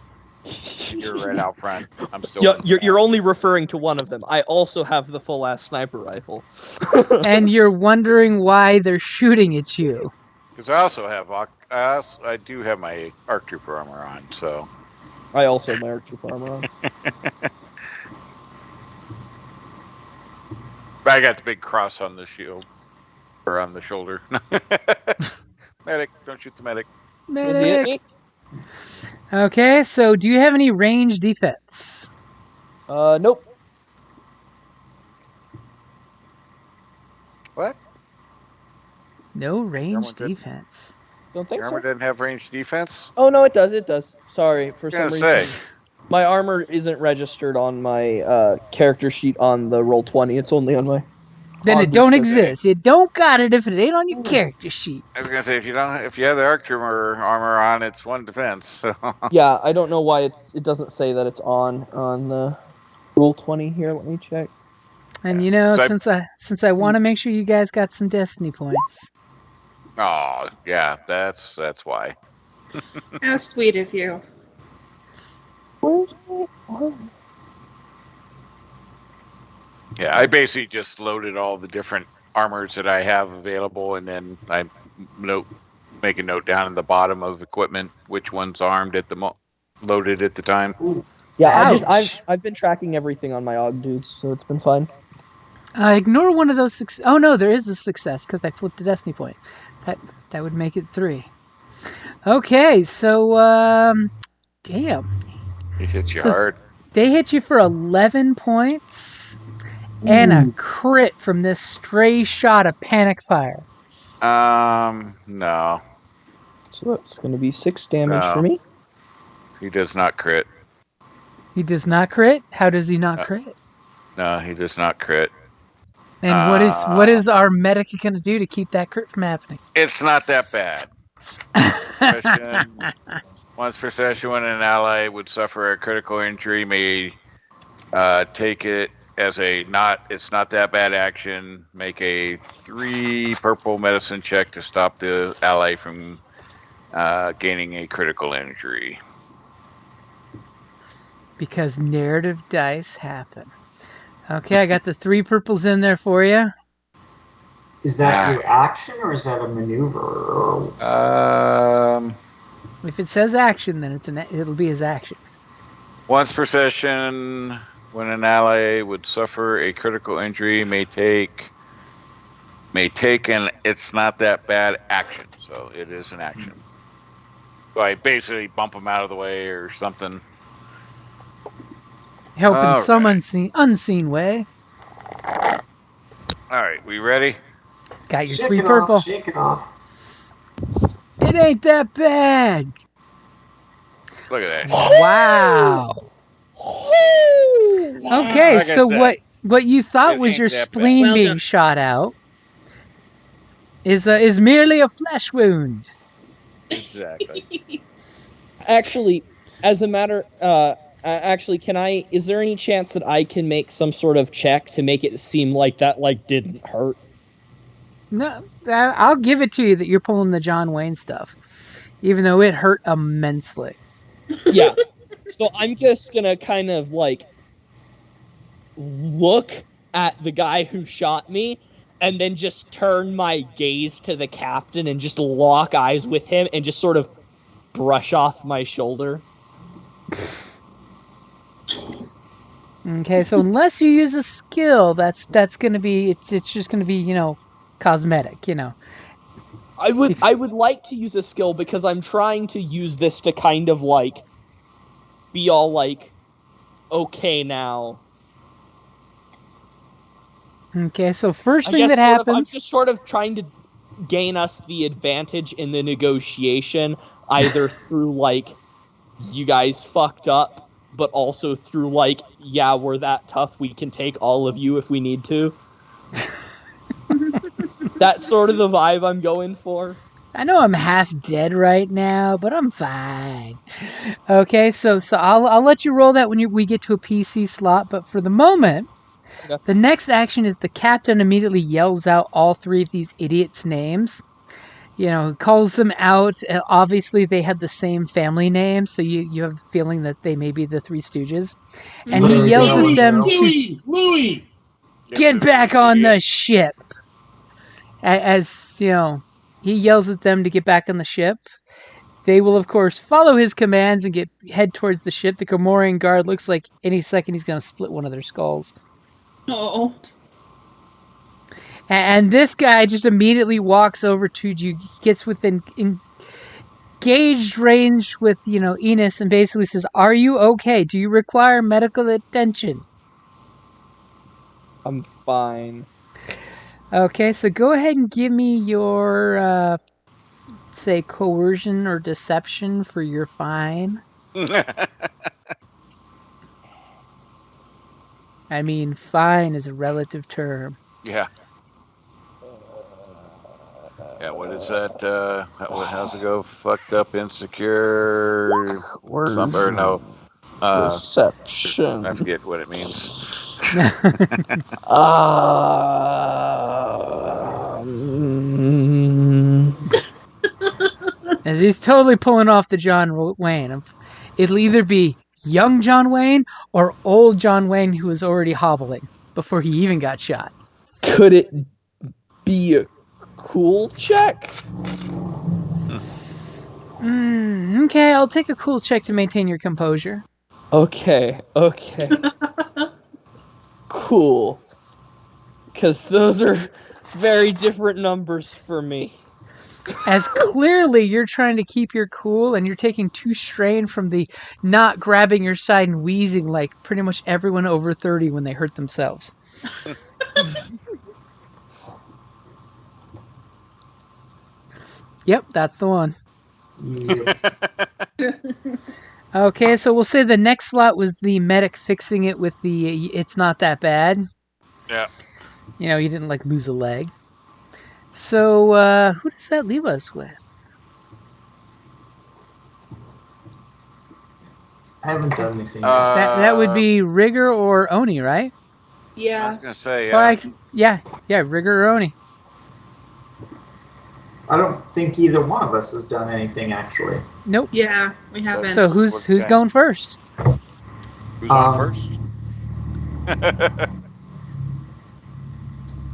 You're right out front. I'm still. You're only referring to one of them. I also have the full-ass sniper rifle. And you're wondering why they're shooting at you. Because I also have I do have my ARC Trooper armor on. So I also have my ARC Trooper armor on. but I got the big cross on the shield or on the shoulder. Medic, don't shoot the medic. Is he at me? Okay, so do you have any range defense? Nope. What? No range Someone did. defense. Don't think Your armor so. doesn't have ranged defense. Oh no, it does. It does. Sorry, for some I was reason. gonna say. My armor isn't registered on my character sheet on the Roll20. It's only on my. Then it Oddly don't so. exist. You don't got it if it ain't on your character sheet. I was gonna say if you have the ARC Trooper armor on, it's one defense. So. Yeah, I don't know why it doesn't say that it's on the Roll20 here. Let me check. And So since I want to make sure you guys got some destiny points. Oh yeah, that's why. How sweet of you. Where's my armor? Yeah, I basically just loaded all the different armors that I have available, and then I make a note down in the bottom of equipment which one's armed at the loaded at the time. Yeah, Ouch. I've been tracking everything on my Og dudes, so it's been fun. Ignore one of those. Oh no, there is a success because I flipped a destiny point. That would make it 3. Okay, so damn. He hits you So hard. they hit you for 11 points and a crit from this stray shot of panic fire. No, So that's going to be 6 damage No. for me. he does not crit. He does not crit. How does he not crit? No, he does not crit. And what is our medic gonna do to keep that crit from happening? It's not that bad. Once per session, when an ally would suffer a critical injury, may take it as it's not that bad action. Make a 3 purple medicine check to stop the ally from gaining a critical injury. Because narrative dice happen. Okay, I got the 3 purples in there for you. Is that your action or is that a maneuver? If it says action, then it'll be his action. Once per session, when an ally would suffer a critical injury, may take an it's not that bad action. So it is an action. So I basically bump him out of the way or something. Help in All some right. unseen way. All right, we ready? Got your Shake 3 it purple. off, shake it off. It ain't that bad. Look at that. Wow. Okay, Like I so said, what you thought it was ain't your that bad. spleen Well being done. shot out is merely a flesh wound. Exactly. Actually, as a matter, actually, is there any chance that I can make some sort of check to make it seem like that, didn't hurt? No, I'll give it to you that you're pulling the John Wayne stuff, even though it hurt immensely. Yeah. So I'm just gonna kind of look at the guy who shot me and then just turn my gaze to the captain and just lock eyes with him and just sort of brush off my shoulder. Okay, so unless you use a skill, that's gonna be it's just gonna be cosmetic. I would like to use a skill because I'm trying to use this to kind of be all okay now. Okay, so first thing that happens. I'm just sort of trying to gain us the advantage in the negotiation, either through you guys fucked up, but also through yeah, we're that tough, we can take all of you if we need to. That's sort of the vibe I'm going for. I know I'm half dead right now, but I'm fine. Okay, so I'll let you roll that when we get to a PC slot, but for the moment, Okay. the next action is the captain immediately yells out all 3 of these idiots' names. Calls them out. Obviously, they had the same family name, so you have a feeling that they may be the 3 Stooges. And he yells at them to Louis. get back on the ship. As he yells at them to get back on the ship. They will, of course, follow his commands and head towards the ship. The Gamorrean guard looks like any second he's going to split one of their skulls. Oh. And this guy just immediately walks over to you, gets within engaged range with, Enos, and basically says, "Are you okay? Do you require medical attention?" I'm fine. Okay, so go ahead and give me your, say, coercion or deception for your fine. I mean, fine is a relative term. Yeah. Yeah, what is that? How's it go? Fucked up, insecure, something, or no? Deception. I forget what it means. As he's totally pulling off the John Wayne. It'll either be young John Wayne or old John Wayne who was already hobbling before he even got shot. Could it be a cool check? Okay, I'll take a cool check to maintain your composure. Okay. Cool. Because those are very different numbers for me. As clearly you're trying to keep your cool and you're taking 2 strain from the not grabbing your side and wheezing like pretty much everyone over 30 when they hurt themselves. Yep, that's the one. Yep. Okay, so we'll say the next slot was the medic fixing it with the it's not that bad. Yeah. You know, he didn't like lose a leg. So who does that leave us with? I haven't done anything yet. That would be Rigger or Oni, right? I was Yeah. gonna say, Or yeah, Rigger or Oni. I don't think either one of us has done anything actually. Nope. Yeah, we haven't. So who's going first? Who's on first?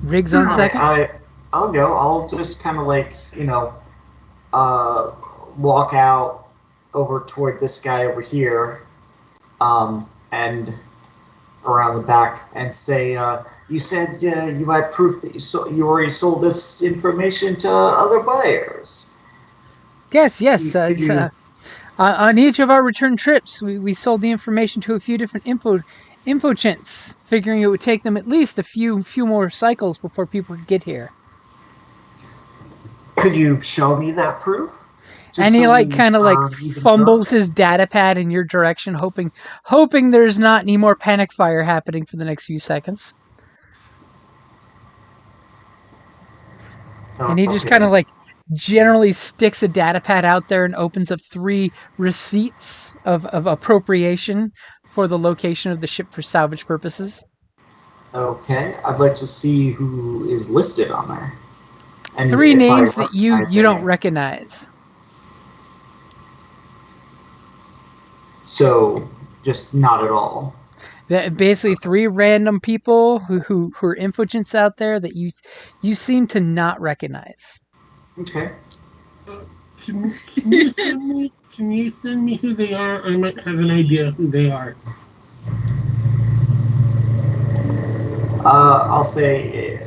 Riggs on second. I'll go. I'll just kind of like, walk out over toward this guy over here, and around the back and say, you said you had proof that you already sold this information to other buyers. Yes. On each of our return trips, we sold the information to a few different infochents, figuring it would take them at least a few more cycles before people could get here. Could you show me that proof? And he fumbles his data pad in your direction, hoping there's not any more panic fire happening for the next few seconds. And he just kind of generally sticks a data pad out there and opens up 3 receipts of appropriation for the location of the ship for salvage purposes. Okay, I'd like to see who is listed on there. And 3 names that you don't recognize. So, just not at all. Basically 3 random people who are infochents out there that you seem to not recognize. Okay. Can you send me who they are? I might have an idea who they are. I'll say.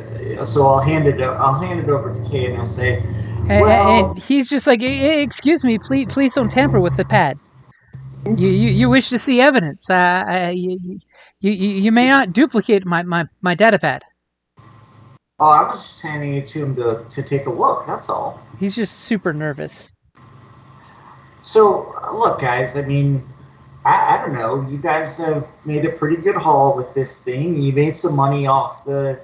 So I'll hand it over to Kay, and I'll say. And he's just like, excuse me, please don't tamper with the pad. You wish to see evidence. You may not duplicate my data pad. Oh, I was just handing it to him to take a look, that's all. He's just super nervous. So, look, guys, I mean, I don't know. You guys have made a pretty good haul with this thing. You made some money off the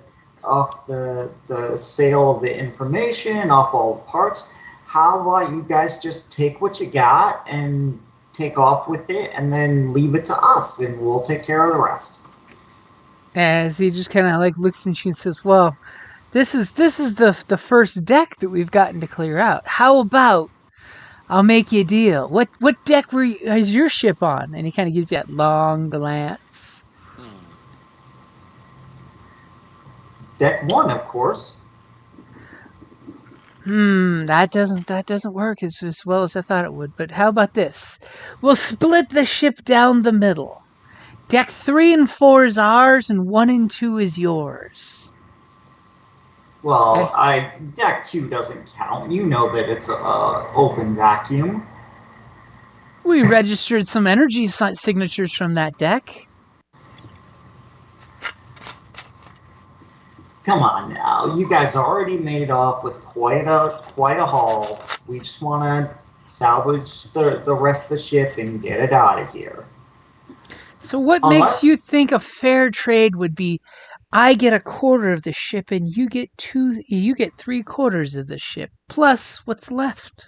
sale of the information, off all the parts. How about you guys just take what you got and take off with it and then leave it to us, and we'll take care of the rest. As he just kind of looks at you and says, well, this is the first deck that we've gotten to clear out. How about I'll make you a deal. What deck is your ship on? And he kind of gives you that long glance. Deck 1, of course. That doesn't work as well as I thought it would. But how about this? We'll split the ship down the middle. Deck 3 and 4 is ours, and 1 and 2 is yours. Well, Deck 2 doesn't count. You know that it's a open vacuum. We registered some energy signatures from that deck. Come on now, you guys already made off with quite a haul. We just want to salvage the rest of the ship and get it out of here. So what makes you think a fair trade would be I get a quarter of the ship and you get 3/4 of the ship, plus what's left?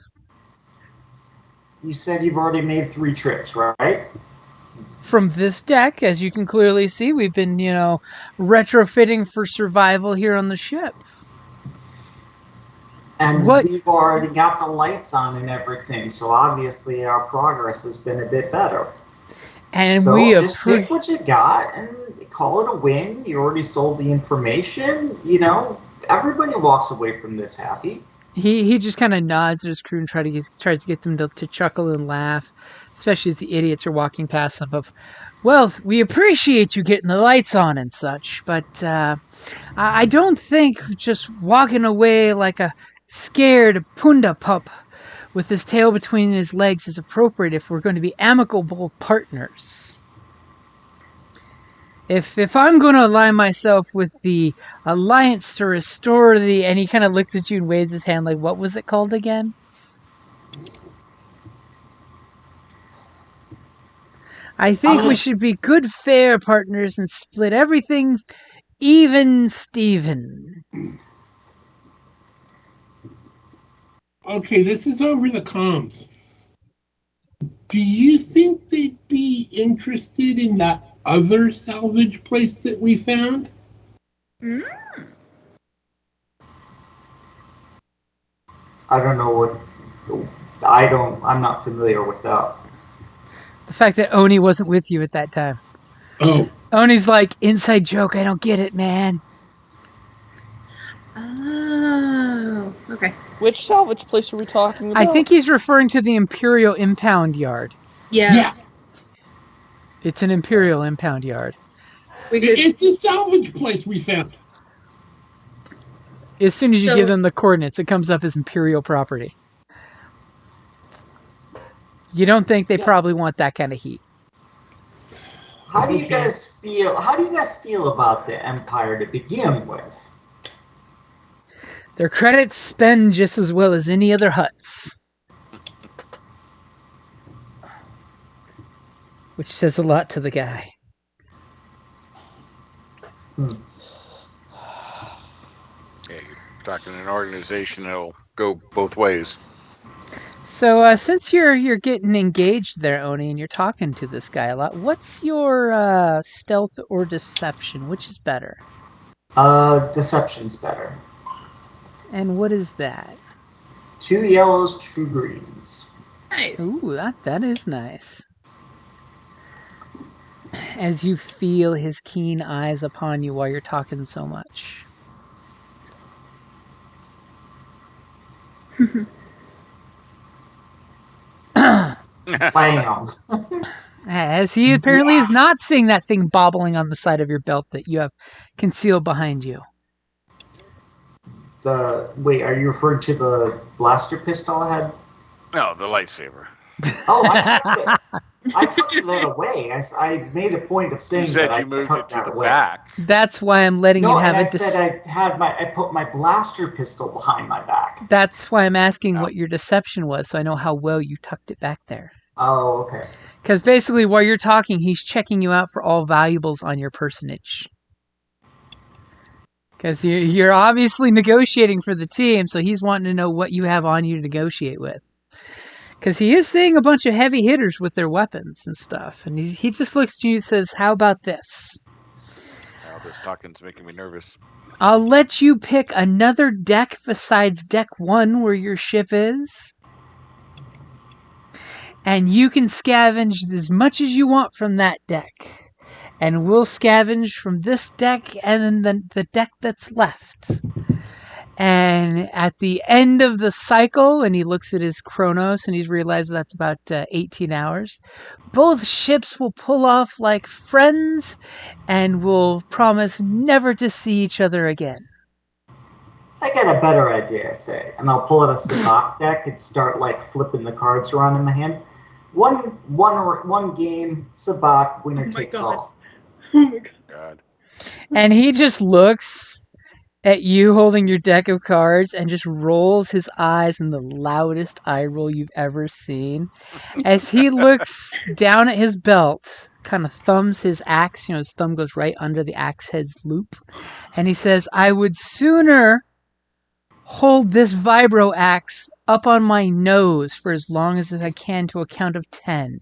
You said you've already made 3 trips, right? From this deck, as you can clearly see, we've been, retrofitting for survival here on the ship. And we've already got the lights on and everything, so obviously our progress has been a bit better. And so we just take what you got and call it a win. You already sold the information. Everybody walks away from this happy. He just kind of nods at his crew and tries to get them to chuckle and laugh, especially as the idiots are walking past them. Well, we appreciate you getting the lights on and such, but I don't think just walking away like a scared punda pup with his tail between his legs is appropriate if we're going to be amicable partners. If I'm going to align myself with the Alliance to restore the... And he kind of looks at you and waves his hand like, what was it called again? I think we should be good, fair partners and split everything even Steven. Okay, this is over the comms. Do you think they'd be interested in that other salvage place that we found? I don't know what... I'm not familiar with that. The fact that Oni wasn't with you at that time. Oh. Oni's like, inside joke, I don't get it, man. Oh, okay. Which salvage place are we talking about? I think he's referring to the Imperial Impound Yard. Yeah. It's an Imperial Impound Yard. It's a salvage place we found. As soon as you give them the coordinates, it comes up as Imperial property. You don't think they probably want that kind of heat? How do you guys feel about the Empire to begin with? Their credits spend just as well as any other huts. Which says a lot to the guy. Yeah, you're talking an organization that'll go both ways. So, since you're getting engaged there, Oni, and you're talking to this guy a lot, what's your stealth or deception? Which is better? Deception's better. And what is that? 2 yellows, 2 greens. Nice. Ooh, that is nice. As you feel his keen eyes upon you while you're talking so much. Bam. As he apparently is not seeing that thing bobbling on the side of your belt that you have concealed behind you. Wait, are you referring to the blaster pistol I had? No, the lightsaber. Oh, I took that away. I made a point of saying You said that you I moved took it to that the away. back. That's why I'm letting you have I it. said I put my blaster pistol behind my back. That's why I'm asking what your deception was, so I know how well you tucked it back there. Oh, okay. Because basically, while you're talking, he's checking you out for all valuables on your personage. Because you're obviously negotiating for the team, so he's wanting to know what you have on you to negotiate with. Because he is seeing a bunch of heavy hitters with their weapons and stuff. And he just looks at you and says, how about this? Now this talking's making me nervous. I'll let you pick another deck besides deck 1 where your ship is. And you can scavenge as much as you want from that deck. And we'll scavenge from this deck and then the deck that's left. And at the end of the cycle, and he looks at his chronos and he's realized that's about 18 hours, both ships will pull off like friends and will promise never to see each other again. I got a better idea, I say. And I'll pull out a Sabak deck and start flipping the cards around in my hand. One game, Sabak, winner takes all. Oh my God. And he just looks at you holding your deck of cards and just rolls his eyes in the loudest eye roll you've ever seen. As he looks down at his belt, kind of thumbs his axe, his thumb goes right under the axe head's loop, and he says, I would sooner hold this vibro axe up on my nose for as long as I can to a count of 10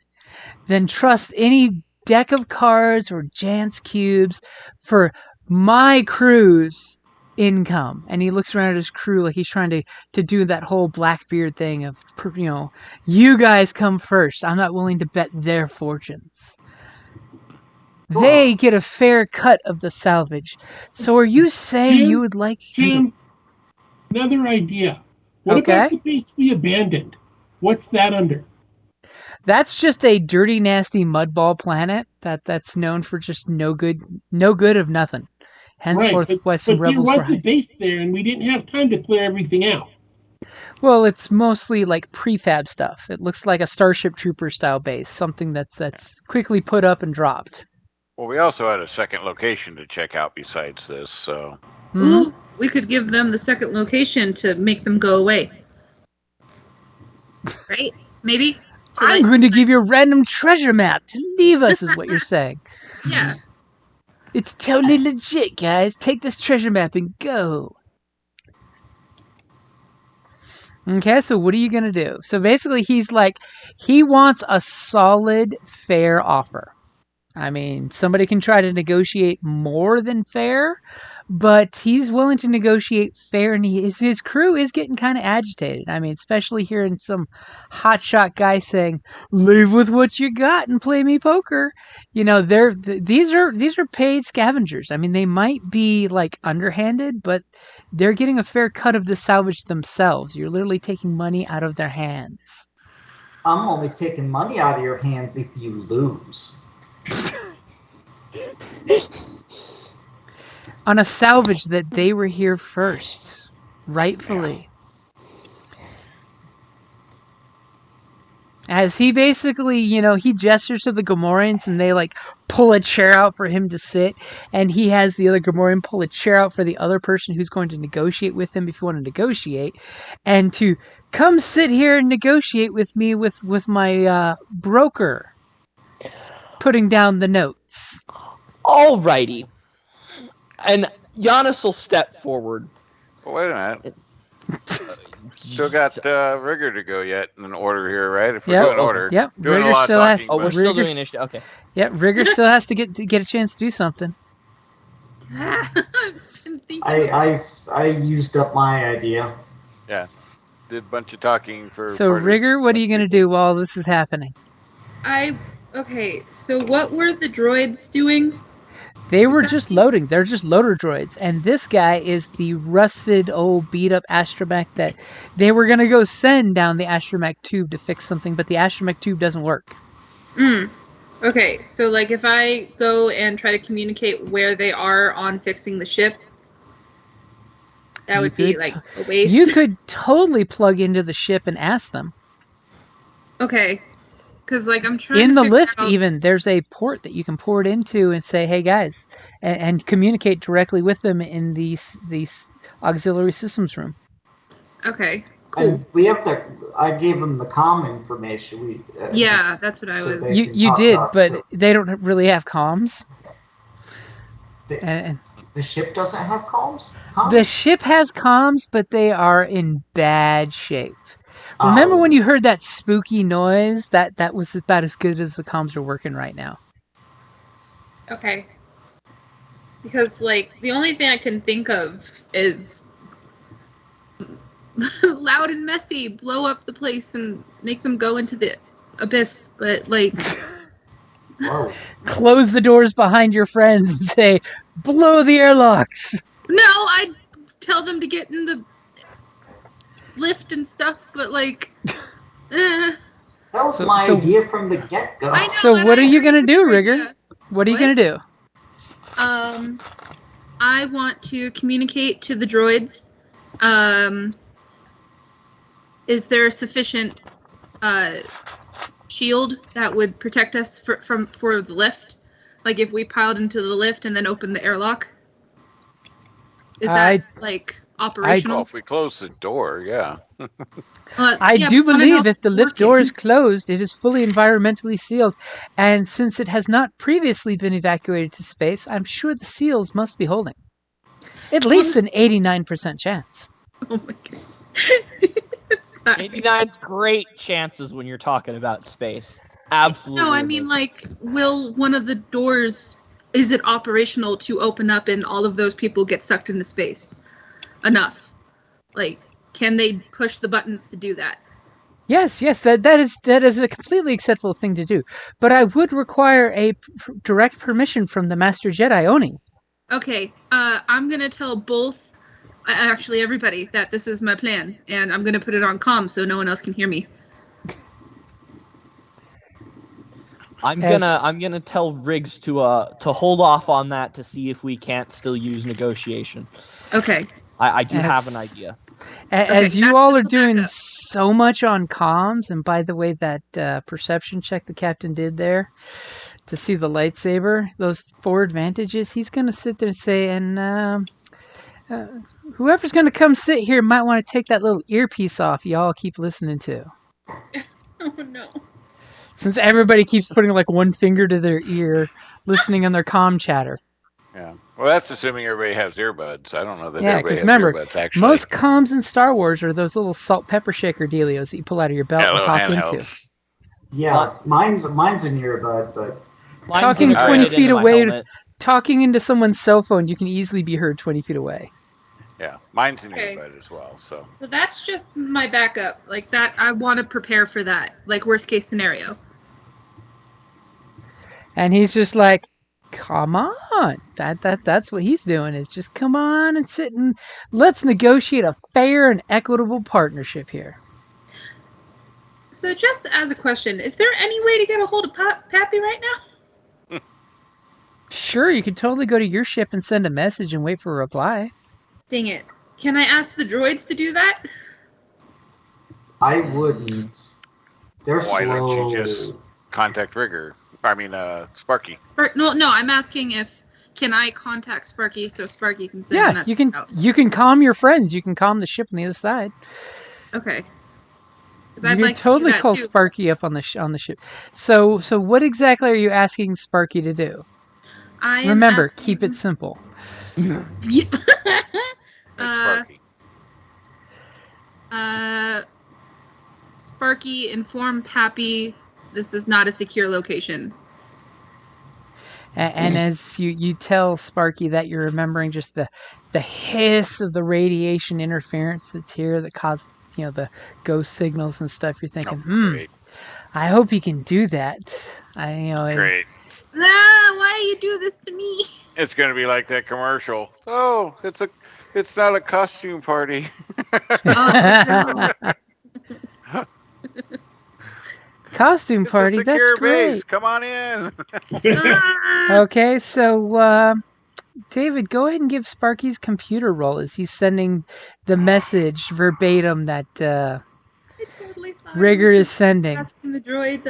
than trust any deck of cards or Jance cubes for my crew's income. And he looks around at his crew like he's trying to do that whole Blackbeard thing of, you guys come first. I'm not willing to bet their fortunes. They get a fair cut of the salvage. So are you saying you would like... Jim, another idea. What Okay. about the base we abandoned? What's that under? That's just a dirty, nasty mudball planet that's known for just no good of nothing. Henceforth, Right, why some but there rebels was were a hiding. base there, and we didn't have time to clear everything out. Well, it's mostly like prefab stuff. It looks like a Starship Trooper style base, something that's quickly put up and dropped. Well, we also had a second location to check out besides this, so Mhm. Ooh, we could give them the second location to make them go away. Right? Maybe? To, I'm like, going to give you a random treasure map to leave us, is what you're saying. yeah. It's totally legit, guys. Take this treasure map and go. Okay, so what are you going to do? So basically, he wants a solid, fair offer. I mean, somebody can try to negotiate more than fair, but he's willing to negotiate fair, and his crew is getting kind of agitated. I mean, especially hearing some hotshot guy saying, "Leave with what you got and play me poker." You know, these are paid scavengers. I mean, they might be like underhanded, but they're getting a fair cut of the salvage themselves. You're literally taking money out of their hands. I'm only taking money out of your hands if you lose. On a salvage that they were here first, rightfully. As he basically, he gestures to the Gamorreans and they like pull a chair out for him to sit, and he has the other Gamorrean pull a chair out for the other person who's going to negotiate with him if you want to negotiate, and to come sit here and negotiate with me with my broker, putting down the notes. Alrighty. And Giannis will step forward. well, wait a minute. Still got Rigger to go yet in order here, right? If we're Yep. doing order. Yep, Doing Rigger a lot still of has. talking, Oh, we're but- still doing Rigger's- initiative. Okay. Yep, Rigger still has to get a chance to do something. I've been thinking. I used up my idea. Did a bunch of talking for. So part of- Rigger, what are you gonna do while this is happening? Okay, so what were the droids doing? They were just loading. They're just loader droids. And this guy is the rusted, old, beat-up astromech that they were going to go send down the astromech tube to fix something, but the astromech tube doesn't work. Okay, so like if I go and try to communicate where they are on fixing the ship, that You would be could like a waste. You could totally plug into the ship and ask them. Okay, because like I'm trying In to the figure lift, out- even, there's a port that you can port into and say, hey, guys, and communicate directly with them in these auxiliary systems room. Okay, cool. And we have I gave them the comm information. Yeah, that's what I So was. they- You talk to did, us, but too. they don't really have comms. The- And The ship doesn't have comms? the ship has comms, but they are in bad shape. Remember when you heard that spooky noise? That was about as good as the comms are working right now. Okay. Because like the only thing I can think of is loud and messy, blow up the place and make them go into the abyss. But like, Whoa. Close the doors behind your friends and say, blow the airlocks. no, I'd tell them to get in the lift and stuff. But like, That was So- my so- idea from the get-go. I know. So and what are I you agree gonna with do, your Rigger? idea. What are you What? going to do? I want to communicate to the droids. Is there a sufficient shield that would protect us for the lift? Like if we piled into the lift and then opened the airlock? Is that like operational? Well, if we close the door, yeah. I Yeah, do but I wanna know believe if if the it's lift door working. is closed, it is fully environmentally sealed. And since it has not previously been evacuated to space, I'm sure the seals must be holding. At least an 89% chance. Oh my god. Sorry. 89's great chances when you're talking about space. Absolutely. No, I mean, like, will one of the doors, is it operational to open up and all of those people get sucked into space? Enough. Like, can they push the buttons to do that? Yes, that is a completely acceptable thing to do. But I would require a direct permission from the Master Jedi Oni. Okay, I'm gonna tell both actually everybody, that this is my plan, and I'm gonna put it on comm so no one else can hear me. I'm As- gonna tell Riggs to hold off on that to see if we can't still use negotiation. Okay. I do have an As- idea. As you that's all are the doing backup. so much on comms, and by the way, that perception check the captain did there to see the lightsaber, those 4 advantages, he's going to sit there and say, and whoever's going to come sit here might want to take that little earpiece off y'all keep listening to. Oh no. Since everybody keeps putting like one finger to their ear, listening on their comm chatter. Yeah. Well, that's assuming everybody has earbuds. I don't know that Yeah, everybody 'cause has remember, earbuds, actually. Most comms in Star Wars are those little salt pepper shaker dealios that you pull out of your belt yeah, and little talk into. handhelds. Yeah, mine's an earbud, but Mine's Talking integrated 20 into feet my away, helmet. talking into someone's cell phone, you can easily be heard 20 feet away. Yeah, mine's an Okay. earbud as well. So So that's just my backup. Like that, I want to prepare for that. Like worst case scenario. And he's just like, come on. That's what he's doing, is just come on and sit and let's negotiate a fair and equitable partnership here. So just as a question, is there any way to get a hold of Pappy right now? Sure, you could totally go to your ship and send a message and wait for a reply. Dang it. Can I ask the droids to do that? I wouldn't. They're why slow. don't you just contact Rigger? I mean, Sparky. No, I'm asking if can I contact Sparky so Sparky can send a Yeah, message you can out? you can calm your friends. You can calm the ship on the other side. Okay. 'Cause You I'd can like to do totally that call too. Sparky up on the ship. So what exactly are you asking Sparky to do? I am Remember, asking- keep it simple. It's Sparky. Sparky, inform Pappy this is not a secure location. And as you tell Sparky that, you're remembering just the hiss of the radiation interference that's here that causes, the ghost signals and stuff. You're thinking, Great. I hope he can do that. Great. Why do you do this to me? It's gonna be like that commercial. Oh, it's not a costume party. Oh, no. Costume It's party, a that's secure great. base. Come on in. Ah! Okay, so David, go ahead and give Sparky's computer roll as he's sending the message verbatim that It's totally fine. Rigger is sending. Asking the droids,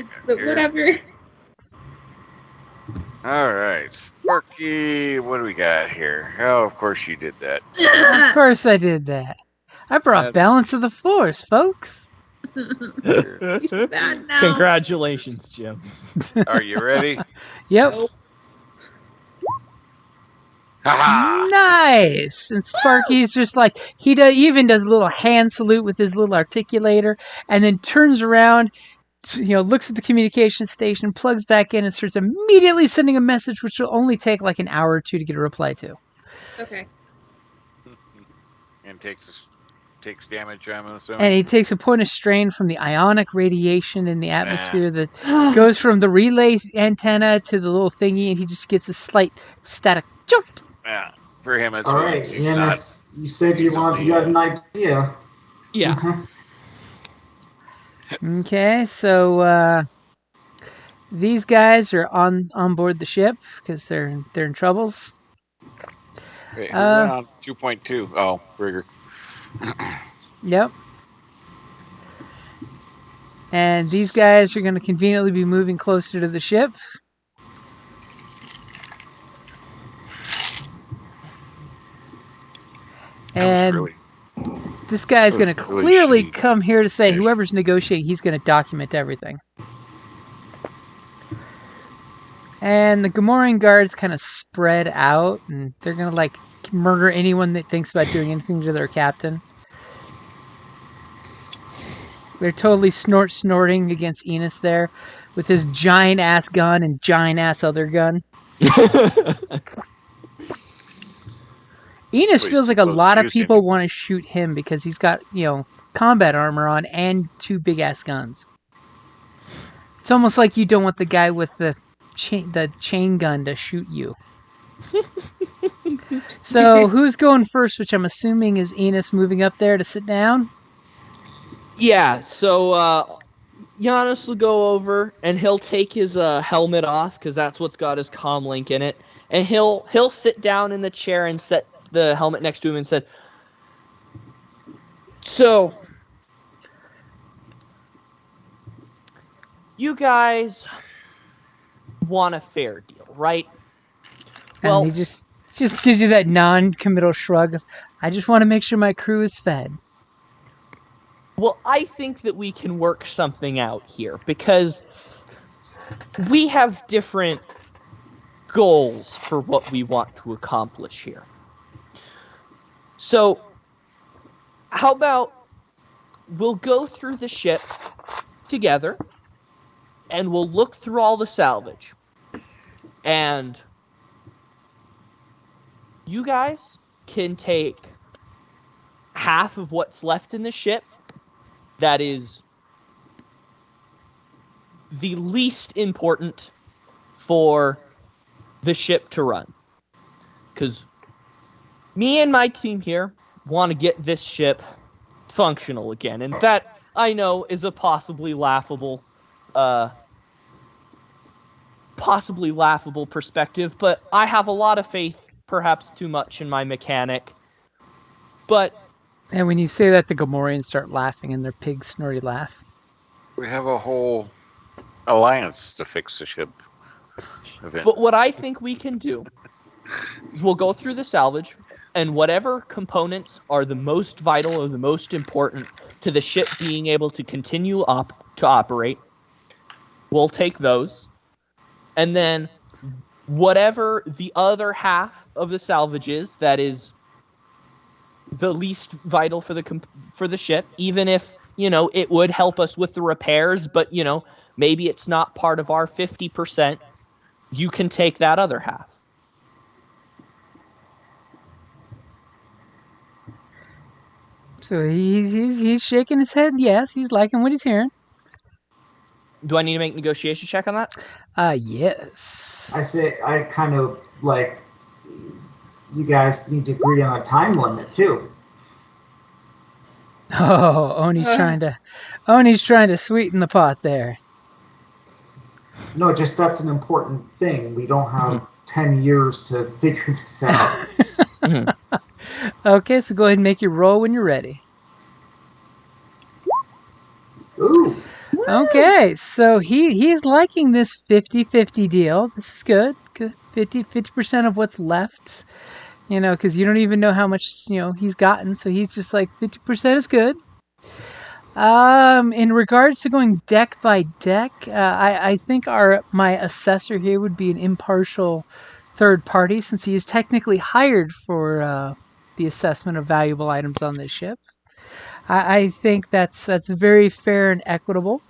Oh, but dear. whatever. All right, Sparky. What do we got here? Oh, of course you did that. Of course I did that. I brought That's- balance of the force, folks. Bad now. Congratulations, Jim. Are you ready? Yep. Nope. Ha Nice. And Sparky's just like, he even does a little hand salute with his little articulator, and then turns around, looks at the communication station, plugs back in, and starts immediately sending a message, which will only take like an hour or two to get a reply to. Okay. And takes damage, I'm assuming. And he takes a point of strain from the ionic radiation in the atmosphere that goes from the relay antenna to the little thingy, and he just gets a slight static jolt. Yeah, for him, it's all right, he's not. Enos, you said you had an idea. Yeah. Mhm. Okay, so these guys are on board the ship because they're in troubles. Wait, who went on 2.2? Oh, Rigger. Yep. And these guys are going to conveniently be moving closer to the ship. That was And really- this guy's going to really clearly shitty. come here to say whoever's negotiating, he's going to document everything. And the Gamorrean guards kind of spread out, and they're going to murder anyone that thinks about doing anything to their captain. They're totally snorting against Enos there with his giant ass gun and giant ass other gun. Enos Wait, feels like a supposed lot to of use people him. want to shoot him because he's got, combat armor on and 2 big ass guns. It's almost like you don't want the guy with the chain gun to shoot you. So who's going first? Which I'm assuming is Enos moving up there to sit down. Yeah, so Giannis will go over and he'll take his helmet off because that's what's got his comm link in it, and he'll sit down in the chair and set the helmet next to him and said, "So, you guys want a fair deal, right?" And he just gives you that non-committal shrug of, I just want to make sure my crew is fed. Well, I think that we can work something out here because we have different goals for what we want to accomplish here. So, how about we'll go through the ship together and we'll look through all the salvage. And you guys can take half of what's left in the ship that is the least important for the ship to run. Because me and my team here want to get this ship functional again. And that, I know, is a possibly laughable perspective, but I have a lot of faith, perhaps too much, in my mechanic. But And when you say that, the Gamorreans start laughing in their pig snorty laugh. We have a whole alliance to fix the ship. Event. But what I think we can do is we'll go through the salvage, and whatever components are the most vital or the most important to the ship being able to continue to operate, we'll take those. And then whatever the other half of the salvage is that is the least vital for the ship, even if, it would help us with the repairs, but, maybe it's not part of our 50%, you can take that other half. So he's shaking his head. Yes, he's liking what he's hearing. Do I need to make a negotiation check on that? Yes. I say I kind of like you guys need to agree on a time limit too. Oh, Oni's trying to sweeten the pot there. No, just that's an important thing. We don't have 10 years to figure this out. Okay, so go ahead and make your roll when you're ready. Ooh. Okay, so he's liking this 50-50 deal. This is good. Good. 50% of what's left. Because you don't even know how much, he's gotten. So he's just like, 50% is good. In regards to going deck by deck, I think my assessor here would be an impartial third party, since he is technically hired for the assessment of valuable items on this ship. I think that's very fair and equitable.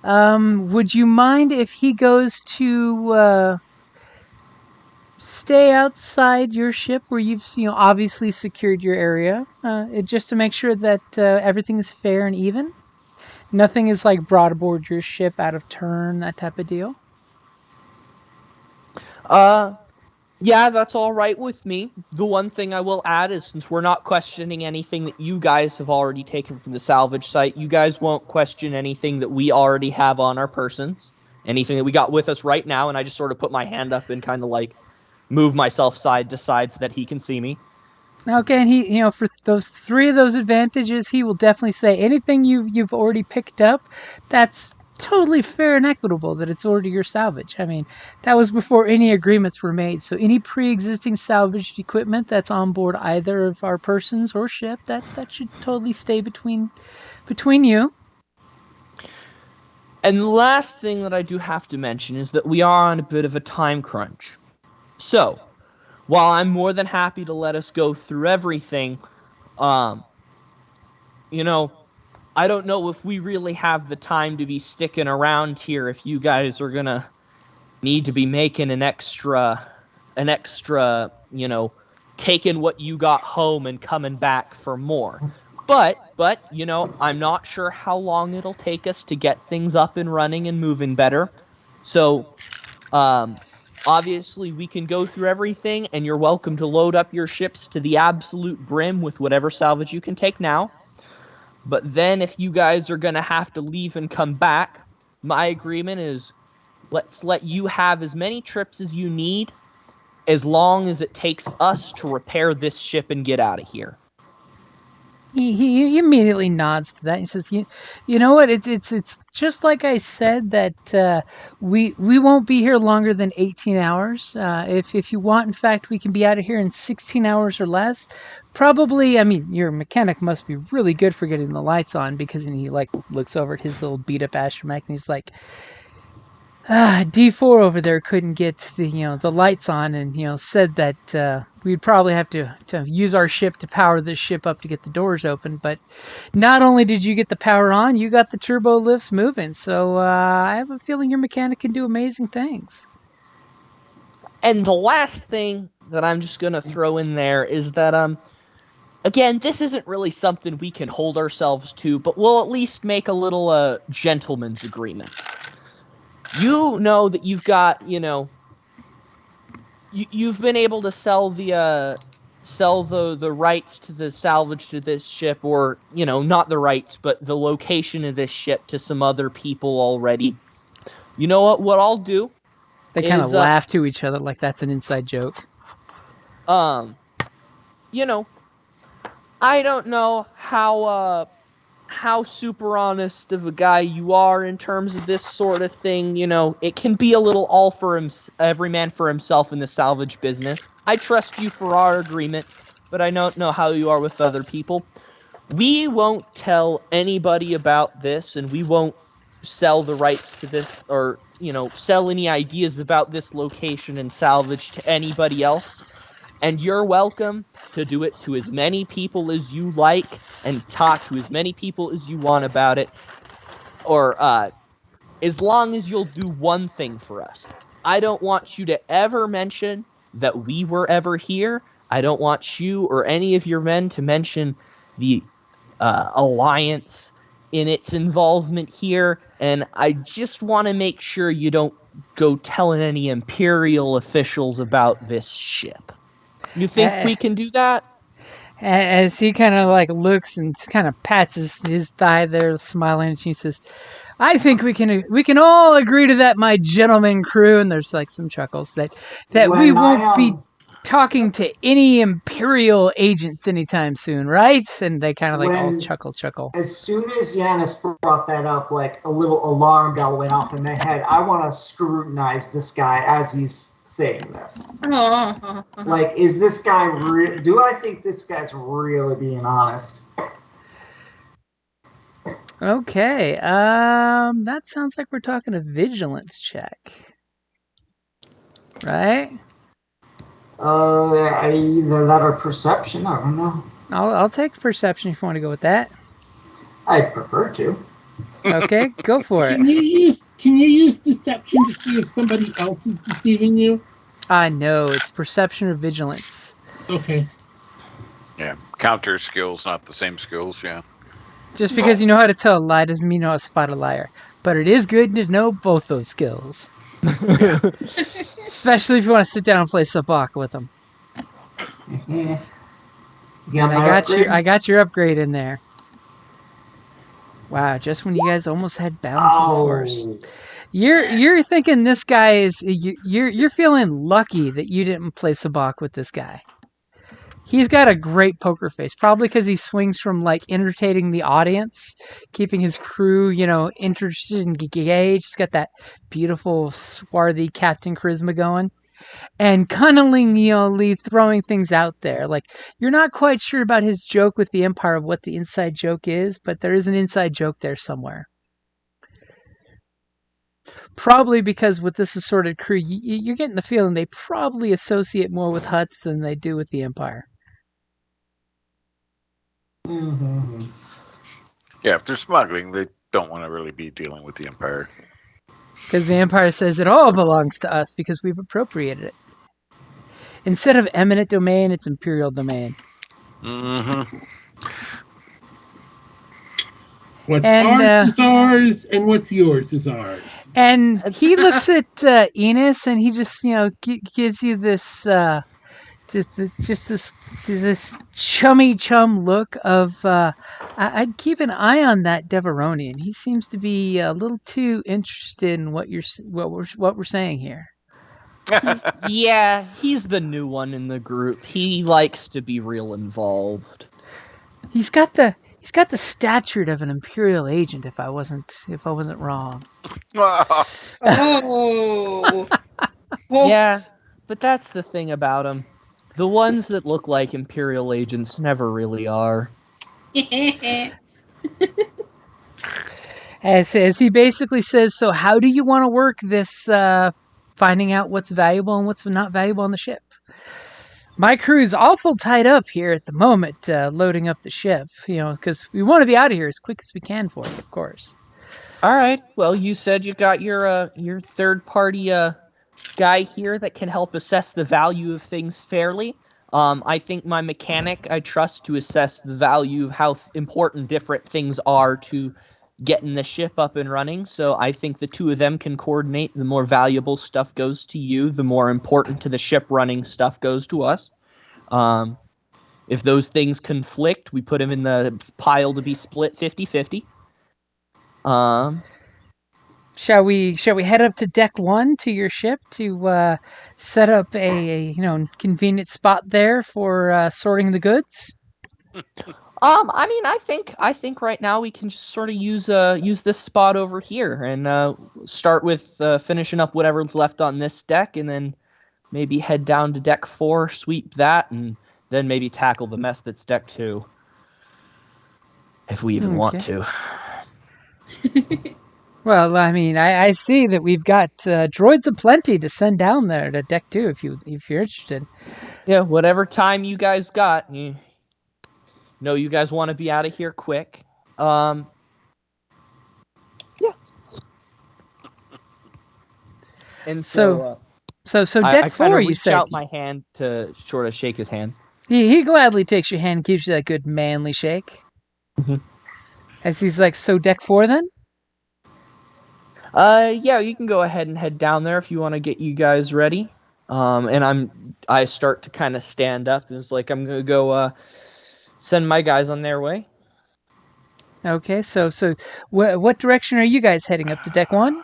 Would you mind if he goes to stay outside your ship where you've obviously secured your area, just to make sure that everything is fair and even? Nothing is like brought aboard your ship out of turn, that type of deal? Yeah, that's all right with me. The one thing I will add is, since we're not questioning anything that you guys have already taken from the salvage site, you guys won't question anything that we already have on our persons, anything that we got with us right now, and I just sort of put my hand up and kind of like move myself side to side so that he can see me. Okay, and he, for those three of those advantages, he will definitely say anything you've already picked up, that's totally fair and equitable, that it's already your salvage. I mean, that was before any agreements were made. So any pre-existing salvaged equipment that's on board either of our persons or ship, that should totally stay between you. And the last thing that I do have to mention is that we are on a bit of a time crunch. So, while I'm more than happy to let us go through everything, I don't know if we really have the time to be sticking around here if you guys are gonna need to be making an extra, taking what you got home and coming back for more. But, I'm not sure how long it'll take us to get things up and running and moving better. So, Obviously, we can go through everything, and you're welcome to load up your ships to the absolute brim with whatever salvage you can take now. But then if you guys are going to have to leave and come back, my agreement is let's let you have as many trips as you need as long as it takes us to repair this ship and get out of here. He immediately nods to that. He says, "You know what? It's just like I said that we won't be here longer than 18 hours. If you want, in fact, we can be out of here in 16 hours or less. Probably. I mean, your mechanic must be really good for getting the lights on because he like looks over at his little beat up astromech and he's like." D4 over there couldn't get the lights on, and said that we'd probably have to use our ship to power this ship up to get the doors open. But not only did you get the power on, you got the turbo lifts moving. So I have a feeling your mechanic can do amazing things. And the last thing that I'm just gonna throw in there is that again, this isn't really something we can hold ourselves to, but we'll at least make a little gentleman's agreement. You know that you've got, you've been able to sell the rights to the salvage to this ship, or not the rights, but the location of this ship to some other people already. You know what? What I'll do? They kind of laugh to each other like that's an inside joke. I don't know how super honest of a guy you are in terms of this sort of thing. It can be a little all for every man for himself in the salvage business. I trust you for our agreement, but I don't know how you are with other people. We won't tell anybody about this, and we won't sell the rights to this or, sell any ideas about this location and salvage to anybody else. And you're welcome to do it to as many people as you like and talk to as many people as you want about it. Or as long as you'll do one thing for us. I don't want you to ever mention that we were ever here. I don't want you or any of your men to mention the Alliance in its involvement here. And I just want to make sure you don't go telling any Imperial officials about this ship. You think we can do that? As he kind of like looks and kind of pats his thigh there, smiling, and she says, "I think we can all agree to that, my gentleman crew." And there's like some chuckles that we won't be talking to any Imperial agents anytime soon, right? And they kind of like all chuckle. As soon as Yanis brought that up, like a little alarm bell went off in my head. I want to scrutinize this guy as he's saying this. Like, is this guy do I think this guy's really being honest? Okay, that sounds like we're talking a vigilance check, right? Either that or perception. I don't know. I'll take perception if you want to go with that. I'd prefer to. Okay, go for it. Can you use deception to see if somebody else is deceiving you? No, it's perception or vigilance. Okay. Yeah, counter skills, not the same skills. Yeah. Just because you know how to tell a lie doesn't mean you know how to spot a liar. But it is good to know both those skills. Especially if you want to sit down and play Savak with them. Yeah, I got your upgrade in there. Wow, just when you guys almost had balance of force. You're thinking this guy is you're feeling lucky that you didn't play Sabak with this guy. He's got a great poker face, probably because he swings from like entertaining the audience, keeping his crew, interested and engaged. He's got that beautiful, swarthy Captain Charisma going, and cunningly throwing things out there. Like, you're not quite sure about his joke with the Empire of what the inside joke is, but there is an inside joke there somewhere. Probably because with this assorted crew, you're getting the feeling they probably associate more with Hutts than they do with the Empire. Mm-hmm. Yeah, if they're smuggling, they don't want to really be dealing with the Empire. Because the Empire says it all belongs to us because we've appropriated it. Instead of eminent domain, it's imperial domain. Mm-hmm. What's And, ours is ours, and what's yours is ours. And he looks at Enos, and he just, gives you this, just this chummy chum look of, I'd keep an eye on that Deveronian. He seems to be a little too interested in what we're saying here. Yeah, he's the new one in the group. He likes to be real involved. He's got the stature of an Imperial agent. If I wasn't wrong. Oh. Yeah, but that's the thing about him. The ones that look like Imperial agents never really are. As he basically says, so how do you want to work this finding out what's valuable and what's not valuable on the ship? My crew's awful tied up here at the moment, loading up the ship, because we want to be out of here as quick as we can for it, of course. All right. Well, you said you got your third-party guy here that can help assess the value of things fairly. I think my mechanic I trust to assess the value of how important different things are to getting the ship up and running. So I think the two of them can coordinate. The more valuable stuff goes to you, the more important to the ship running stuff goes to us. If those things conflict, we put them in the pile to be split 50-50. Shall we head up to deck 1 to your ship to set up a convenient spot there for sorting the goods? I mean, I think right now we can just sort of use this spot over here and start with finishing up whatever's left on this deck, and then maybe head down to deck 4, sweep that, and then maybe tackle the mess that's deck 2, if we even want to. Well, I mean, I see that we've got droids aplenty to send down there to deck 2 if you're interested. Yeah, whatever time you guys got. You know you guys want to be out of here quick. Yeah. And so deck 4, you said. I out my hand to sort of shake his hand. He gladly takes your hand, gives you that good manly shake. Mm-hmm. As he's like, so deck 4 then? Yeah, you can go ahead and head down there if you want to get you guys ready. And I start to kind of stand up, and it's like I'm gonna go send my guys on their way. Okay, so what direction are you guys heading up to deck 1?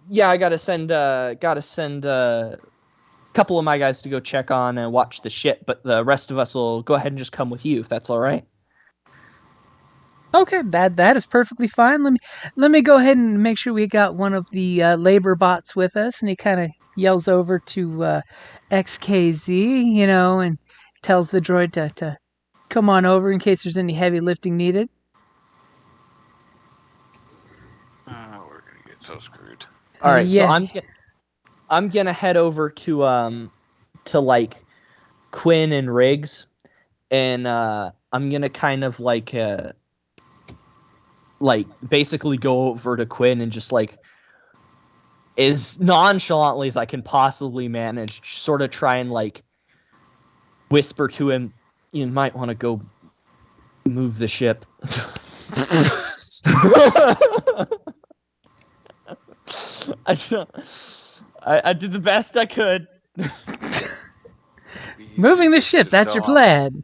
Yeah, I gotta send a couple of my guys to go check on and watch the ship, but the rest of us will go ahead and just come with you if that's all right. Okay, that is perfectly fine. Let me go ahead and make sure we got one of the labor bots with us, and he kind of yells over to XKZ, and tells the droid to come on over in case there's any heavy lifting needed. We're gonna get so screwed. All right, yeah. So I'm gonna head over to like Quinn and Riggs, and I'm gonna kind of like basically go over to Quinn and just like as nonchalantly as I can possibly manage, sort of try and like whisper to him, you might want to go move the ship. I did the best I could. Moving the ship, that's your plan.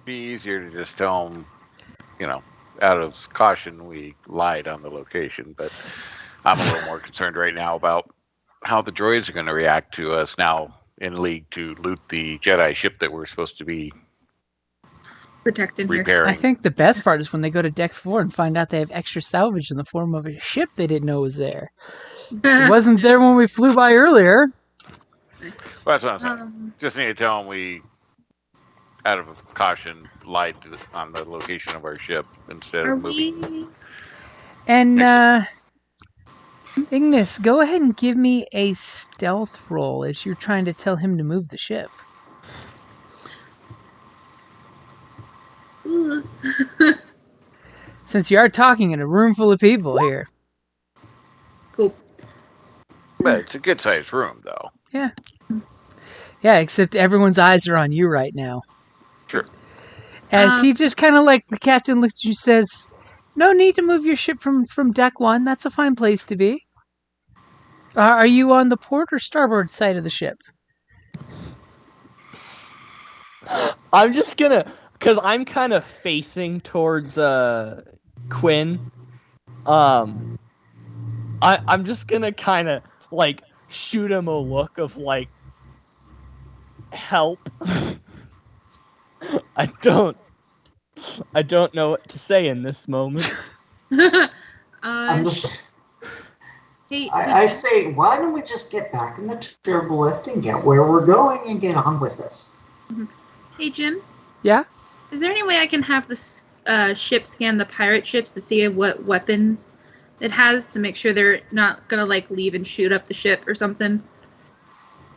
Be easier to just tell them, out of caution, we lied on the location, but I'm a little more concerned right now about how the droids are going to react to us now in League to loot the Jedi ship that we're supposed to be protecting repairing. I think the best part is when they go to deck 4 and find out they have extra salvage in the form of a ship they didn't know was there. It wasn't there when we flew by earlier. Well, that's what I'm saying. Just need to tell them we, out of caution, lied on the location of our ship instead of moving. And Ignis, go ahead and give me a stealth roll as you're trying to tell him to move the ship. Since you are talking in a room full of people here. Cool. But it's a good sized room, though. Yeah, except everyone's eyes are on you right now. Sure. As he just kind of like the captain looks at you, says, "No need to move your ship from deck 1. That's a fine place to be. Are you on the port or starboard side of the ship?" I'm just gonna, cause I'm kind of facing towards Quinn. I'm just gonna kind of like shoot him a look of like help. I don't know what to say in this moment. I'm just, Hey, I say, why don't we just get back in the turbo lift and get where we're going and get on with this? hey, Jim. Yeah. Is there any way I can have the ship scan the pirate ships to see what weapons it has to make sure they're not gonna like leave and shoot up the ship or something?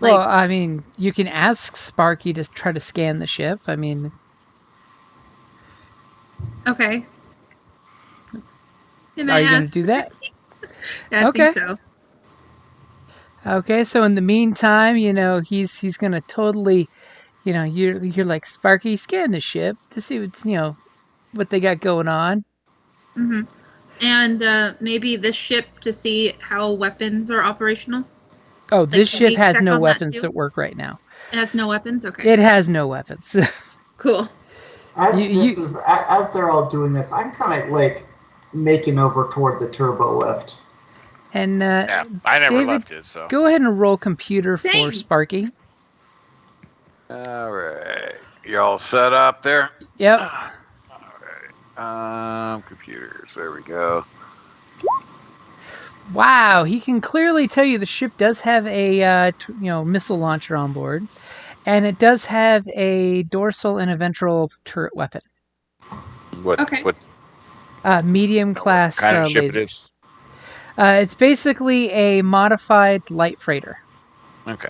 Well, I mean, you can ask Sparky to try to scan the ship. I mean, Okay. Can are I you going to ask? do that? Yeah, I Okay. think so. Okay, so in the meantime, he's going to totally, you're like, "Sparky, scan the ship to see what's, what they got going on." Hmm. And maybe this ship to see how weapons are operational. Oh, this can ship we has check no on that weapons too? that work right now. It has no weapons. Okay. It has no weapons. Cool. As they're all doing this, I'm kind of like making over toward the turbo lift. And Yeah, I never David, left it, so. go ahead and roll computer for Same. Sparky. All right. You all set up there? Yep. All right. Computers. There we go. Wow, he can clearly tell you the ship does have a missile launcher on board, and it does have a dorsal and a ventral turret weapon. What? Okay. What Medium class kind of ship lasers. it is? It's basically a modified light freighter. Okay.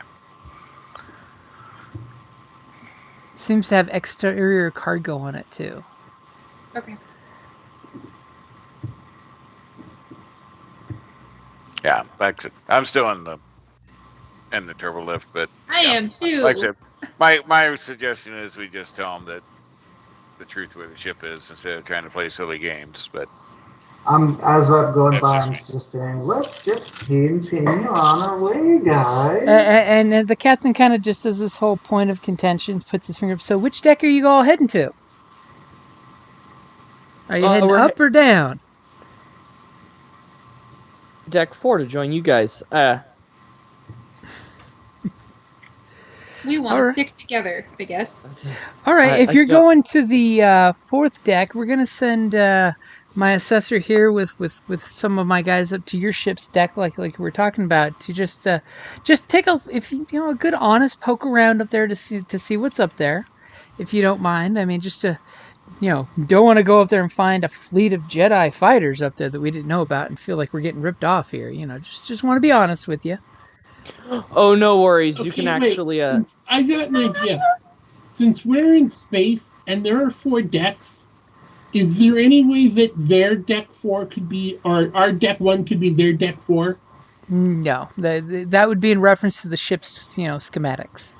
Seems to have exterior cargo on it too. Okay. Yeah, that's it. I'm still in the turbo lift, but I am too. like I said, my suggestion is we just tell them that the truth where the ship is instead of trying to play silly games. But As I'm going That's by, just I'm me. just saying, let's just continue on our way, guys. And the captain kind of just as this whole point of contention puts his finger up. So which deck are you all heading to? Are you heading we're up or down? Deck 4 to join you guys. We want to Alright. stick together, I guess. All right, if I you're don't- going to the fourth deck, we're gonna send my assessor here with some of my guys up to your ship's deck, like we're talking about, to just take a good honest poke around up there to see what's up there, if you don't mind. I mean, just to don't want to go up there and find a fleet of Jedi fighters up there that we didn't know about and feel like we're getting ripped off here. Just want to be honest with you. Oh, no worries. You Okay, can wait. actually. I got an idea. Since we're in space and there are 4 decks, is there any way that their deck 4 could be, or our deck 1 could be their deck 4? No, that would be in reference to the ship's Uh, schematics.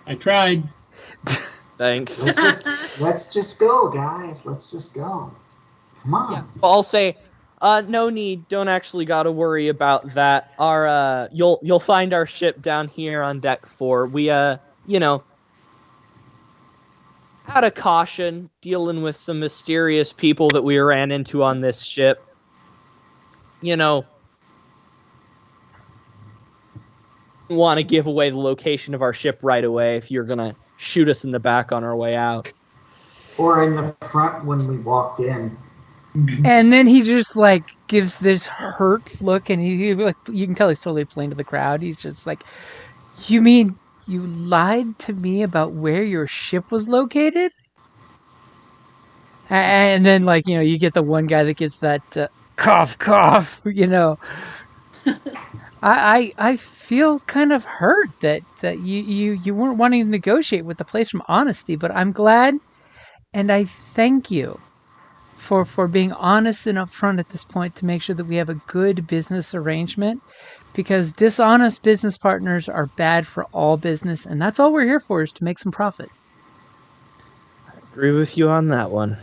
I tried. Thanks. Let's just go, guys. Let's just go. Come on. Yeah. I'll say, no need. Don't actually gotta worry about that. You'll find our ship down here on deck 4. We out of caution, dealing with some mysterious people that we ran into on this ship. Want to give away the location of our ship right away if you're gonna shoot us in the back on our way out. Or in the front when we walked in. And then he just like gives this hurt look, and he like, you can tell he's totally playing to the crowd. He's just like, "You mean you lied to me about where your ship was located?" And then you get the one guy that gets that cough. I feel kind of hurt that you weren't wanting to negotiate with the place from honesty, but I'm glad, and I thank you for being honest and upfront at this point to make sure that we have a good business arrangement, because dishonest business partners are bad for all business, and that's all we're here for, is to make some profit. agree with you on that one.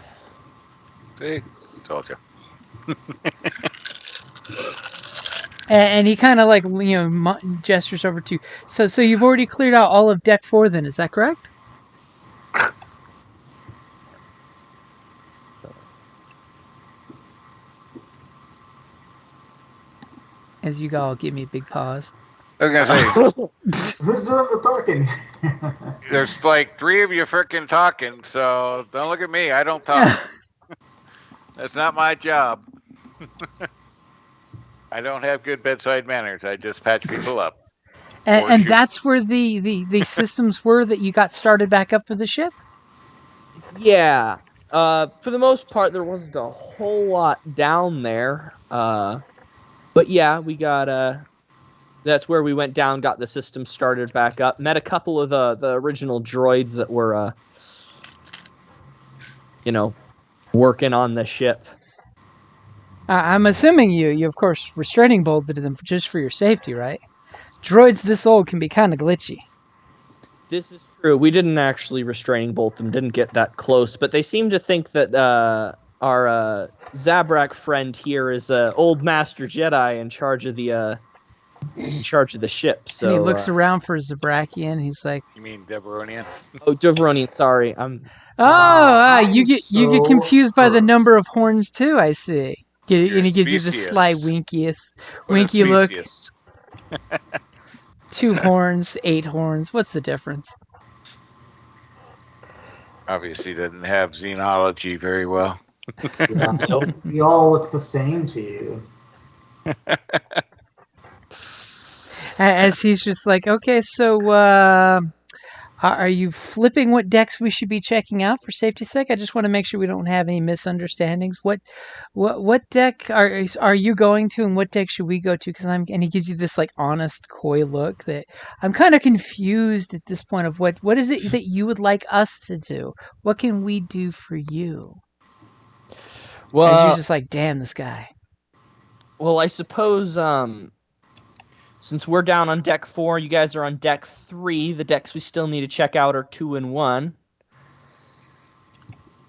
See, told you. And he kind of like gestures over to. So you've already cleared out all of deck 4, then? Is that correct? As you all give me a big pause. I was gonna say, Who's doing the talking? there's like 3 of you frickin' talking, so don't look at me. I don't talk. That's not my job. I don't have good bedside manners. I just patch people up. And shoot. that's where the systems were that you got started back up for the ship? Yeah. For the most part, there wasn't a whole lot down there. But yeah, we got that's where we went down, got the system started back up, met a couple of the original droids that were working on the ship. I'm assuming you of course restraining bolted them just for your safety, right? Droids this old can be kind of glitchy. This is true. We didn't actually restraining bolt them, didn't get that close, but they seem to think that our Zabrak friend here is old Master Jedi in charge of the ship. So And he looks around for Zabrakian. He's like, You mean Deveronian? Oh, Deveronian, sorry. you I'm get confused by the so number of horns too. I see. You're And he gives you the speciest. sly winky look. Speciest. 2 horns, 8 horns. What's the difference? Obviously doesn't have xenology very well. We all look the same to you. As he's just like, okay, so are you flipping what decks we should be checking out for safety's sake? I just want to make sure we don't have any misunderstandings. What deck are you going to, and what deck should we go to? And he gives you this like honest, coy look that I'm kind of confused at this point of what is it that you would like us to do? What can we do for you? As Well, you're just like, damn, this guy. well, I suppose since we're down on deck 4, you guys are on deck 3. The decks we still need to check out are 2 and 1.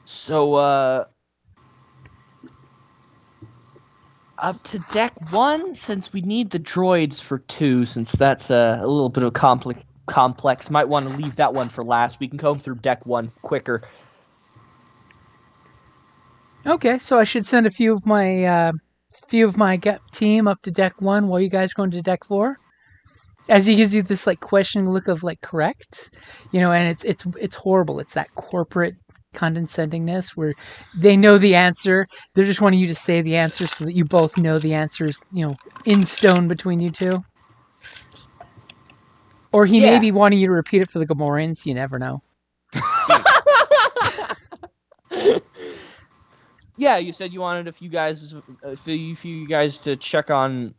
So up to deck 1, since we need the droids for 2, since that's a little bit of complex. Might want to leave that one for last. We can comb through deck 1 quicker. Okay, so I should send a few of my team up to deck 1 while you guys go into deck 4. As he gives you this like questioning look of like correct, and it's horrible. It's that corporate condescendingness where they know the answer. They're just wanting you to say the answer so that you both know the answer is in stone between you two. Or he may be wanting you to repeat it for the Gamorreans. You never know. Yeah, you said you wanted a few guys to check on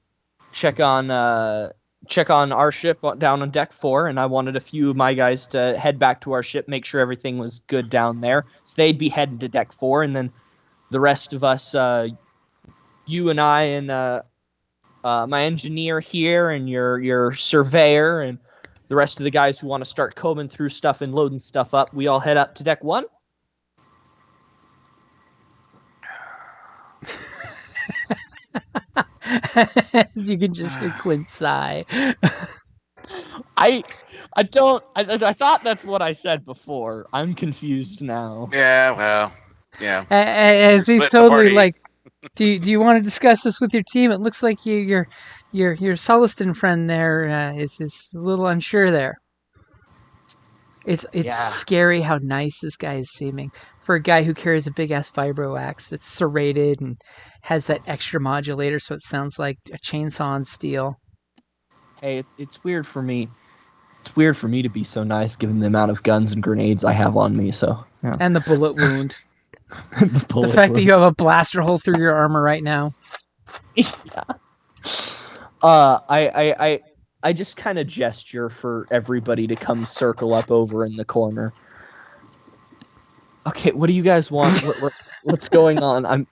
our ship down on deck 4, and I wanted a few of my guys to head back to our ship, make sure everything was good down there. So they'd be heading to deck 4, and then the rest of us, you and I and my engineer here and your surveyor and the rest of the guys who want to start combing through stuff and loading stuff up, we all head up to deck 1. As you can just hear Quinn sigh. I thought that's what I said before. I'm confused now. Yeah, well, yeah. As he's Split the totally party. like, do you want to discuss this with your team? It looks like your Sulliston friend there is a little unsure there. It's Yeah. scary how nice this guy is seeming for a guy who carries a big ass vibro axe that's serrated and has that extra modulator, so it sounds like a chainsaw on steel. Hey, it's weird for me. It's weird for me to be so nice given the amount of guns and grenades I have on me. So yeah. And the bullet wound. the The fact that you have a blaster hole through your armor right now. I just kind of gesture for everybody to come circle up over in the corner. Okay, what do you guys want? What's going on?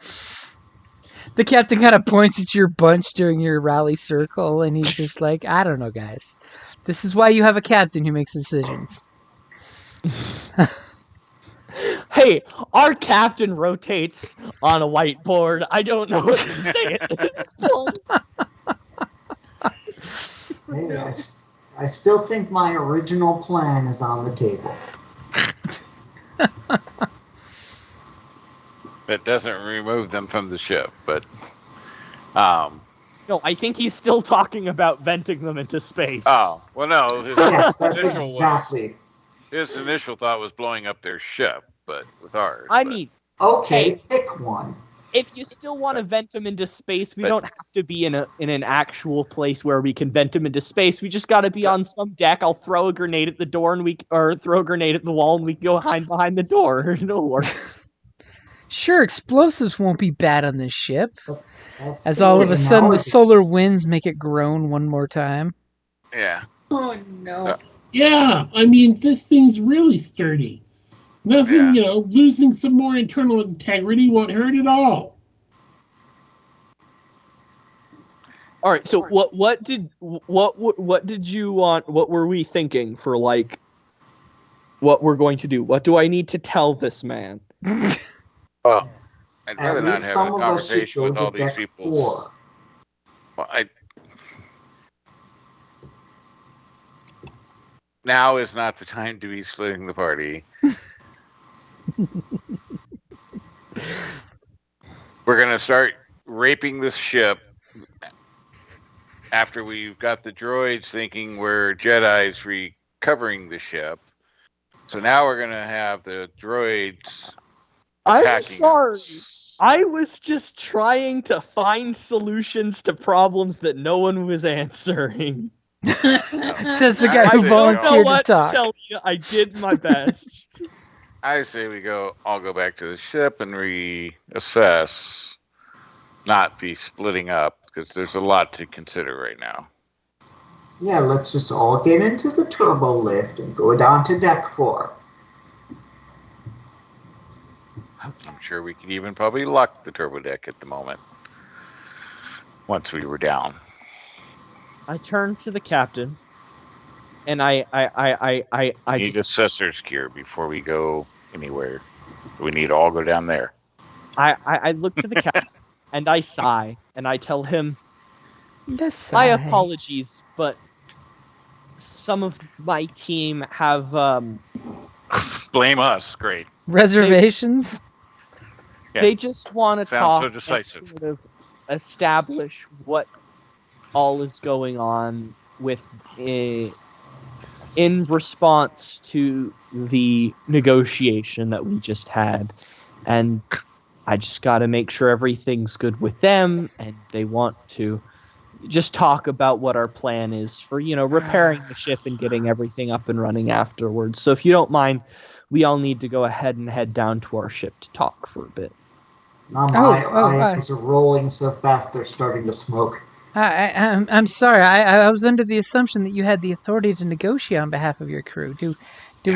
The captain kind of points at your bunch during your rally circle, and he's just like, I don't know, guys. This is why you have a captain who makes decisions. Hey, our captain rotates on a whiteboard. I don't know what to say at this point. Hey, I still think my original plan is on the table. That doesn't remove them from the ship, but No, I think he's still talking about venting them into space. oh well, no. Yes, that's exactly. His initial thought was blowing up their ship, but with ours. I but- mean, Okay, Hey. pick one. if you still want to vent them into space, we But- don't have to be in an actual place where we can vent them into space. We just got to be on some deck. I'll throw a grenade at the door or throw a grenade at the wall, and we can go hide behind the door. It'll work. Sure, explosives won't be bad on this ship. That's As all of a sudden the nowadays. solar winds make it groan one more time. yeah. Oh no. Yeah, I mean, this thing's really sturdy. Nothing, Yeah. losing some more internal integrity won't hurt at all. All right. So what did you want? What were we thinking for like? What we're going to do? What do I need to tell this man? Well, I'd At rather not least have some a of us should conversation go with all to these deck people. 4. Well, now is not the time to be splitting the party. We're gonna start raping this ship after we've got the droids thinking we're Jedi's recovering the ship. So now we're gonna have the droids I'm attacking sorry. us. I was just trying to find solutions to problems that no one was answering. Says the I guy who say I don't know volunteered to what talk. to tell you. I did my best. I say we all go back to the ship and reassess, not be splitting up, because there's a lot to consider right now. Yeah, let's just all get into the turbo lift and go down to deck 4. I'm sure we could even probably lock the turbo deck at the moment. Once we were down. I turned to the captain, and I We need just assessor's gear before we go anywhere. We need to all go down there. I look to the captain and I sigh and I tell him, Let's my sigh. apologies, but some of my team have Blame us. Great. Reservations? Yeah. they just want to Sounds talk so and decisive. sort of establish what all is going on with in response to the negotiation that we just had, and I just got to make sure everything's good with them, and they want to just talk about what our plan is for, repairing the ship and getting everything up and running afterwards. So if you don't mind, we all need to go ahead and head down to our ship to talk for a bit. Now my eyes are rolling so fast they're starting to smoke. I'm sorry. I was under the assumption that you had the authority to negotiate on behalf of your crew. Do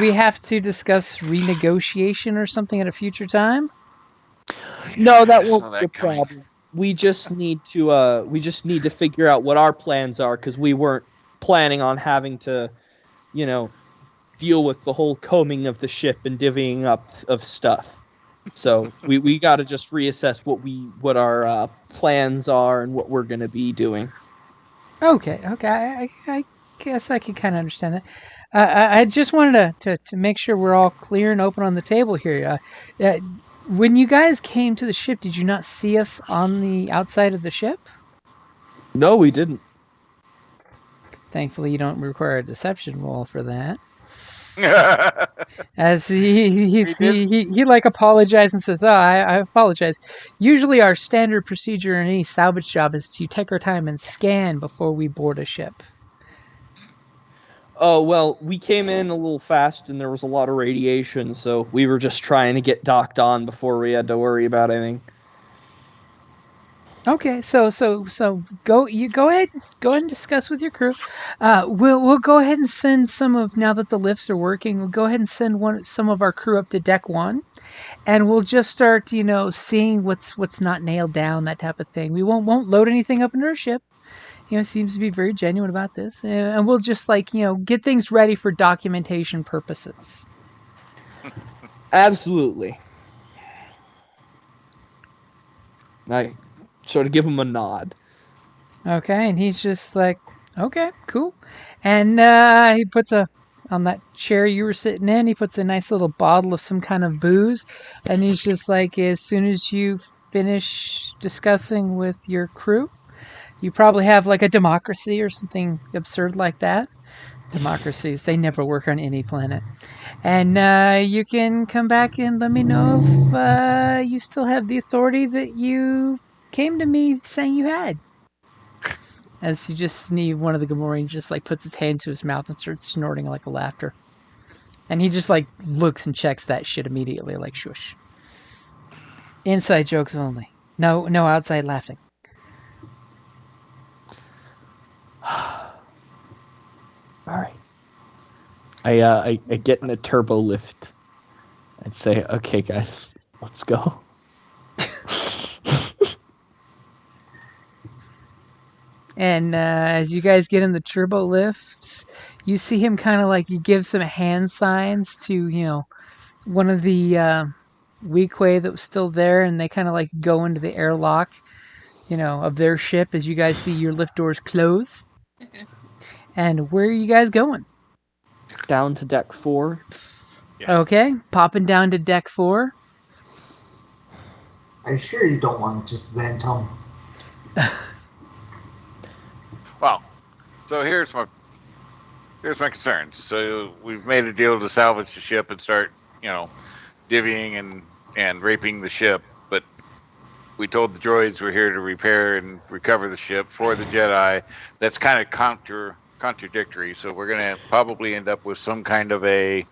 we have to discuss renegotiation or something at a future time? No, that I saw won't be a that coming. problem. We just need to figure out what our plans are, because we weren't planning on having to, deal with the whole combing of the ship and divvying up of stuff. So we got to just reassess what our plans are and what we're going to be doing. Okay. I guess I can kind of understand that. I just wanted to make sure we're all clear and open on the table here. When you guys came to the ship, did you not see us on the outside of the ship? No, we didn't. Thankfully, you don't require a deception roll for that. As he like apologized and says, I apologize. Usually our standard procedure in any salvage job is to take our time and scan before we board a ship. Oh, well, we came in a little fast and there was a lot of radiation, so we were just trying to get docked on before we had to worry about anything. Okay, so go ahead and discuss with your crew. We'll go ahead and send now that the lifts are working. We'll go ahead and send some of our crew up to deck 1, and we'll just start seeing what's not nailed down, that type of thing. We won't load anything up into our ship. Seems to be very genuine about this, and we'll just get things ready for documentation purposes. Absolutely. I sort of give him a nod. Okay, and he's just like, okay, cool. And he puts on that chair you were sitting in, he puts a nice little bottle of some kind of booze. And he's just like, as soon as you finish discussing with your crew, you probably have like a democracy or something absurd like that. Democracies, they never work on any planet. And you can come back and let me know if you still have the authority that you came to me saying you had. As you just sneeze, one of the Gamorreans just like puts his hand to his mouth and starts snorting like a laughter. And he just like looks and checks that shit immediately, like shush. Inside jokes only. No outside laughing. All right. I get in a turbo lift and say, okay, guys, let's go. And as you guys get in the turbo lifts, you see him kind of like he gives some hand signs to, one of the Weequay that was still there, and they kind of like go into the airlock, of their ship as you guys see your lift doors close. And where are you guys going? Down to deck 4. Yeah. Okay, popping down to deck 4. Are you sure you don't want to just vent him? Well, so here's my concerns. So we've made a deal to salvage the ship and start, divvying and raping the ship. But we told the droids we're here to repair and recover the ship for the Jedi. That's kind of contradictory. So we're gonna probably end up with some kind of a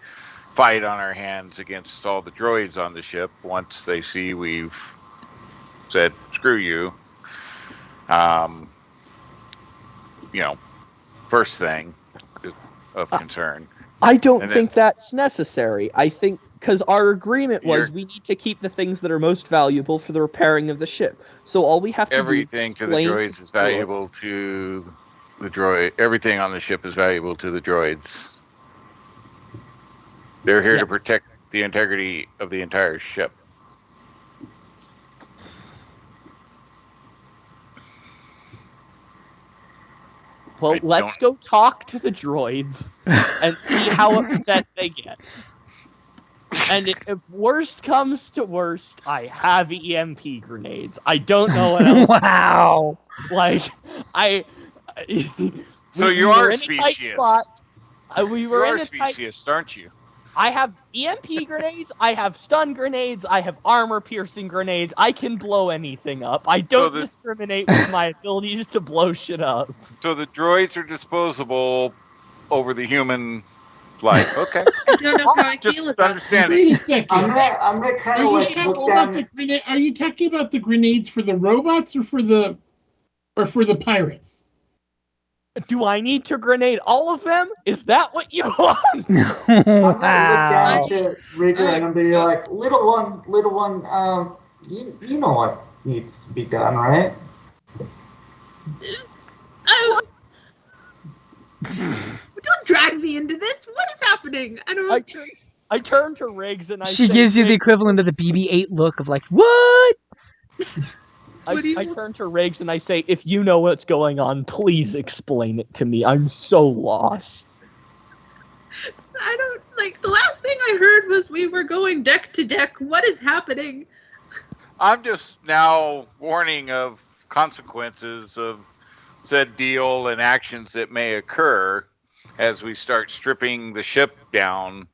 fight on our hands against all the droids on the ship once they see we've said screw you. First thing of concern. I don't And think that's necessary. I think because our agreement was we need to keep the things that are most valuable for the repairing of the ship. So all we have to Everything do to the explain droids is valuable to the droid. Everything on the ship is valuable to the droids. They're here to Yes. protect the integrity of the entire ship. Well, I let's go talk to the droids and see how upset they get. And if worst comes to worst, I have EMP grenades. I don't know what else. Wow. Like, So you were are in a tight specious. spot. We You were are in a tight. specious, aren't you? I have EMP grenades. I have stun grenades. I have armor-piercing grenades. I can blow anything up. I don't discriminate with my abilities to blow shit up. So the droids are disposable over the human life. Okay. I don't know how I Just feel about understand Wait it. a second. I'm gonna kind of like look down. Are you talking about the grenades for the robots or for the pirates? Do I need to grenade all of them? Is that what you want? I'm gonna look Wow. down to Rigger and I'm gonna be like, little one, you know what needs to be done, right? Oh, don't drag me into this. What is happening? I don't. I turn to Riggs and I She say, gives you the "Riggs," equivalent of the BB-8 look of like, what? I turn to Riggs and I say, if you know what's going on, please explain it to me. I'm so lost. I don't like. The last thing I heard was we were going deck to deck. What is happening? I'm just now warning of consequences of said deal and actions that may occur as we start stripping the ship down.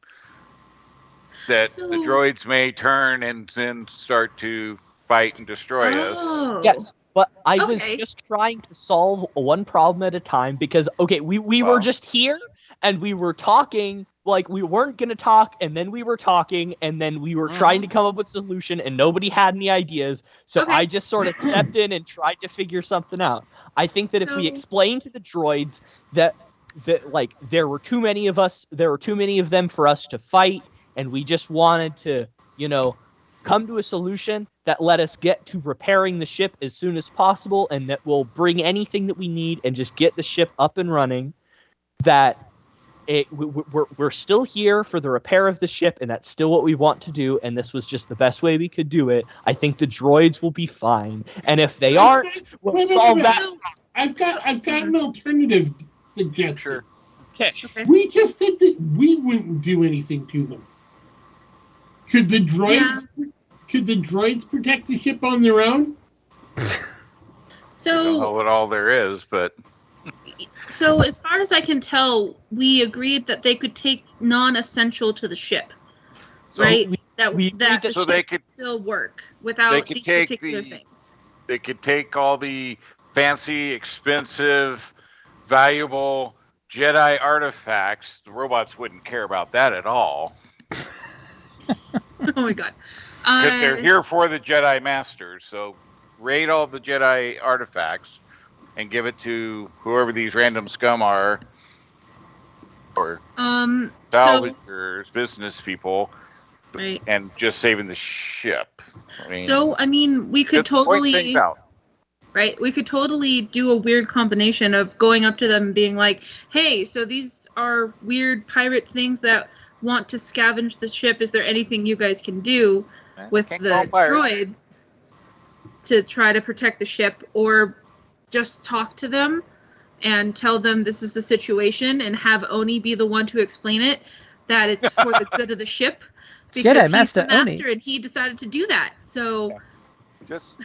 That So- the droids may turn and then start to fight and destroy us. Oh. Yes, but I was Okay. just trying to solve one problem at a time because, okay, we Wow. were just here and we were talking, like we weren't going to talk, and then we were talking, and then we were trying to come up with a solution, and nobody had any ideas, so Okay. I just sort of stepped in and tried to figure something out. I think that if we So- explain to the droids that like there were too many of us, there were too many of them for us to fight, and we just wanted to, come to a solution that let us get to repairing the ship as soon as possible, and that will bring anything that we need and just get the ship up and running, that we're still here for the repair of the ship, and that's still what we want to do. And this was just the best way we could do it. I think the droids will be fine, and if they aren't, we'll solve that. I've got an alternative suggestion. Sure. Okay. We just said that we wouldn't do anything to them. Could the droids protect the ship on their own? I don't know what all there is, but So as far as I can tell, we agreed that they could take non-essential to the ship, right? That the so ship they could still work without these particular things. They could take all the fancy, expensive, valuable Jedi artifacts. The robots wouldn't care about that at all. Oh my god! Because they're here for the Jedi Masters. So raid all the Jedi artifacts and give it to whoever these random scum are, or salvagers, business people, right? And just saving the ship. I mean, we could totally. Right, we could totally do a weird combination of going up to them and being like, "Hey, so these are weird pirate things that want to scavenge the ship. Is there anything you guys can do with the droids to try to protect the ship, or just talk to them and tell them this is the situation and have Oni be the one to explain it, that it's for the good of the ship, because Jedi he's Master the master Oni. and he decided to do that. So just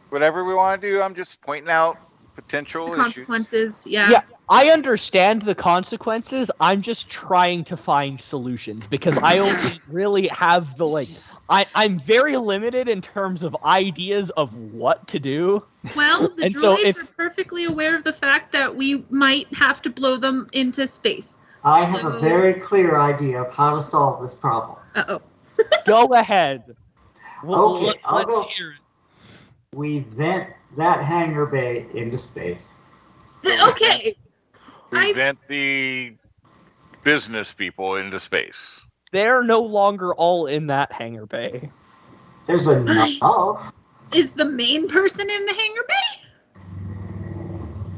whatever we want to do. I'm just pointing out potential consequences. Issues. Yeah, I understand the consequences. I'm just trying to find solutions because I only really have the I'm very limited in terms of ideas of what to do. Well, the droids are perfectly aware of the fact that we might have to blow them into space. I have a very clear idea of how to solve this problem. Uh-oh. Go ahead. Okay, I'll go. Hear it. We vent that hangar bay into space. Okay. We vent the business people into space. They're no longer all in that hangar bay. There's enough. Is the main person in the hangar bay?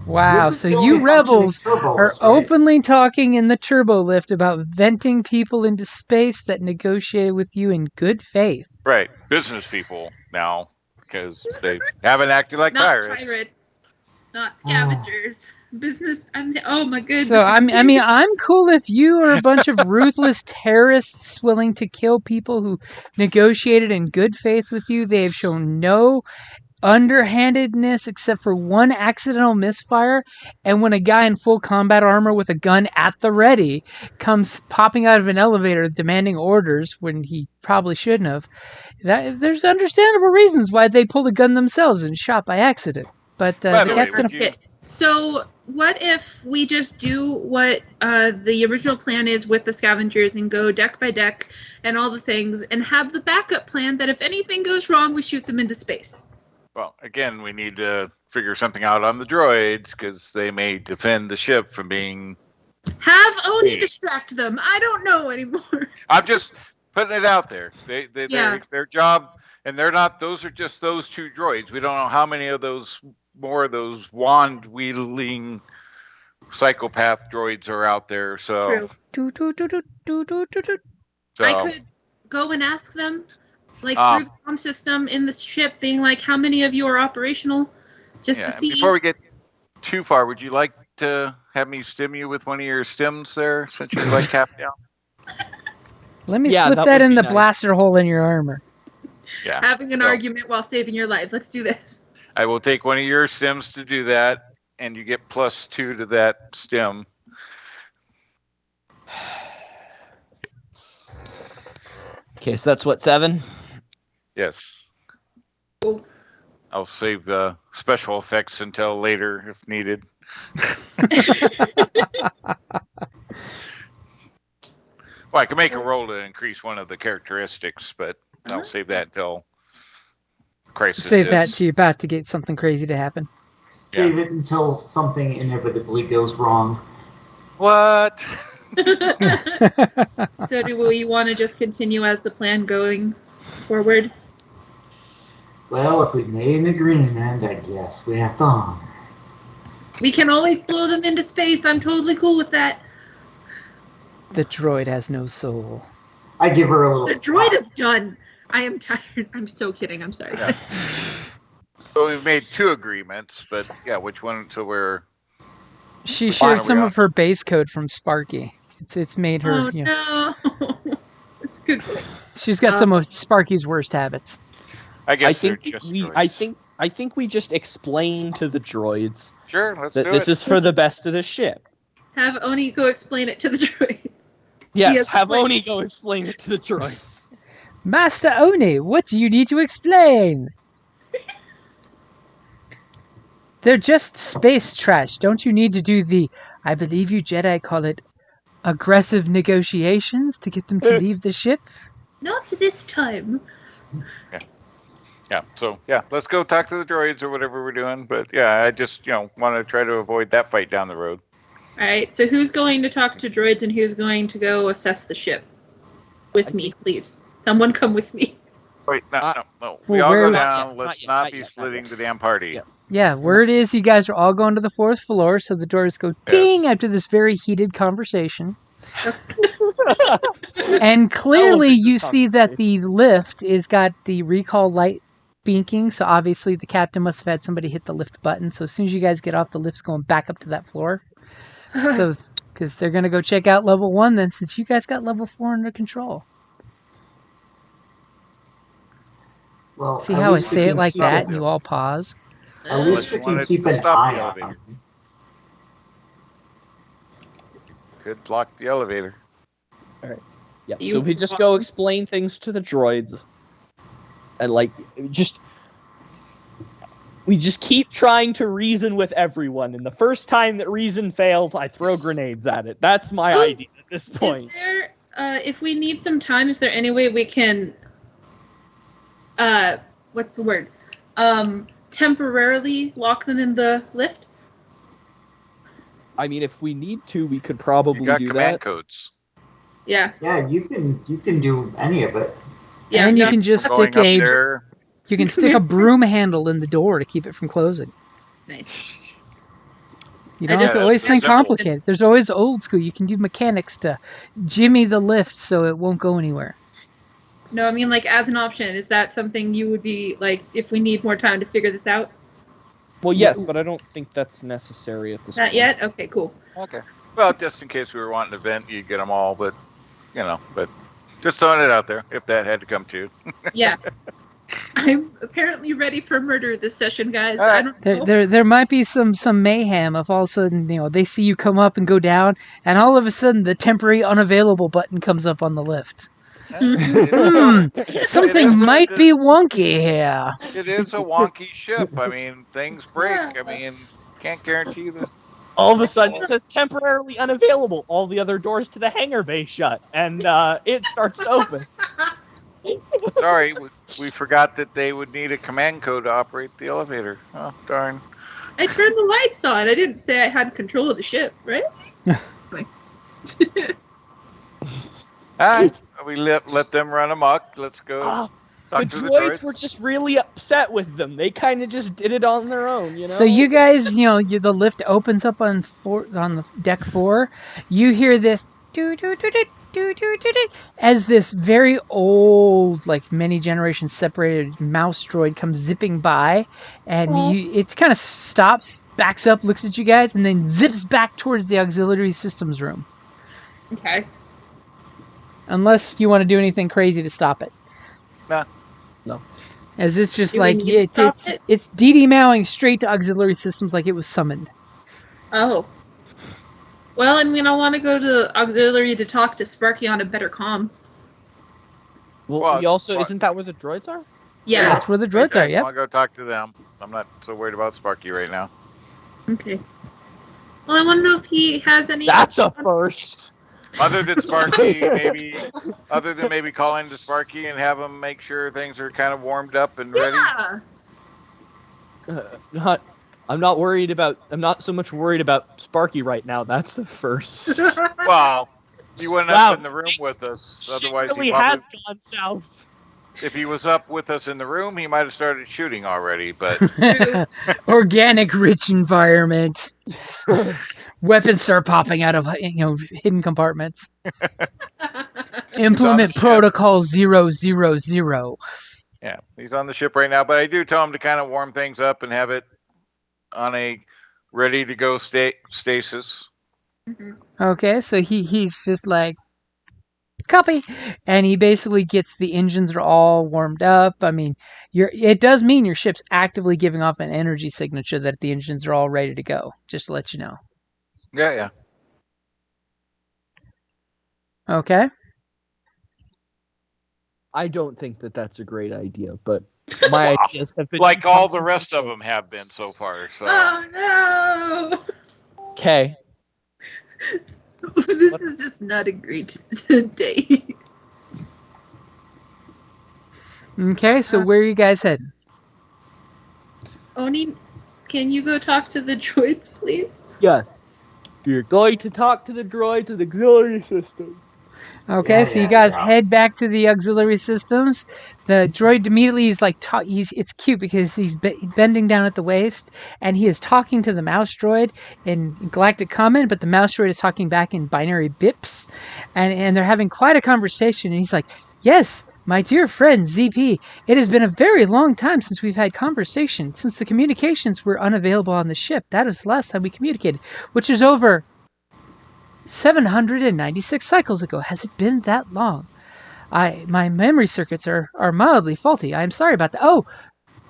Wow, so you rebels are openly talking in the turbo lift about venting people into space that negotiated with you in good faith. Right, business people now, because they haven't acted like pirates. Not pirates, not scavengers. Business. Oh my goodness. So I'm cool if you are a bunch of ruthless terrorists willing to kill people who negotiated in good faith with you. They have shown no underhandedness except for one accidental misfire, and when a guy in full combat armor with a gun at the ready comes popping out of an elevator demanding orders when he probably shouldn't have, there's understandable reasons why they pulled a gun themselves and shot by accident. But the captain. So what if we just do what the original plan is with the scavengers and go deck by deck and all the things, and have the backup plan that if anything goes wrong, we shoot them into space? Well, again, we need to figure something out on the droids, because they may defend the ship from being... Have Oni distract them. I don't know anymore. I'm just putting it out there. Their job, and they're not... Those are just those two droids. We don't know how many of those... More of those wand-wielding psychopath droids are out there, so... True. So, I could go and ask them, through the comm system in the ship, being like, how many of you are operational? Just to see... Before we get too far, would you like to have me stim you with one of your stims there, since you like cap down? Let me slip that in the blaster hole in your armor. Yeah. Having an argument while saving your life. Let's do this. I will take one of your stims to do that, and you get +2 to that stim. Okay, so that's what, 7? Yes. Cool. I'll save special effects until later if needed. Well, I can make a roll to increase one of the characteristics, but I'll save that until crisis. Save that till you're about to get something crazy to happen. Save it until something inevitably goes wrong. What? So do we want to just continue as the plan going forward? Well, if we made an agreement, I guess we have to honor it. We can always blow them into space. I'm totally cool with that. The droid has no soul. I give her a little. The droid is done. I am tired. I'm so kidding. I'm sorry. Yeah. So we've made 2 agreements, but yeah, which one? So we're She Fine, shared some we are. of her base code from Sparky. It's made her. Oh You know, no. It's good. she's got some of Sparky's worst habits. I guess I think they're just we. droids. I think we just explain to the droids Sure, let's that do this it. is for the best of the ship. Have Oni go explain it to the droid. Yes, Yes, have please. Oni go explain it to the droids. Master Oni, what do you need to explain? They're just space trash. Don't you need to do the, I believe you Jedi call it, aggressive negotiations to get them to leave the ship? Not this time. Yeah, so yeah, let's go talk to the droids or whatever we're doing. But yeah, I just want to try to avoid that fight down the road. All right. So who's going to talk to droids and who's going to go assess the ship? With me, please. Someone come with me. Wait, no. Well, We all where- go Not down. yet, Let's not yet, not not be yet, not splitting yet. the damn party. Yeah. Yeah, word is you guys are all going to the 4th floor, so the doors go ding after this very heated conversation. And clearly Elevator you see that the lift is got the recall light blinking, so obviously the captain must have had somebody hit the lift button. So as soon as you guys get off, the lift's going back up to that floor. So, because they're going to go check out level 1 then, since you guys got level 4 under control. Well, See at how I least we say it can like keep that it- and you all pause? At least we Unless you can wanted keep to an stop the eye on elevator. them. Could block the elevator. Yeah, You- so we just go explain things to the droids. And we just keep trying to reason with everyone, and the first time that reason fails, I throw grenades at it. That's my idea at this point. Is there, if we need some time, is there any way we can, what's the word? Temporarily lock them in the lift? I mean, if we need to, we could probably You got do command that. codes. Yeah. Yeah, you can do any of it. Yeah. And then you no- can just Going stick up a there. you can stick a broom handle in the door to keep it from closing. Nice. You I don't just- have to always Yeah, think simple. complicated. There's always old school. You can do mechanics to jimmy the lift so it won't go anywhere. No, I mean, like, as an option, is that something you would be, like, if we need more time to figure this out? Well, yes, but I don't think that's necessary at this Not point. yet? Okay, cool. Okay. Well, just in case we were wanting to vent, you get them all, but but just throwing it out there if that had to come to. Yeah. I'm apparently ready for murder this session, guys. All right. I don't know. There might be some mayhem if all of a sudden they see you come up and go down, and all of a sudden the temporary unavailable button comes up on the lift. Something is a- might be wonky here. It is a wonky ship. I mean, things break. I mean, can't guarantee that. All of a sudden, it says temporarily unavailable. All the other doors to the hangar bay shut, and it starts to open. Sorry, we forgot that they would need a command code to operate the elevator. Oh, darn. I turned the lights on. I didn't say I had control of the ship, right? All right, we let them run amok. Let's go Ah, talk the to droids were just really upset with them. They kind of just did it on their own, you know. So you guys, the lift opens up on the deck 4. You hear this doo doo doo doo doo doo doo doo as this very old, like many generations separated mouse droid comes zipping by, and it kind of stops, backs up, looks at you guys, and then zips back towards the auxiliary systems room. Okay. Unless you want to do anything crazy to stop it. Nah. No. As it's just Do we like need to stop it? it's DD mowing straight to auxiliary systems like it was summoned. Oh. Well, I mean, I want to go to auxiliary to talk to Sparky on a better comm. Well, we also what? isn't that where the droids are? Yeah. That's where the droids are. I Yep. want to go talk to them. I'm not so worried about Sparky right now. Okay. Well, I want to know if he has any. That's a first. Other than maybe calling to Sparky and have him make sure things are kind of warmed up and ready. Yeah. I'm not so much worried about Sparky right now. That's a first. Well, he wasn't Wow. up in the room with us. Otherwise, Shit really he probably, has gone south. if he was up with us in the room, he might have started shooting already. But Organic rich environment. Weapons start popping out of hidden compartments. Implement ship. protocol 000. Yeah, he's on the ship right now, but I do tell him to kind of warm things up and have it on a ready to go stasis. Okay, so he's just like, copy, and he basically gets the engines are all warmed up. I mean, it does mean your ship's actively giving off an energy signature that the engines are all ready to go. Just to let you know. Yeah. Okay. I don't think that that's a great idea, but my ideas have been like all the rest of them have been so far. So. Oh no! Okay. This is just not a great day. Okay, so where are you guys heading? Oni, can you go talk to the droids, please? Yes. You're going to talk to the droids in the auxiliary system. Okay, so you guys head back to the auxiliary systems. The droid immediately is like, it's cute because he's bending down at the waist, and he is talking to the mouse droid in Galactic Common, but the mouse droid is talking back in binary bips, and they're having quite a conversation, and he's like, yes, my dear friend ZP, it has been a very long time since we've had conversation, since the communications were unavailable on the ship. That was the last time we communicated, which is over 796 cycles ago. Has it been that long? My memory circuits are mildly faulty. I'm sorry about that. Oh,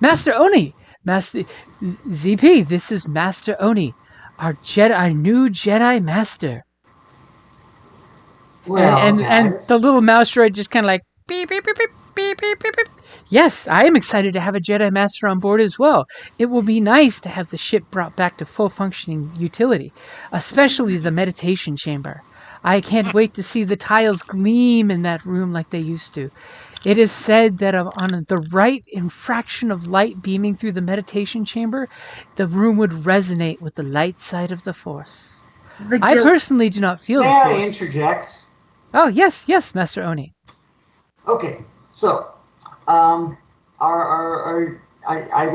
Master Oni! Master ZP, this is Master Oni, our new Jedi Master. Well, and guys. the little mouse droid just kind of like beep beep beep beep beep beep beep beep. Yes, I am excited to have a Jedi Master on board as well. It will be nice to have the ship brought back to full functioning utility, especially the meditation chamber. I can't wait to see the tiles gleam in that room like they used to. It is said that on the right infraction of light beaming through the meditation chamber, the room would resonate with the light side of the Force. I personally do not feel the Force. May I interject? Oh, yes, Master Oni. Okay, so I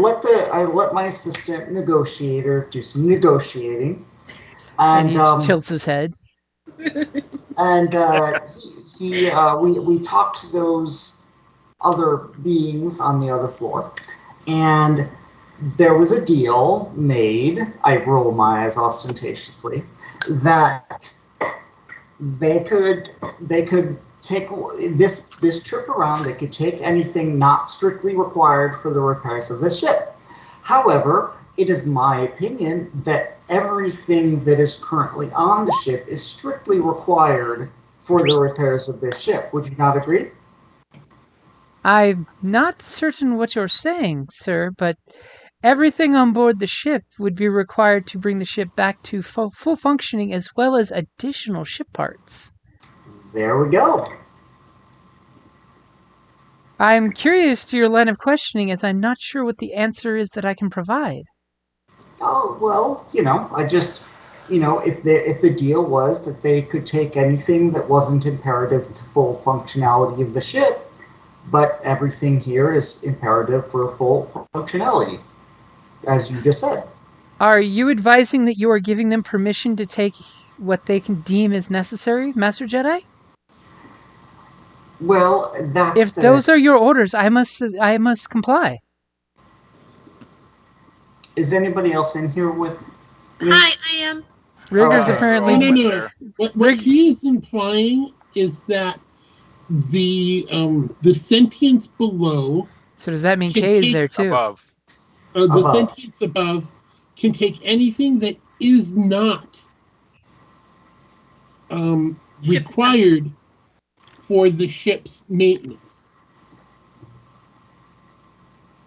let my assistant negotiator do some negotiating, and he tilts his head. And we talked to those other beings on the other floor, and there was a deal made. I roll my eyes ostentatiously that they could take this trip around. They could take anything not strictly required for the repairs of the ship. However, it is my opinion that everything that is currently on the ship is strictly required for the repairs of this ship. Would you not agree? I'm not certain what you're saying, sir, but everything on board the ship would be required to bring the ship back to full functioning, as well as additional ship parts. There we go. I'm curious to your line of questioning, as I'm not sure what the answer is that I can provide. Oh, well, I just, if the deal was that they could take anything that wasn't imperative to full functionality of the ship, but everything here is imperative for full functionality, as you just said. Are you advising that you are giving them permission to take what they can deem as necessary, Master Jedi? Well, if those are your orders, I must comply. Is anybody else in here with me? Hi, I am. Rigger's apparently... No. What he's implying is that the sentience below... So does that mean Kay is there too? Above. The sentience above can take anything that is not required for the ship's maintenance.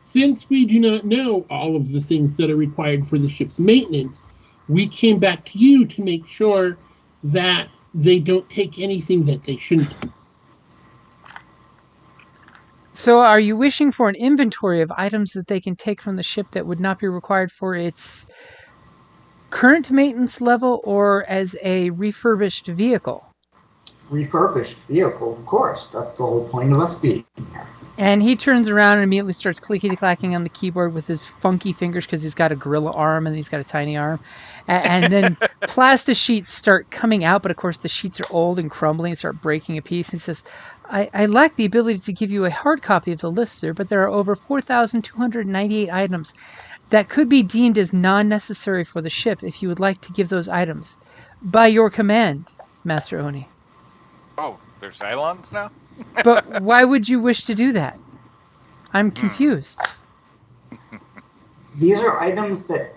Since we do not know all of the things that are required for the ship's maintenance, we came back to you to make sure that they don't take anything that they shouldn't. So are you wishing for an inventory of items that they can take from the ship that would not be required for its current maintenance level, or as a refurbished vehicle? Refurbished vehicle, of course. That's the whole point of us being here. And he turns around and immediately starts clickety-clacking on the keyboard with his funky fingers because he's got a gorilla arm and he's got a tiny arm. And then plastic sheets start coming out, but of course the sheets are old and crumbling and start breaking a piece. He says, I lack the ability to give you a hard copy of the list, sir, but there are over 4,298 items that could be deemed as non-necessary for the ship if you would like to give those items. By your command, Master Oni. Oh, there's Cylons now? But why would you wish to do that? I'm confused. These are items that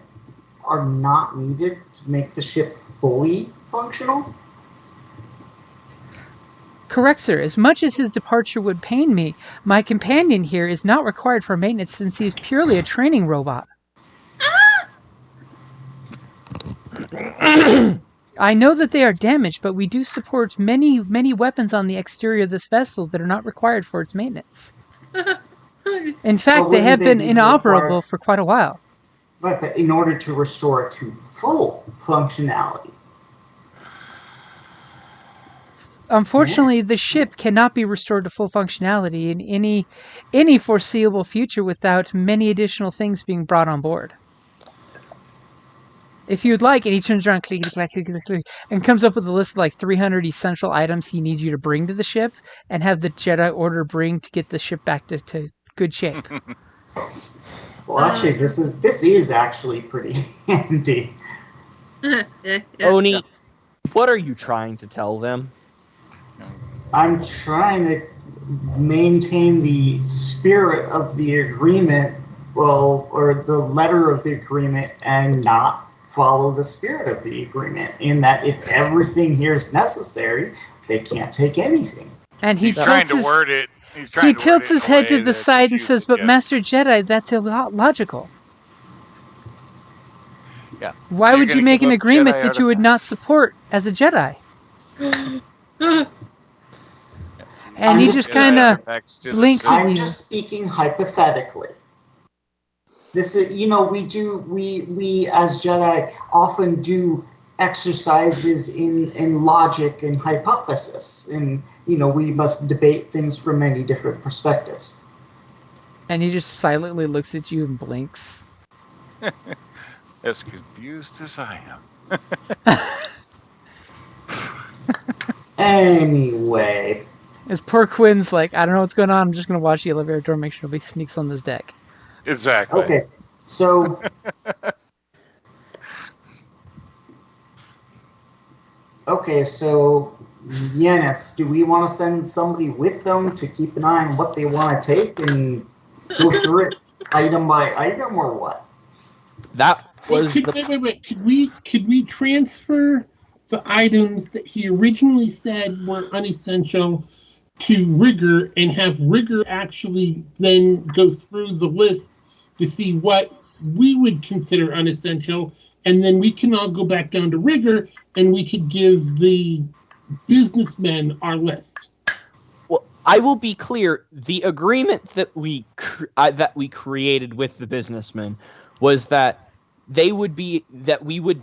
are not needed to make the ship fully functional? Correct, sir. As much as his departure would pain me, my companion here is not required for maintenance since he's purely a training robot. I know that they are damaged, but we do support many, many weapons on the exterior of this vessel that are not required for its maintenance. In fact, But they have wouldn't been they be inoperable required- for quite a while. But in order to restore it to full functionality. Unfortunately, the ship cannot be restored to full functionality in any foreseeable future without many additional things being brought on board. If you'd like, and he turns around, clickety clack, clickety clack, and comes up with a list of like 300 essential items he needs you to bring to the ship, and have the Jedi Order bring to get the ship back to good shape. Well, actually, this is actually pretty handy. Oni, what are you trying to tell them? I'm trying to maintain the spirit of the agreement, or the letter of the agreement, and not follow the spirit of the agreement, in that if everything here is necessary, they can't take anything. And he He's trying tilts to his, word it. he tilts his head to the that side and you says, "But suggest. Master Jedi, that's illogical. Yeah. Why You're would you gonna make give an up agreement Jedi that you would not artifacts. support as a Jedi?" And I'm he just just gonna- kind of Artifacts to the blinks Sith. at I'm you. just speaking hypothetically. This is, we as Jedi often do exercises in logic and hypothesis, and we must debate things from many different perspectives. And he just silently looks at you and blinks. As confused as I am. Anyway, As poor Quinn's like, I don't know what's going on. I'm just going to watch the elevator door, make sure nobody sneaks on this deck. Exactly. okay, so Yanis, do we want to send somebody with them to keep an eye on what they want to take and go through it item by item, or what? That was the Wait. Could we transfer the items that he originally said were unessential to Rigger, and have Rigger actually then go through the list to see what we would consider unessential, and then we can all go back down to Rigger and we could give the businessmen our list. Well, I will be clear. The agreement that we created with the businessmen was that we would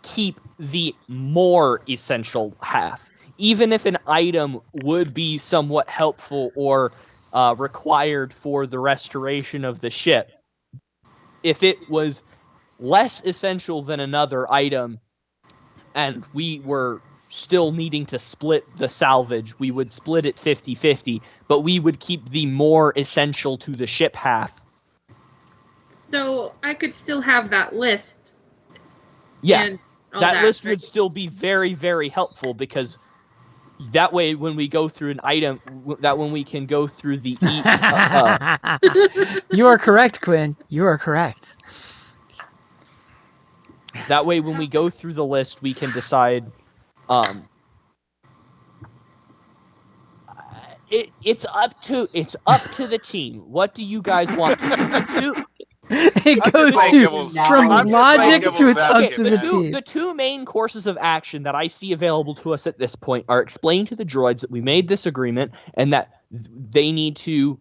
keep the more essential half, even if an item would be somewhat helpful or required for the restoration of the ship. If it was less essential than another item, and we were still needing to split the salvage, we would split it 50-50, but we would keep the more essential to the ship half. So I could still have that list. Yeah, and all that list right? would still be very, very helpful, because that way when we go through an item, when we can go through the You are correct, Quinn. You are correct. that way when we go through the list, we can decide. It's up to the team. What do you guys want to do? It I'm goes just to playing from I'm just logic playing to it's devil's up to the advocate, man. team. The two main courses of action that I see available to us at this point are explain to the droids that we made this agreement and that they need to,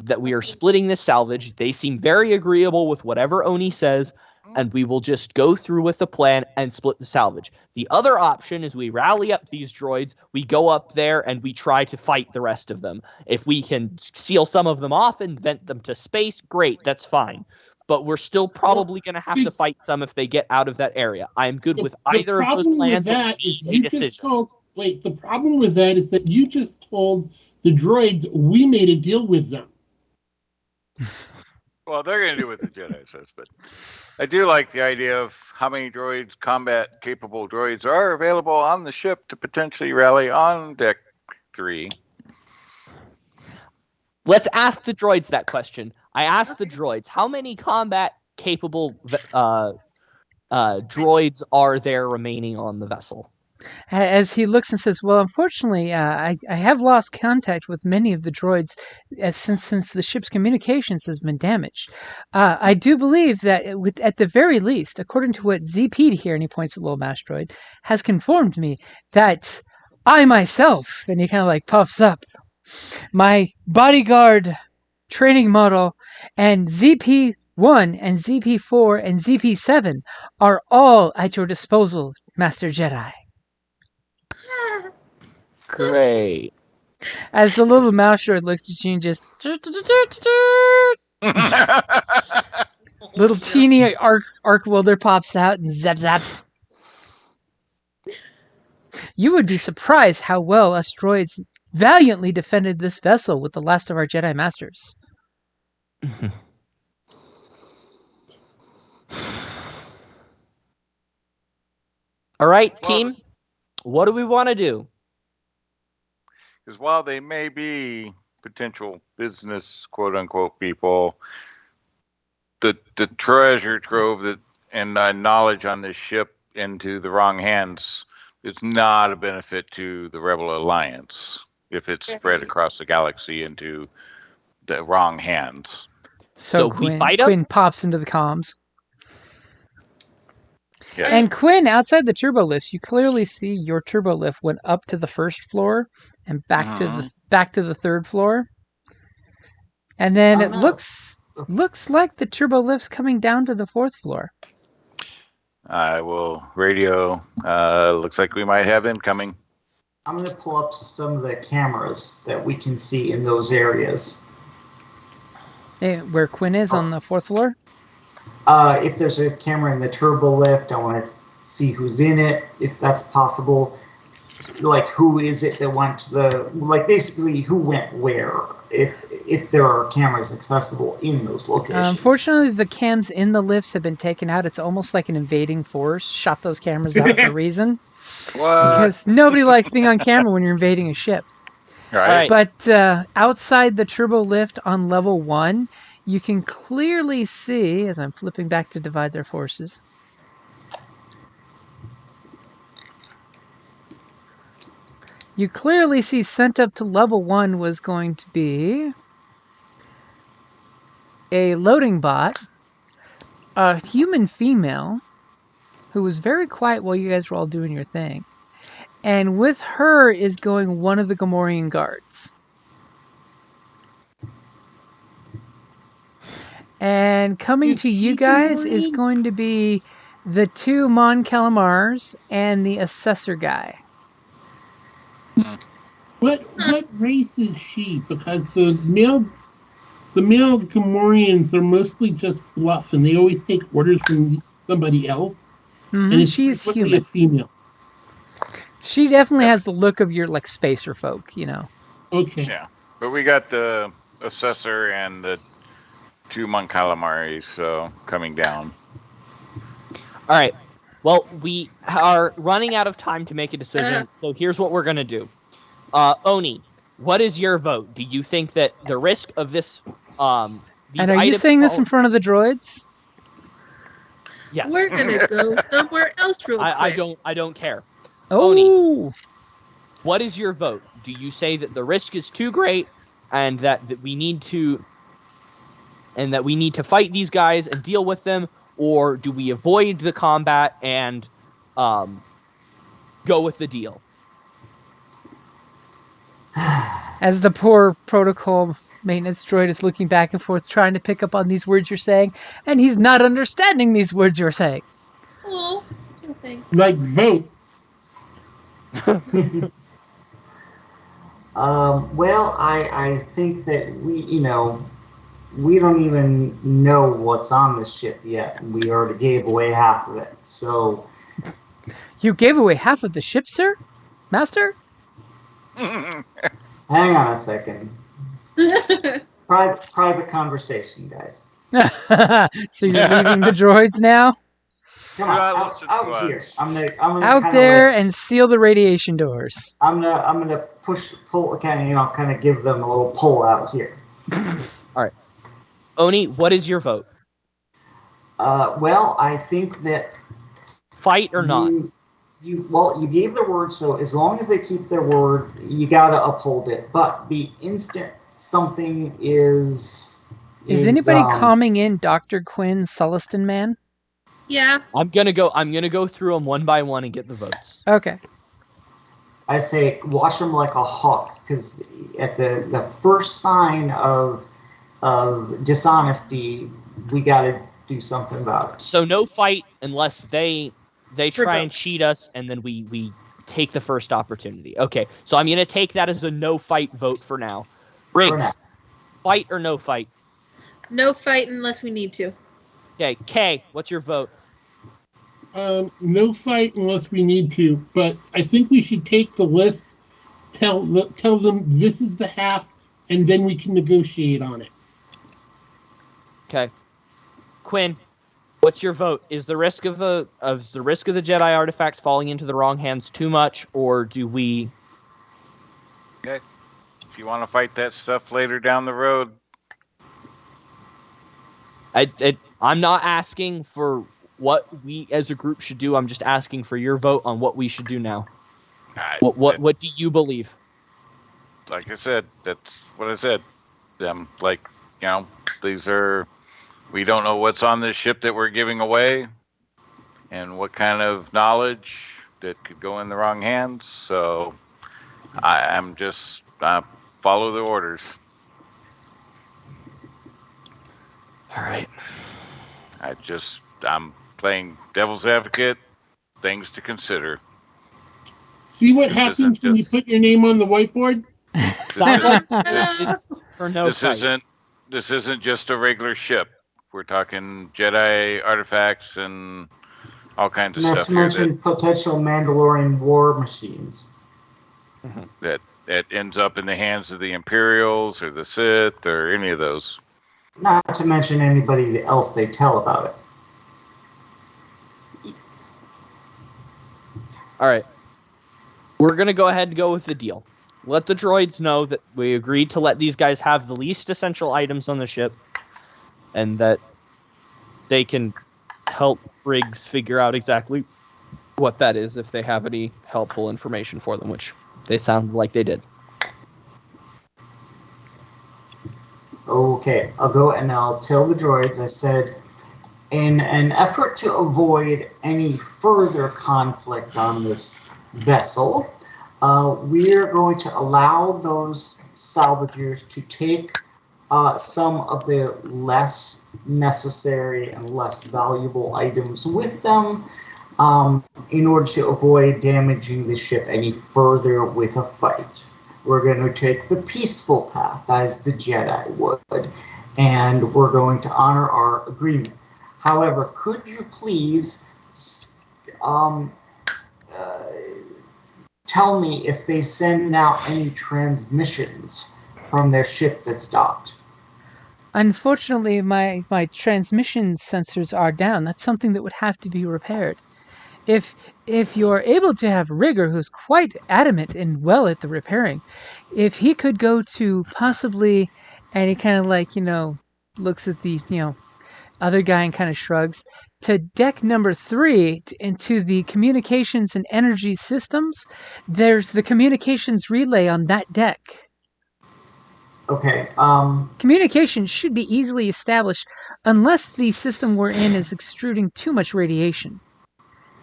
that we are splitting this salvage. They seem very agreeable with whatever Oni says. and we will just go through with the plan and split the salvage. The other option is we rally up these droids, we go up there, and we try to fight the rest of them. If we can seal some of them off and vent them to space, great, that's fine. But we're still probably going to have to fight some if they get out of that area. I am good with either of those plans. The problem with that is you just told... Wait, the problem with that is that you just told the droids we made a deal with them. Well, they're going to do what the Jedi says, but I do like the idea of how many droids, combat-capable droids, are available on the ship to potentially rally on Deck 3. Let's ask the droids that question. I asked the droids, how many combat-capable droids are there remaining on the vessel? As he looks and says, well, unfortunately, I have lost contact with many of the droids since the ship's communications has been damaged. I do believe that, at the very least, according to what ZP here, and he points at Little Mash Droid, has confirmed me that I myself, and he kind of like puffs up, my bodyguard training model, and ZP1 and ZP4 and ZP7 are all at your disposal, Master Jedi. Great. As the little mouse droid looks at you and just... little teeny arc welder pops out and zaps. You would be surprised how well us droids valiantly defended this vessel with the last of our Jedi Masters. All right, team. What do we want to do? Because while they may be potential business, quote unquote, people, the treasure trove and knowledge on this ship into the wrong hands is not a benefit to the Rebel Alliance if it's spread across the galaxy into the wrong hands. So Quinn pops into the comms. Yeah. And Quinn, outside the turbo lifts, you clearly see your turbo lift went up to the first floor and back to the third floor. And then it looks like the turbo lift's coming down to the fourth floor. I will radio. Looks like we might have incoming. I'm going to pull up some of the cameras that we can see in those areas. Hey, where Quinn is on the fourth floor? If there's a camera in the turbo lift, I want to see who's in it, if that's possible. Like, who is it that went to basically who went where, if there are cameras accessible in those locations. Unfortunately, the cams in the lifts have been taken out. It's almost like an invading force shot those cameras out for a reason. What? Because nobody likes being on camera when you're invading a ship. Right. But outside the turbo lift on level 1, you can clearly see, as I'm flipping back to divide their forces, you clearly see sent up to level 1 was going to be a loading bot, a human female, who was very quiet while you guys were all doing your thing. And with her is going one of the Gamorrean guards. And coming to you guys is going to be the 2 Mon Calamars and the assessor guy. What race is she? Because the male Gamorreans are mostly just bluff, and they always take orders from somebody else. Mm-hmm. And it's she's human. A female. She definitely has the look of your spacer folk, Okay. Yeah, but we got the assessor and the 2 Mon Calamaris coming down. All right. Well, we are running out of time to make a decision, so here's what we're going to do. Oni, what is your vote? Do you think that the risk of this... and are you saying this in front of the droids? Yes. We're going to go somewhere else real quick. I don't care. Oh. Oni, what is your vote? Do you say that the risk is too great and that we need to fight these guys and deal with them, or do we avoid the combat and go with the deal? As the poor protocol maintenance droid is looking back and forth trying to pick up on these words you're saying, and he's not understanding these words you're saying. Oh, okay. Like vote. Well, I think that we don't even know what's on this ship yet, and we already gave away half of it. So, You gave away half of the ship, sir? Master? hang on a second. Private conversation, guys. So you're leaving the droids now? Come on, Yeah, listen to out here. us. I'm gonna Out kinda there and seal the radiation doors. I'm gonna pull, kind of give them a little pull out here. Oni, what is your vote? Well, I think that Fight or not? you gave their word, so as long as they keep their word, you gotta uphold it. But the instant something is anybody calming in Dr. Quinn Sulliston Man? Yeah. I'm gonna go through them one by one and get the votes. Okay. I say watch them like a hawk, because at the first sign of dishonesty, we gotta do something about it. So no fight unless they try Triple. and cheat us, and then we take the first opportunity. Okay, so I'm gonna take that as a no fight vote for now. Riggs, now. fight or no fight? No fight unless we need to. Okay, Kay, what's your vote? No fight unless we need to, but I think we should take the list, tell them this is the half, and then we can negotiate on it. Okay, Quinn, what's your vote? Is the risk of the Jedi artifacts falling into the wrong hands too much, or do we? Okay. If you want to fight that stuff later down the road, I'm not asking for what we as a group should do. I'm just asking for your vote on what we should do now. What do you believe? like I said, that's what I said. We don't know what's on this ship that we're giving away, and what kind of knowledge that could go in the wrong hands. So I'm just follow the orders. All right. I'm playing devil's advocate. Things to consider. See what This happens isn't when you just- put your name on the whiteboard? Sounds like it's for no This fight. isn't just a regular ship. We're talking Jedi artifacts and all kinds of Not stuff to here mention potential Mandalorian war machines. that ends up in the hands of the Imperials or the Sith or any of those. Not to mention anybody else they tell about it. All right. We're going to go ahead and go with the deal. Let the droids know that we agreed to let these guys have the least essential items on the ship, and that they can help Riggs figure out exactly what that is if they have any helpful information for them, which they sound like they did. Okay, I'll go and I'll tell the droids, I said, in an effort to avoid any further conflict on this vessel, we're going to allow those salvagers to take some of the less necessary and less valuable items with them in order to avoid damaging the ship any further with a fight. We're going to take the peaceful path as the Jedi would, and we're going to honor our agreement. However, could you please tell me if they send out any transmissions from their ship that's docked? Unfortunately, my transmission sensors are down. That's something that would have to be repaired. If you're able to have Rigger, who's quite adamant and well at the repairing, if he could go to possibly, and he kind of looks at the other guy and kind of shrugs, to deck number 3 into the communications and energy systems. There's the communications relay on that deck. Okay, Communication should be easily established unless the system we're in is extruding too much radiation.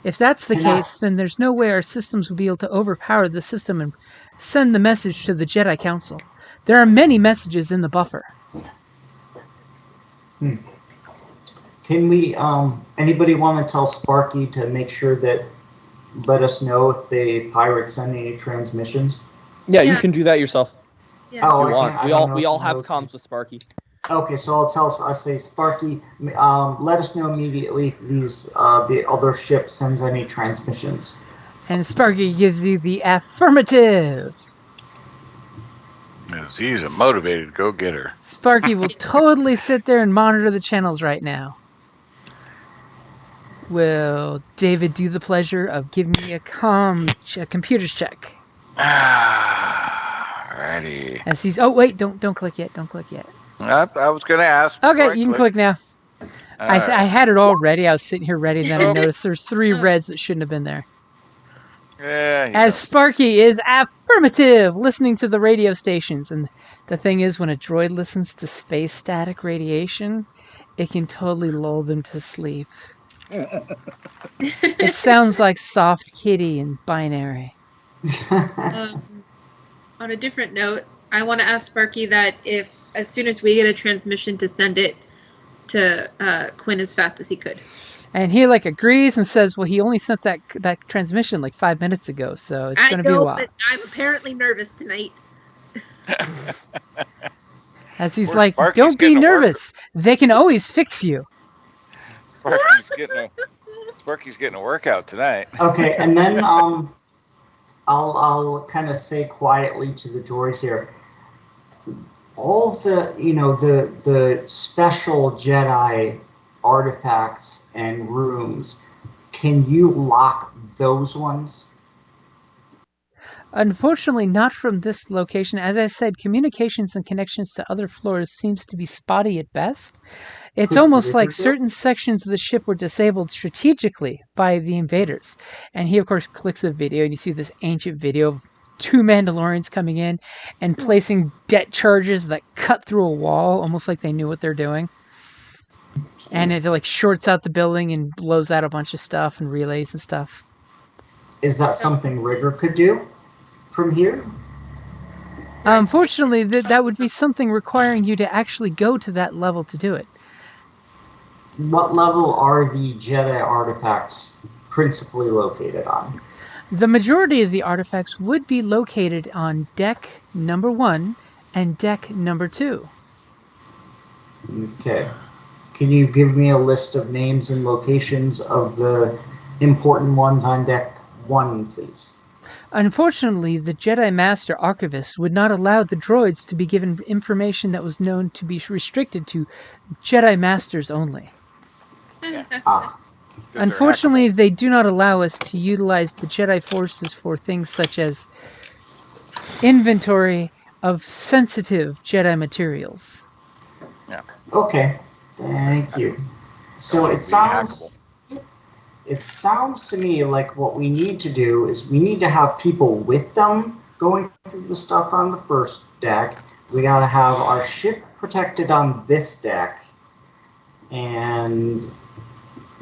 If that's the Can I- case, then there's no way our systems will be able to overpower the system Send the message to the Jedi Council. There are many messages in the buffer. Can we, anybody want to tell Sparky to make sure that, let us know if the pirates send any transmissions? Yeah, you Yeah. can do that yourself Yeah. if Oh, you I want. can't- I We don't all know we if all he have knows. comms with Sparky. Okay, so I say, Sparky, let us know immediately if the other ship sends any transmissions. And Sparky gives you the affirmative. Yes, he's a motivated go-getter. Sparky will totally sit there and monitor the channels right now. Will David do the pleasure of giving me a computers check? Righty. As he's oh wait, don't click yet. Don't click yet. I was gonna ask. before Okay, I you can click now. I Alright. had it all ready. I was sitting here ready, then I Oh. noticed there's 3 reds that shouldn't have been there. Yeah. As Sparky is affirmative, listening to the radio stations. And the thing is, when a droid listens to space static radiation, it can totally lull them to sleep. It sounds like Soft Kitty in Binary. On a different note, I want to ask Sparky that if, as soon as we get a transmission, to send it to Quinn as fast as he could. And he agrees and says, well, he only sent that transmission 5 minutes ago, so it's going to be a while. But I'm apparently nervous tonight. As he's Poor like, Sparky's don't be getting to work. nervous. They can always fix you. Sparky's getting a workout tonight. Okay, and then I'll kind of say quietly to the droid here, all the special Jedi artifacts and rooms, can you lock those ones? Unfortunately, not from this location. As I said, communications and connections to other floors seems to be spotty at best. It's Could almost like River do it? certain sections of the ship were disabled strategically by the invaders. And he, of course, clicks a video, and you see this ancient video of 2 Mandalorians coming in and placing det charges that cut through a wall, almost like they knew what they're doing. And it shorts out the building and blows out a bunch of stuff and relays and stuff. Is that something Rigger could do from here? Unfortunately, that would be something requiring you to actually go to that level to do it. What level are the Jedi artifacts principally located on? The majority of the artifacts would be located on deck number 1 and deck number 2. Okay. Can you give me a list of names and locations of the important ones on deck 1, please? Unfortunately, the Jedi Master Archivist would not allow the droids to be given information that was known to be restricted to Jedi Masters only. Ah, Unfortunately, they do not allow us to utilize the Jedi forces for things such as inventory of sensitive Jedi materials. okay. Thank you. So it sounds to me like what we need to do is we need to have people with them going through the stuff on the first deck. We got to have our ship protected on this deck. And,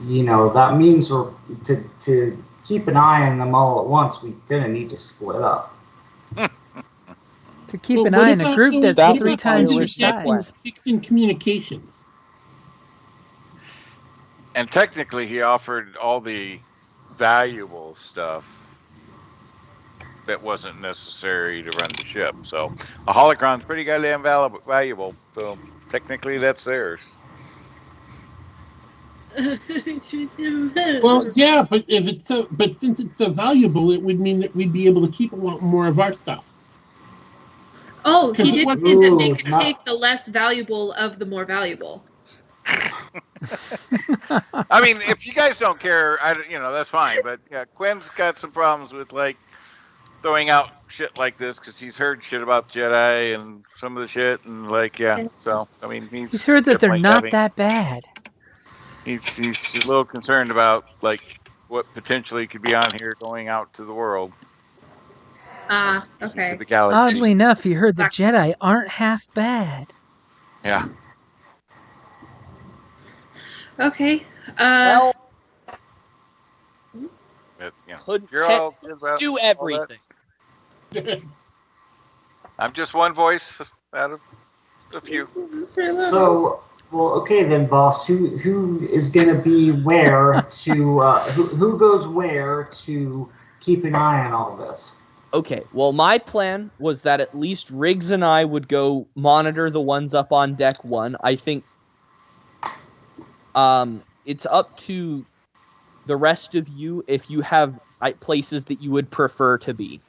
that means to keep an eye on them all at once, we're going to need to split up. To keep But an what eye on a about group those- that's what 3 about times those your that size. fixing communications. And technically, he offered all the valuable stuff that wasn't necessary to run the ship. So a holocron's pretty goddamn valuable. So technically, that's theirs. Well, yeah, but since it's so valuable, it would mean that we'd be able to keep a lot more of our stuff. Oh, he did Ooh, say that they could not- take the less valuable of the more valuable. I mean, if you guys don't care, that's fine. But yeah, Quinn's got some problems with throwing out shit like this because he's heard shit about Jedi and some of the shit and So I mean, He's heard that they're definitely not having- that bad. He's a little concerned about what potentially could be on here going out to the world, Ah, to okay. the galaxy. Oddly enough, he heard the Jedi aren't half bad. Yeah. Okay. Well, But, could you're all could about do all that. everything. I'm just one voice out of a few. So, well, okay then, boss. Who is gonna be where to? Who goes where to keep an eye on all this? Okay, well, my plan was that at least Riggs and I would go monitor the ones up on deck 1. I think it's up to the rest of you if you have places that you would prefer to be.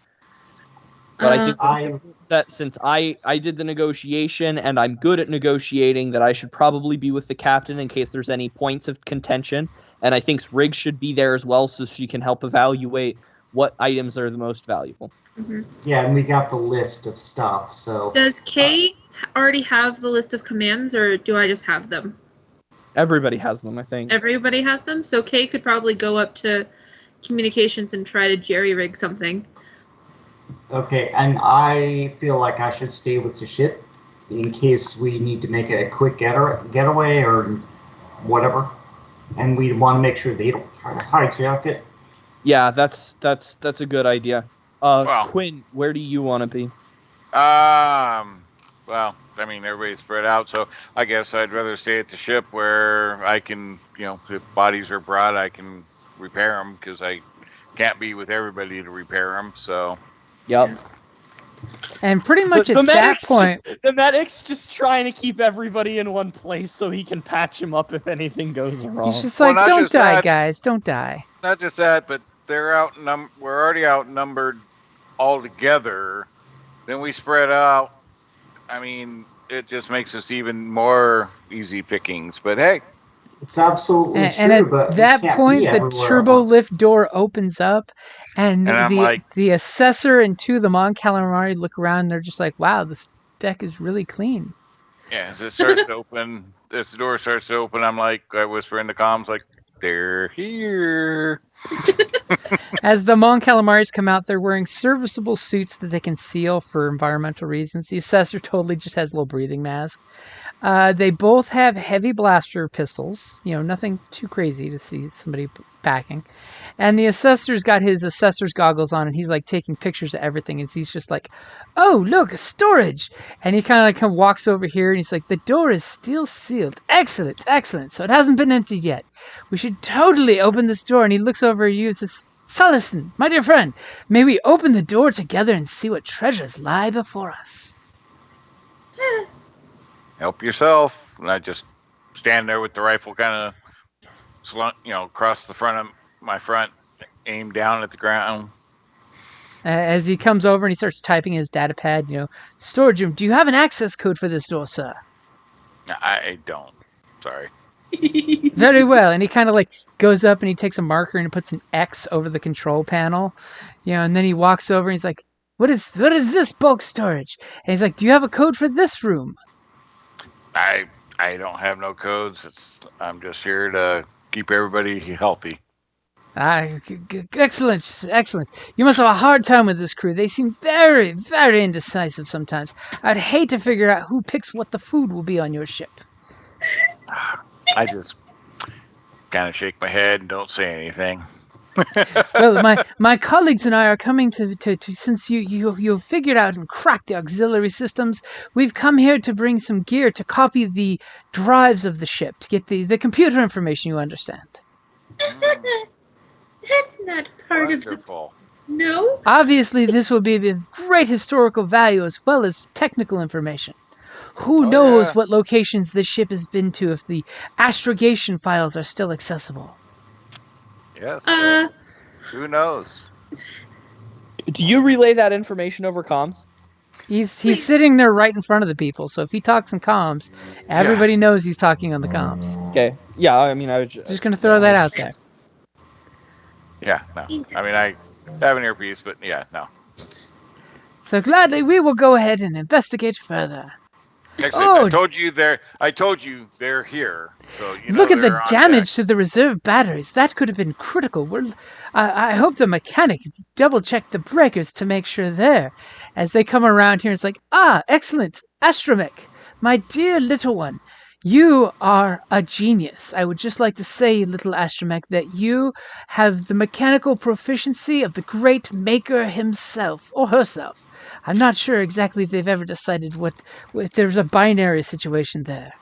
But I think that since I did the negotiation and I'm good at negotiating, that I should probably be with the captain in case there's any points of contention. And I think Riggs should be there as well so she can help evaluate what items are the most valuable. Mm-hmm. Yeah, and we got the list of stuff, so... Does Kay already have the list of commands, or do I just have them? Everybody has them, I think. Everybody has them? So Kay could probably go up to communications and try to jerry-rig something. Okay, and I feel like I should stay with the ship in case we need to make a quick getaway or whatever. And we want to make sure they don't try to hijack it. Yeah, that's a good idea. Wow. Quinn, where do you want to be? Well, I mean, everybody's spread out, so I guess I'd rather stay at the ship where I can, if bodies are brought, I can repair them, because I can't be with everybody to repair them, so... Yep. And pretty much at that point... the medic's just trying to keep everybody in one place so he can patch him up if anything goes wrong. He's just like, Well, don't just die, that- guys. Don't die. Not just that, but we're already outnumbered altogether. Then we spread out. I mean, it just makes us even more easy pickings. But hey, It's absolutely And true, at but we that can't point, be the everywhere at turbo once. lift door opens up, and And I'm like- the assessor and two of the Mon Calamari look around, and they're just like, wow, this deck is really clean. yeah, as it starts to open, as the door starts to open, I whisper in the comms, like, they're here. As the Mon Calamaris come out, they're wearing serviceable suits that they can seal for environmental reasons. The assessor totally just has a little breathing mask. They both have heavy blaster pistols. Nothing too crazy to see somebody packing. And the assessor's got his assessor's goggles on, and he's like taking pictures of everything. And he's just like, "Oh, look, storage!" And he kind of walks over here, and he's like, "The door is still sealed. Excellent, excellent. So it hasn't been emptied yet. We should totally open this door." And he looks over at you and says, "Sullison, my dear friend, may we open the door together and see what treasures lie before us?" Help yourself. And I just stand there with the rifle kind of slung, across the front of my front, aim down at the ground. As he comes over and he starts typing in his data pad, "Storage room, do you have an access code for this door, sir?" I don't. Sorry. Very well. And he kind of goes up and he takes a marker and puts an X over the control panel, and then he walks over and he's like, what is this bulk storage? And he's like, "Do you have a code for this room?" I don't have no codes. I'm just here to keep everybody healthy. Excellent, excellent. You must have a hard time with this crew. They seem very, very indecisive sometimes. I'd hate to figure out who picks what the food will be on your ship. I just kind of shake my head and don't say anything. Well, my colleagues and I are coming to since you've figured out and cracked the auxiliary systems, we've come here to bring some gear to copy the drives of the ship, to get the computer information, you understand. That's not part of the... Wonderful. No? Obviously, this will be of great historical value as well as technical information. Who Oh, knows yeah. what locations this ship has been to if the astrogation files are still accessible? Yes. Who knows? Do you relay that information over comms? He's sitting there right in front of the people, so if he talks in comms, everybody knows he's talking on the comms. Okay. Yeah, I mean, I was Just gonna throw that out there. Yeah, no. I mean, I have an earpiece, but yeah, no. So gladly we will go ahead and investigate further. Actually, Oh. I told you they're here. So Look at the they're on damage deck. to the reserve batteries. That could have been critical. I hope the mechanic double-checked the breakers to make sure they're. As they come around here, it's like, excellent, Astromech, my dear little one. You are a genius. I would just like to say, little Astromech, that you have the mechanical proficiency of the great maker himself, or herself. I'm not sure exactly if they've ever decided if there's a binary situation there.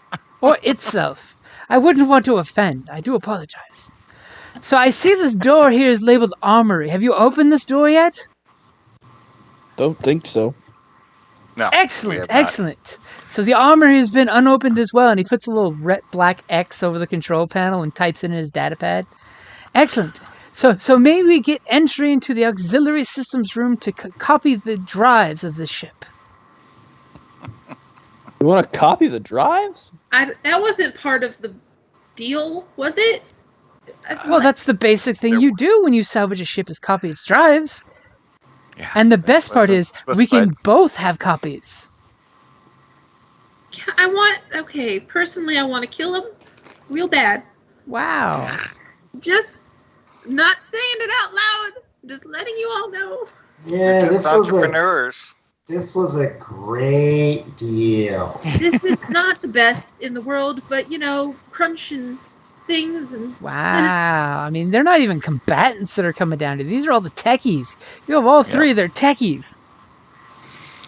Or itself. I wouldn't want to offend. I do apologize. So I see this door here is labeled Armory. Have you opened this door yet? Don't think so. No. Excellent, we have not. excellent. So the Armory has been unopened as well, and he puts a little red, black X over the control panel and types it in his datapad. Excellent. So may we get entry into the auxiliary systems room to copy the drives of this ship? You want to copy the drives? That wasn't part of the deal, was it? Well, that's the basic thing you do when you salvage a ship is copy its drives. Yeah, And the best part is we can specified. both have copies. Personally, I want to kill him real bad. Wow. Just not saying it out loud. Just letting you all know. Yeah, Just entrepreneurs. this was a great deal. This is not the best in the world, but crunching things and Wow. I mean, they're not even combatants that are coming down to. These are all the techies. You have all three. They're techies.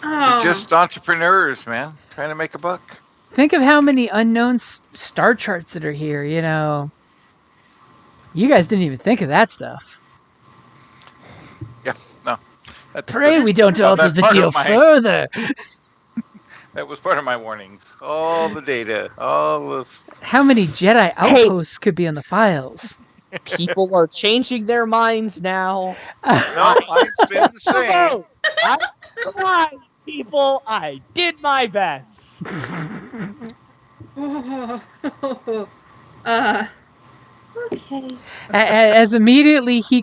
oh, They're just entrepreneurs, man, trying to make a buck. Think of how many unknown star charts that are here, You guys didn't even think of that stuff. Yeah, no. Pray we don't alter that's the part of deal my- further. That was part of my warnings. All the data, all this. How many Jedi Hey. outposts could be in the files? People are changing their minds now. No, mine's been the same. I tried, people. I did my best. okay. As immediately he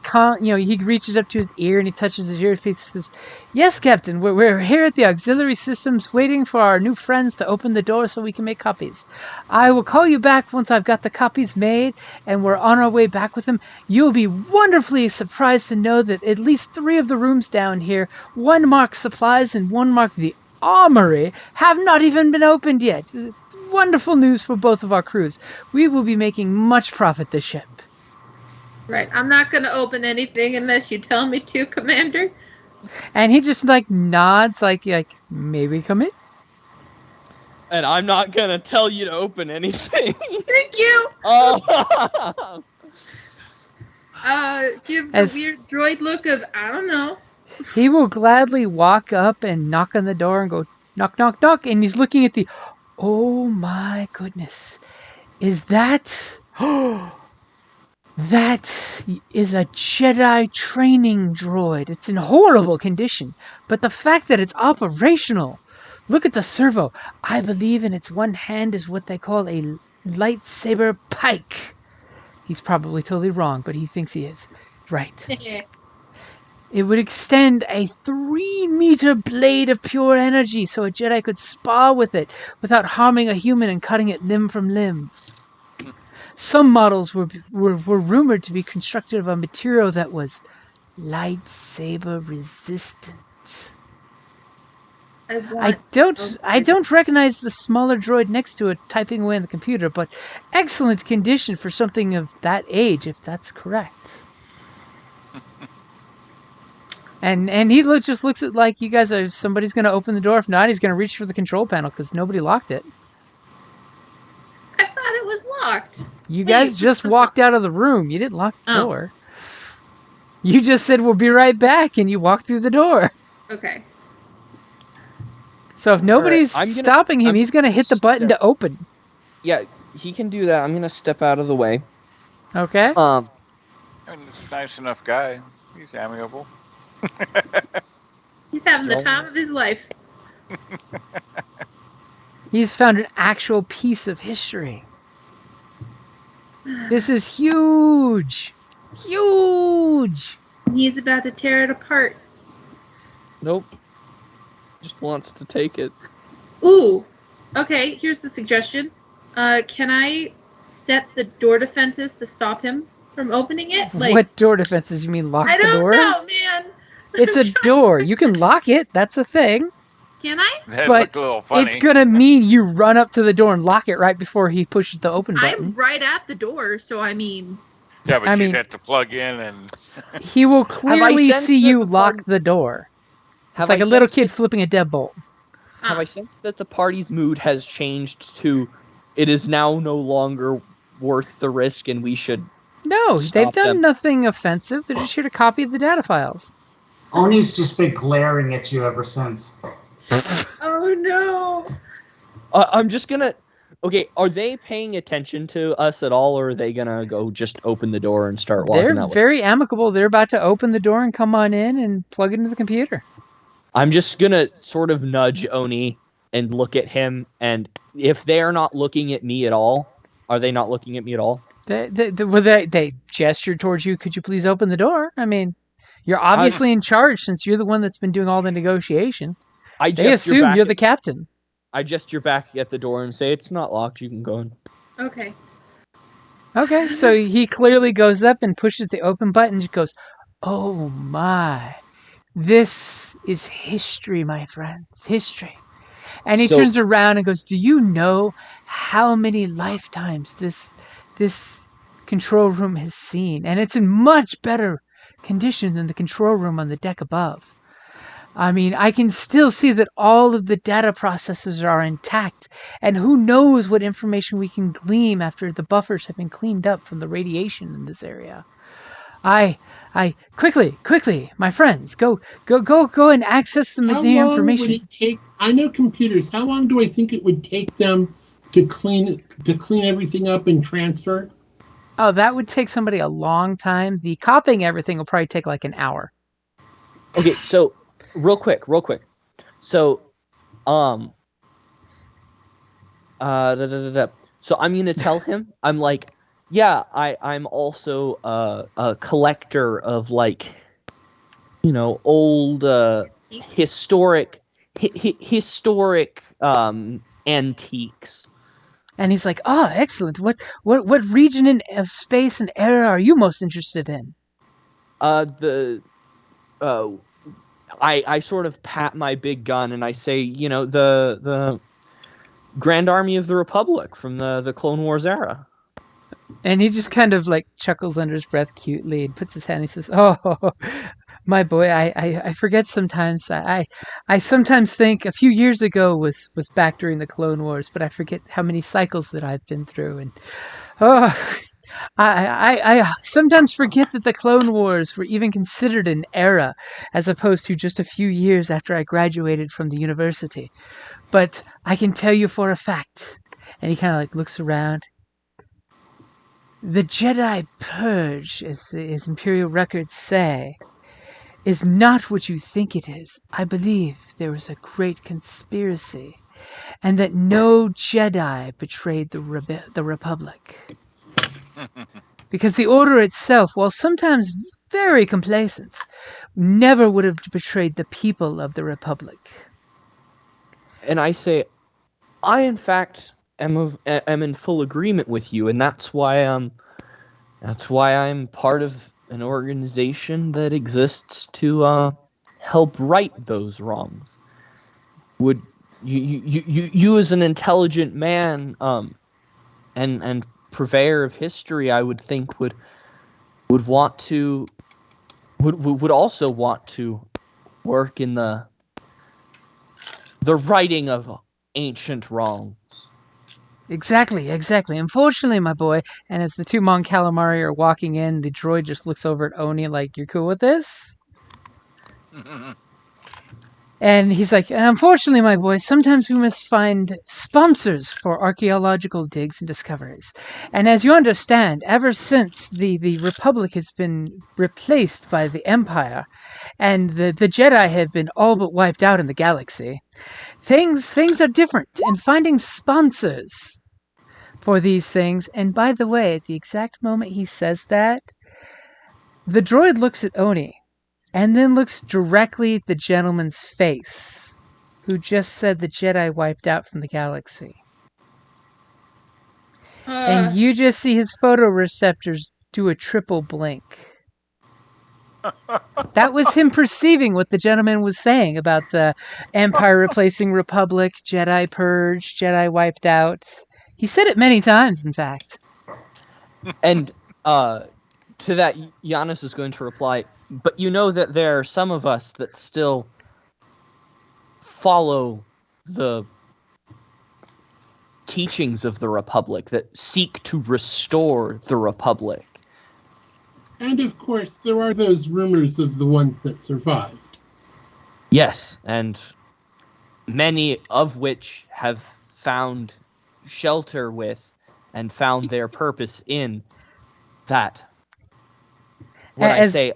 reaches up to his ear and he touches his ear, he says, "Yes, Captain, we're here at the auxiliary systems waiting for our new friends to open the door so we can make copies. I will call you back once I've got the copies made and we're on our way back with them. You'll be wonderfully surprised to know that at least 3 of the rooms down here, one marked supplies and one marked the Armory, have not even been opened yet. Wonderful news for both of our crews. We will be making much profit this ship." Right. I'm not going to open anything unless you tell me to, Commander. And he just nods like maybe come in. And I'm not gonna tell you to open anything. Thank you. Oh. Give the As- weird droid look of, I don't know. He will gladly walk up and knock on the door and go knock knock knock, and he's looking at the oh my goodness. Is that that is a Jedi training droid. It's in horrible condition, but the fact that it's operational. Look at the servo. I believe in its one hand is what they call a lightsaber pike. He's probably totally wrong, but he thinks he is. Right. It would extend a 3-meter blade of pure energy so a Jedi could spar with it without harming a human and cutting it limb from limb. Some models were rumored to be constructed of a material that was lightsaber resistant. I don't recognize the smaller droid next to it typing away on the computer, but excellent condition for something of that age, if that's correct. And he just looks at like you guys are. Somebody's going to open the door. If not, he's going to reach for the control panel because nobody locked it. I thought it was locked. You guys just walked out of the room. You didn't lock the Oh. door. You just said we'll be right back, and you walked through the door. Okay. So if nobody's I'm gonna- stopping him, I'm he's going to hit the button to open. Yeah, he can do that. I'm gonna step out of the way. Okay. I mean, he's a nice enough guy. He's amiable. He's having the time of his life. He's found an actual piece of history. This is huge. Huge. He's about to tear it apart. Nope. Just wants to take it. Ooh. Okay, here's the suggestion. Can I set the door defenses to stop him from opening it? What door defenses? You mean lock I the don't door? know, man. It's a door. You can lock it. That's a thing. Can I? That But looked a little funny. it's gonna mean you run up to the door and lock it right before he pushes the open I'm button. right at the door, so I mean, Yeah, but I you'd mean- have to plug in and. He will clearly sensed see that you the lock party- the door. Have It's like I a little sensed kid that- flipping a deadbolt. Have I sensed that the party's mood has changed to it is now no longer worth the risk and we should No, they've Stop done them. nothing offensive. They're just here to copy the data files. Oni's just been glaring at you ever since. oh no. I'm just gonna okay, are they paying attention to us at all or are they gonna go just open the door and start walking They're that way? very amicable. They're about to open the door and come on in and plug it into the computer. I'm just gonna sort of nudge Oni and look at him, and if they are not looking at me at all, are they not looking at me at all? They gestured towards you. Could you please open the door? I mean, you're obviously in charge since you're the one that's been doing all the negotiation. I They gesture assume back you're the captain. I gesture back at the door and say, "It's not locked. You can go in." Okay. Okay, so he clearly goes up and pushes the open button and just goes, "Oh my. This is history, my friends. History." And he So- turns around and goes, "Do you know how many lifetimes this control room has seen? And it's in much better condition than the control room on the deck above. I mean, I can still see that all of the data processes are intact, and who knows what information we can glean after the buffers have been cleaned up from the radiation in this area. Quickly, my friends, go and access the How new long information." would it take? I know computers. How long do I think it would take them to clean everything up and transfer? Oh, that would take somebody a long time. The copying everything will probably take like an hour. Okay, so real quick. So, So I'm gonna tell him. I'm like, yeah, I'm also a collector of like, old historic antiques. And he's like, "Oh, excellent. What region of space and era are you most interested in?" I sort of pat my big gun and I say, the Grand Army of the Republic from the Clone Wars era. And he just kind of like chuckles under his breath cutely and puts his hand and he says, "Oh, my boy, I forget sometimes. I sometimes think a few years ago was back during the Clone Wars, but I forget how many cycles that I've been through. And I sometimes forget that the Clone Wars were even considered an era as opposed to just a few years after I graduated from the university. But I can tell you for a fact," and he kind of like looks around, "the Jedi Purge, as Imperial records say, is not what you think it is. I believe there was a great conspiracy, and that no Jedi betrayed the Republic. Because the Order itself, while sometimes very complacent, never would have betrayed the people of the Republic." And I say, I in fact am in full agreement with you, and that's why I'm part of an organization that exists to help right those wrongs. Would you as an intelligent man and purveyor of history, I would think would also want to work in the righting of ancient wrongs. Exactly. Unfortunately, my boy, and as the two Mon Calamari are walking in, the droid just looks over at Oni like, "You're cool with this?" And he's like, "Unfortunately, my boy, sometimes we must find sponsors for archaeological digs and discoveries. And as you understand, ever since the Republic has been replaced by the Empire, and the Jedi have been all but wiped out in the galaxy, things are different. And finding sponsors for these things," and by the way, at the exact moment he says that, the droid looks at Oni, and then looks directly at the gentleman's face, who just said the Jedi wiped out from the galaxy. And you just see his photoreceptors do a triple blink. That was him perceiving what the gentleman was saying about the Empire replacing Republic, Jedi purge, Jedi wiped out. He said it many times, in fact. And to that, Giannis is going to reply, but you know that there are some of us that still follow the teachings of the Republic, that seek to restore the Republic. And of course, there are those rumors of the ones that survived. Yes, and many of which have found shelter with and found their purpose in that,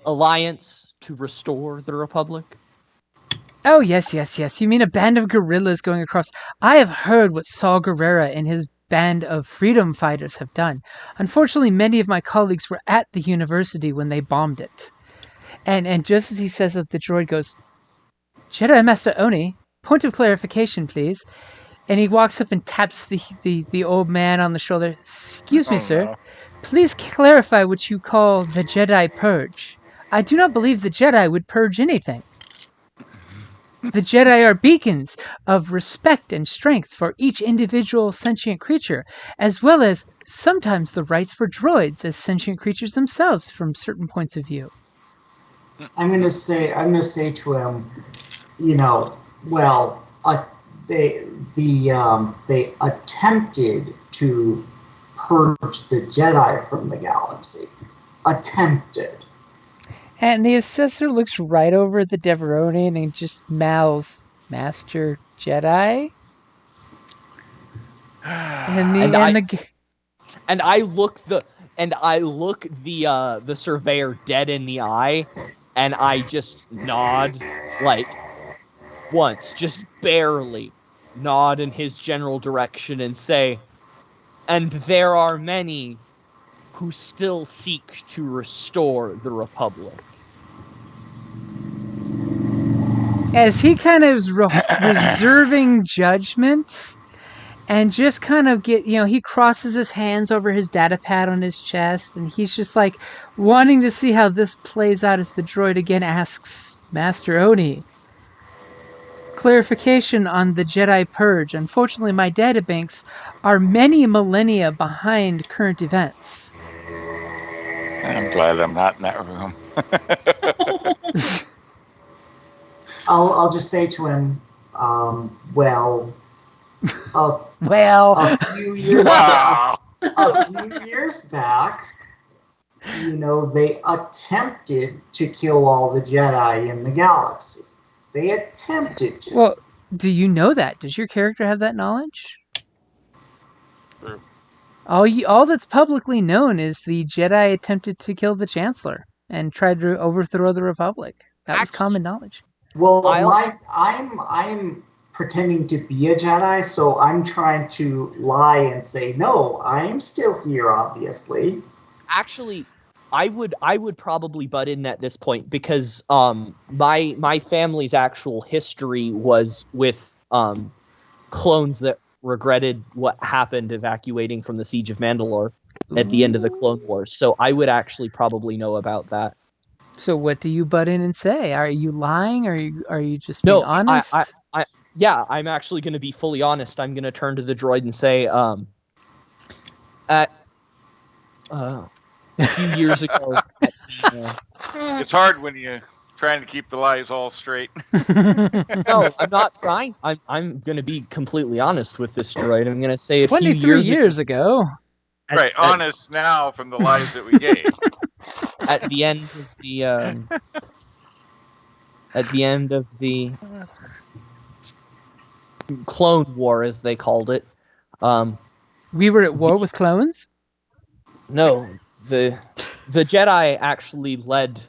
alliance to restore the Republic. Oh, yes. You mean a band of guerrillas going across. I have heard what Saul Guerrera and his band of freedom fighters have done. Unfortunately, many of my colleagues were at the university when they bombed it. And just as he says it, the droid goes, Jedi Master Oni, point of clarification, please. And he walks up and taps the old man on the shoulder. Excuse me, sir. no. Please clarify what you call the Jedi Purge. I do not believe the Jedi would purge anything. The Jedi are beacons of respect and strength for each individual sentient creature, as well as sometimes the rights for droids as sentient creatures themselves from certain points of view. I'm gonna say to him, they attempted to purge the Jedi from the galaxy. Attempted. And the assessor looks right over at the Deveronian and just mouths, Master Jedi? And I look the surveyor dead in the eye, and I just nod, like, once, just barely nod in his general direction and say, and there are many who still seek to restore the Republic. As he kind of is reserving judgment and just kind of he crosses his hands over his data pad on his chest, and he's just like wanting to see how this plays out as the droid again asks, Master Oni, clarification on the Jedi Purge. Unfortunately, my databanks are many millennia behind current events. I'm glad I'm not in that room. I'll just say to him, a few years Wow. a few years back, they attempted to kill all the Jedi in the galaxy. They attempted to. Well, do you know that? Does your character have that knowledge? True. All that's publicly known is the Jedi attempted to kill the Chancellor and tried to overthrow the Republic. That was common knowledge. Well, I'm pretending to be a Jedi, so I'm trying to lie and say, no, I'm still here, obviously. Actually, I would probably butt in at this point because my family's actual history was with clones that regretted what happened evacuating from the Siege of Mandalore at the end of the Clone Wars. So I would actually probably know about that. So what do you butt in and say? Are you lying, or are you just being honest? I'm actually going to be fully honest. I'm going to turn to the droid and say, a few years ago. It's hard when you're trying to keep the lies all straight. No, I'm not trying. I'm going to be completely honest with this droid. I'm going to say 23 years ago. Right, honest now from the lies that we gave. At the end of the Clone War, as they called it. We were at war with clones? No, the Jedi actually led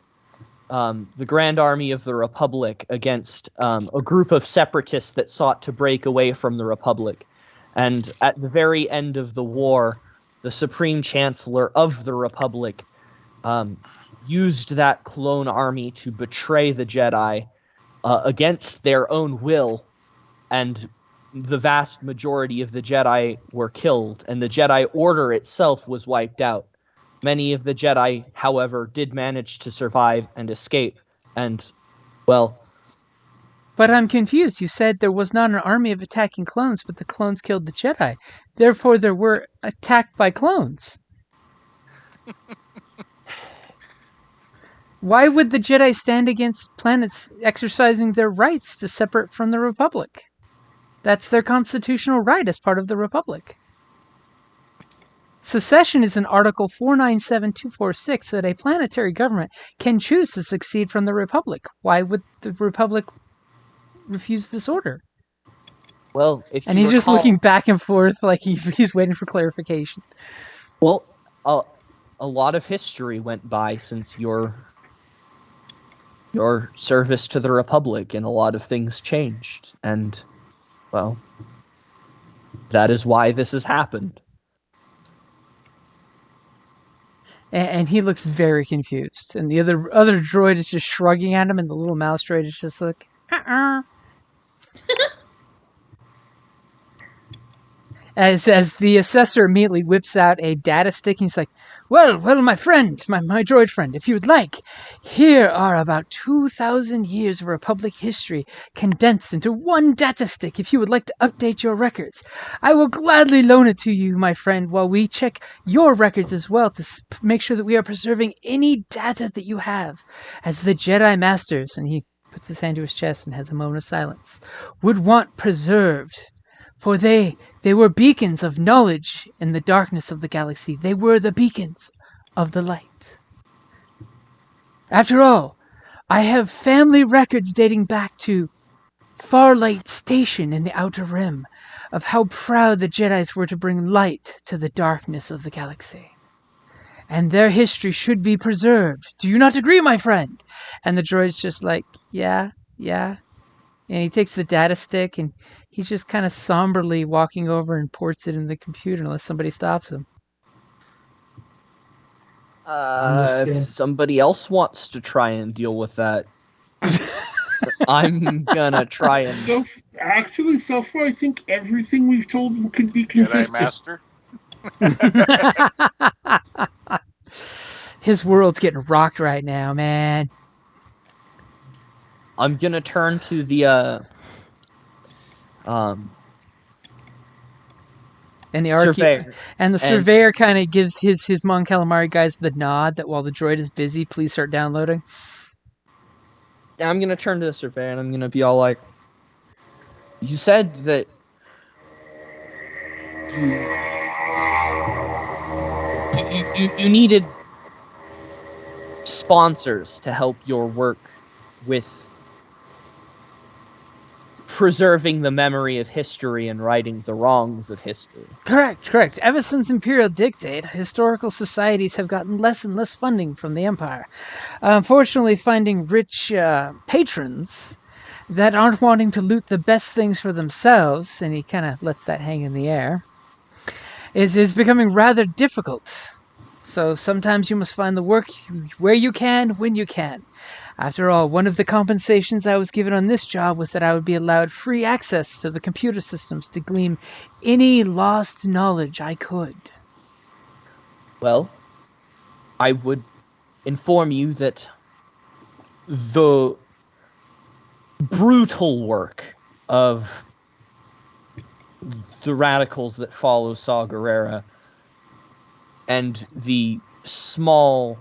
the Grand Army of the Republic against a group of separatists that sought to break away from the Republic. And at the very end of the war, the Supreme Chancellor of the Republic used that clone army to betray the Jedi against their own will, and the vast majority of the Jedi were killed, and the Jedi Order itself was wiped out. Many of the Jedi, however, did manage to survive and escape, and, well, But I'm confused. You said there was not an army of attacking clones, but the clones killed the Jedi. Therefore, there were attacked by clones. Why would the Jedi stand against planets exercising their rights to separate from the Republic? That's their constitutional right as part of the Republic. Secession is in Article 497246 that a planetary government can choose to secede from the Republic. Why would the Republic refuse this order? well, if And you he's just recall- looking back and forth like he's waiting for clarification. Well, a lot of history went by since your service to the Republic, and a lot of things changed, and, well, that is why this has happened. And he looks very confused. And the other droid is just shrugging at him, and the little mouse droid is just like, As the assessor immediately whips out a data stick, and he's like, well, my friend, my droid friend, if you would like, here are about 2,000 years of Republic history condensed into one data stick if you would like to update your records. I will gladly loan it to you, my friend, while we check your records as well to make sure that we are preserving any data that you have. As the Jedi Masters, and he puts his hand to his chest and has a moment of silence, would want preserved. For they were beacons of knowledge in the darkness of the galaxy. They were the beacons of the light. After all, I have family records dating back to Farlight Station in the Outer Rim of how proud the Jedis were to bring light to the darkness of the galaxy. And their history should be preserved. Do you not agree, my friend? And the droid's just like, yeah. And he takes the data stick and he's just kind of somberly walking over and ports it in the computer unless somebody stops him. If somebody else wants to try and deal with that, I'm gonna try and... So far, I think everything we've told them could be Jedi consistent. Master. His world's getting rocked right now, man. I'm gonna turn to the And the surveyor. And the surveyor kind of gives his Mon Calamari guys the nod that while the droid is busy, please start downloading. I'm gonna turn to the surveyor and I'm gonna be all like, you said that you needed sponsors to help your work with preserving the memory of history and righting the wrongs of history. Correct. Ever since Imperial Dictate, historical societies have gotten less and less funding from the Empire. Unfortunately, finding rich patrons that aren't wanting to loot the best things for themselves, and he kind of lets that hang in the air, is becoming rather difficult. So sometimes you must find the work where you can, when you can. After all, one of the compensations I was given on this job was that I would be allowed free access to the computer systems to glean any lost knowledge I could. Well, I would inform you that the brutal work of the radicals that follow Saw Gerrera and the small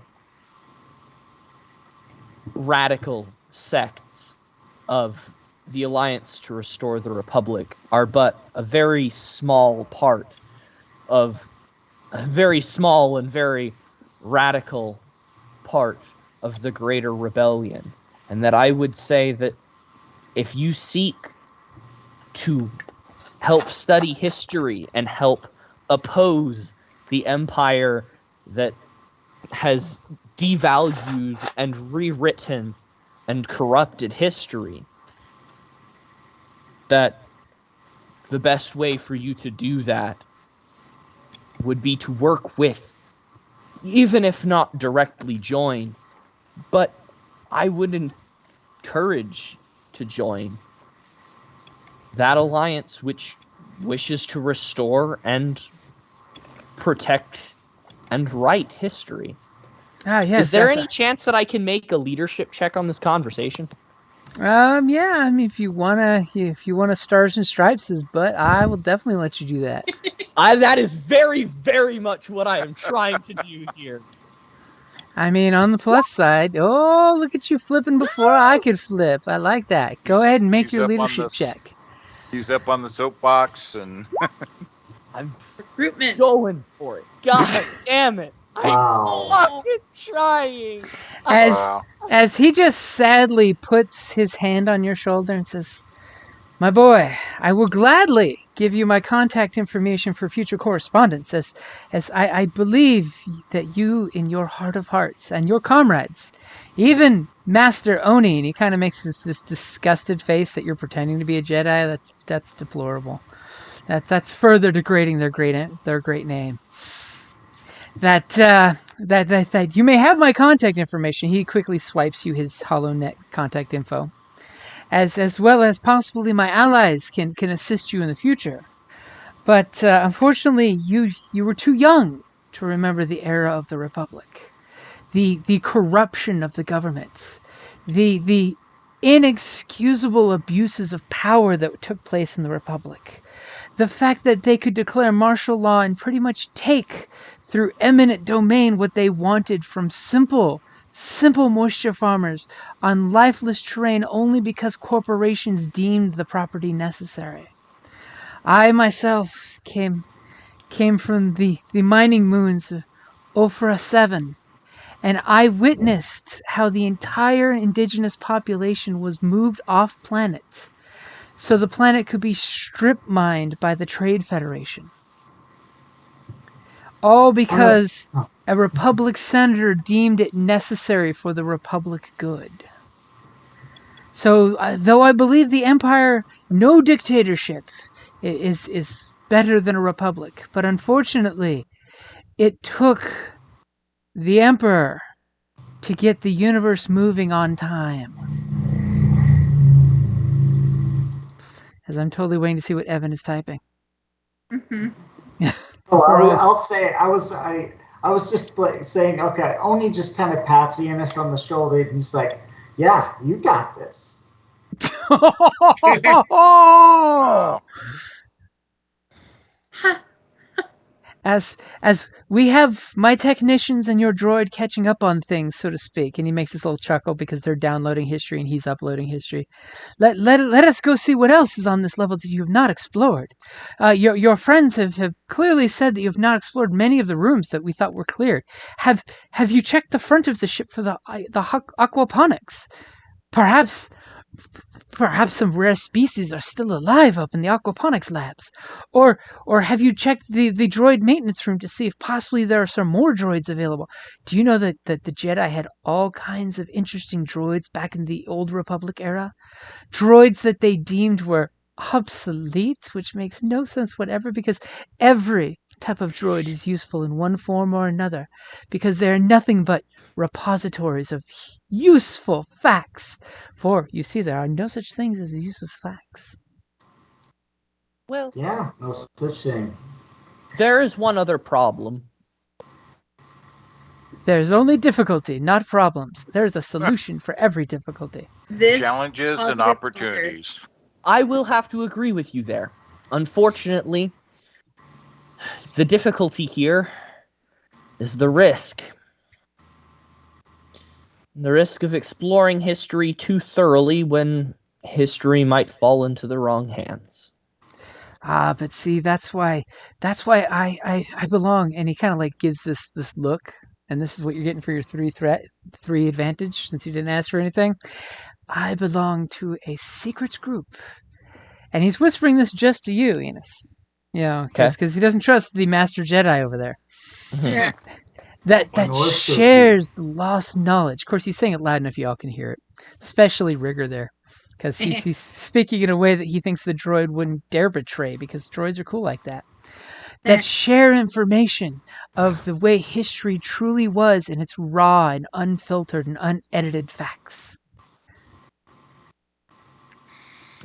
radical sects of the Alliance to Restore the Republic are but a very small part of a very small and very radical part of the greater rebellion. And that I would say that if you seek to help study history and help oppose the empire that has devalued and rewritten and corrupted history, that the best way for you to do that would be to work with, even if not directly join, but I would encourage to join that alliance which wishes to restore and protect and write history. Ah, yes. Is there that's any chance that I can make a leadership check on this conversation? yeah. I mean, if you wanna stars and stripes his butt, I will definitely let you do that. That is very, very much what I am trying to do here. I mean, on the plus side, oh, look at you flipping before I could flip. I like that. Go ahead and make He's your up on leadership this. check. He's up on the soapbox, and I'm Recruitment. going for it. God damn it. Wow. I'm fucking trying. As Wow. as he just sadly puts his hand on your shoulder and says, "My boy, I will gladly give you my contact information for future correspondence, as I believe that you, in your heart of hearts, and your comrades, even Master Oni," and he kind of makes this disgusted face that you're pretending to be a Jedi. That's deplorable. That's further degrading their great name. That you may have my contact information. He quickly swipes you his HoloNet contact info. As well as possibly my allies can assist you in the future. But unfortunately, you were too young to remember the era of the Republic, the corruption of the government, the inexcusable abuses of power that took place in the Republic, the fact that they could declare martial law and pretty much take through eminent domain what they wanted from simple moisture farmers on lifeless terrain only because corporations deemed the property necessary. I myself came from the mining moons of Ophra 7, and I witnessed how the entire indigenous population was moved off planet so the planet could be strip mined by the Trade Federation. All because a Republic senator deemed it necessary for the Republic good. So, though I believe the Empire, no dictatorship is better than a Republic, but unfortunately, it took the Emperor to get the universe moving on time. As I'm totally waiting to see what Evan is typing. Mm-hmm. Oh, I'll say I was just like saying, okay, Oni just kind of pats Eunice on the shoulder and he's like, yeah, you got this. Wow. As we have my technicians and your droid catching up on things, so to speak, and he makes this little chuckle because they're downloading history and he's uploading history. Let us go see what else is on this level that you have not explored. Your friends have clearly said that you have not explored many of the rooms that we thought were cleared. Have you checked the front of the ship for the aquaponics? Perhaps some rare species are still alive up in the aquaponics labs. Or have you checked the droid maintenance room to see if possibly there are some more droids available? Do you know that the Jedi had all kinds of interesting droids back in the Old Republic era? Droids that they deemed were obsolete, which makes no sense whatever, because every type of droid is useful in one form or another, because they are nothing but repositories of useful facts. For, you see, there are no such things as the use of facts. Well, Yeah, no such thing. there is one other problem. There's only difficulty, not problems. There's a solution for every difficulty. This Challenges and positive opportunities. I will have to agree with you there. Unfortunately, the difficulty here is the risk. The risk of exploring history too thoroughly when history might fall into the wrong hands. But see, that's why I belong. And he kind of like gives this look, and this is what you're getting for your three advantage, since you didn't ask for anything. I belong to a secret group, and he's whispering this just to you, Enos. You know, because he doesn't trust the Master Jedi over there. Sure. That North shares lost knowledge. Of course, he's saying it loud enough y'all can hear it, especially Rigger there, because he's speaking in a way that he thinks the droid wouldn't dare betray, because droids are cool like that. That share information of the way history truly was in its raw and unfiltered and unedited facts.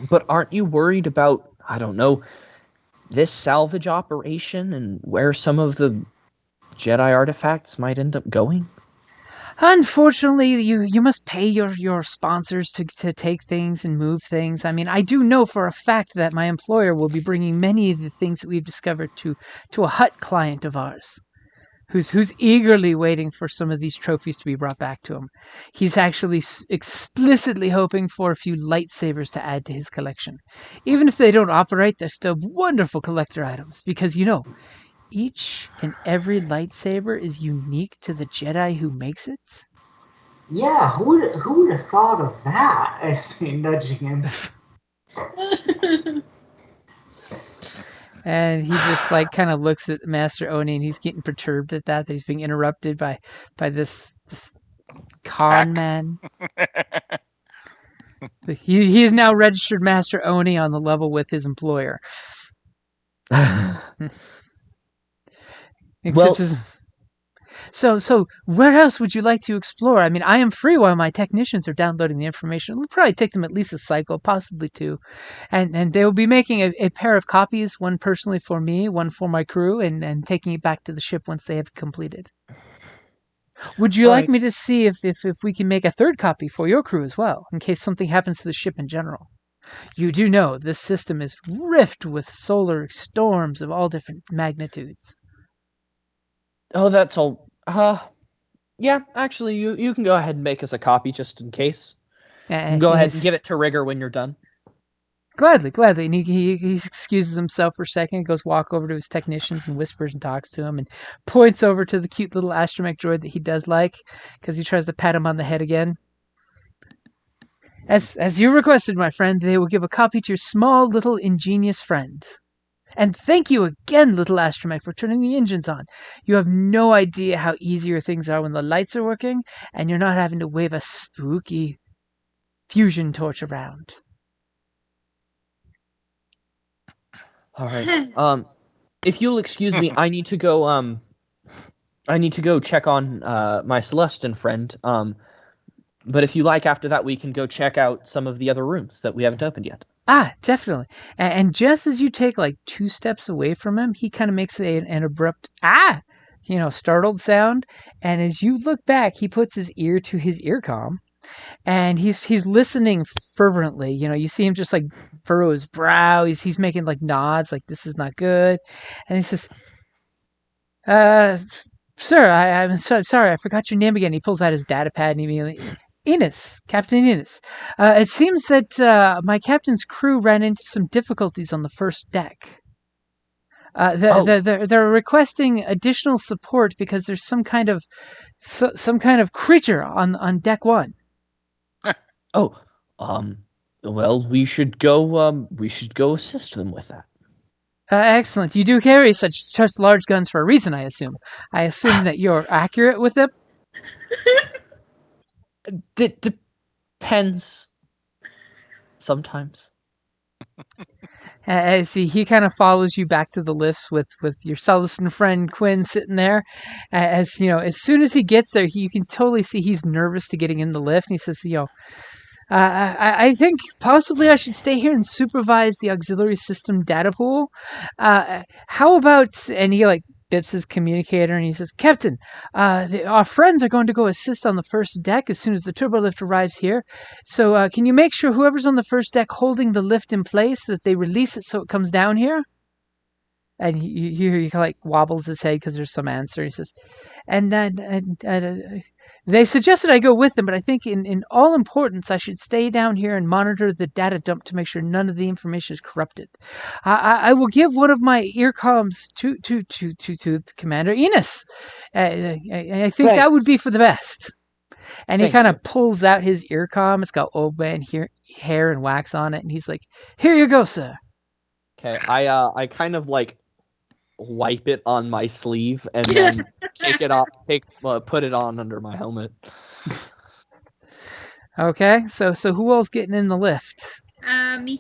But aren't you worried about, I don't know, this salvage operation and where some of the Jedi artifacts might end up going? Unfortunately, you must pay your sponsors to take things and move things. I mean, I do know for a fact that my employer will be bringing many of the things that we've discovered to a Hut client of ours, who's eagerly waiting for some of these trophies to be brought back to him. He's actually explicitly hoping for a few lightsabers to add to his collection. Even if they don't operate, they're still wonderful collector items because, each and every lightsaber is unique to the Jedi who makes it. Yeah, who would have thought of that? I say, nudging him. And he just kind of looks at Master Oni, and he's getting perturbed at that he's being interrupted by this con man. He is now registered Master Oni on the level with his employer. So where else would you like to explore? I mean, I am free while my technicians are downloading the information. It'll probably take them at least a cycle, possibly two. And they will be making a pair of copies, one personally for me, one for my crew, and taking it back to the ship once they have completed. Would you like me to see if we can make a third copy for your crew as well, in case something happens to the ship in general? You do know this system is rift with solar storms of all different magnitudes. Oh, that's all. Yeah, actually, you can go ahead and make us a copy just in case. And go ahead and give it to Rigger when you're done. Gladly. And he excuses himself for a second, goes walk over to his technicians and whispers and talks to him and points over to the cute little astromech droid that he does like, because he tries to pat him on the head again. As you requested, my friend, they will give a copy to your small little ingenious friend. And thank you again, little astromech, for turning the engines on. You have no idea how easier things are when the lights are working and you're not having to wave a spooky fusion torch around. All right. If you'll excuse me, I need to go. I need to go check on my Celestin friend. But if you like, after that, we can go check out some of the other rooms that we haven't opened yet. Definitely. And just as you take 2 steps away from him, he kind of makes an abrupt, startled sound. And as you look back, he puts his ear to his earcom and he's listening fervently. You see him just furrow his brow. He's making nods, this is not good. And he says, sir, I'm so sorry. I forgot your name again. He pulls out his data pad and immediately, Enos, Captain Enos. It seems that my captain's crew ran into some difficulties on the first deck. They're requesting additional support because there's some kind of creature on deck 1. Well, we should go assist them with that. Excellent. You do carry such large guns for a reason, I assume. I assume that you're accurate with them. It depends. Sometimes. See, he kind of follows you back to the lifts with your Celestin friend Quinn sitting there. As soon as he gets there, you can totally see he's nervous to getting in the lift. And he says, I think possibly I should stay here and supervise the auxiliary system data pool. How about, and he bips his communicator and he says, Captain, our friends are going to go assist on the first deck as soon as the turbo lift arrives here. So can you make sure whoever's on the first deck holding the lift in place, that they release it so it comes down here? And he wobbles his head because there's some answer. He says, and they suggested I go with them, but I think in all importance, I should stay down here and monitor the data dump to make sure none of the information is corrupted. I will give one of my earcoms to Commander Enos. I think Thanks. That would be for the best. And he kind of pulls out his earcom. It's got old man hair and wax on it, and he's like, "Here you go, sir." Okay, I kind of wipe it on my sleeve and then take it off, put it on under my helmet. Okay, so who else getting in the lift? Me.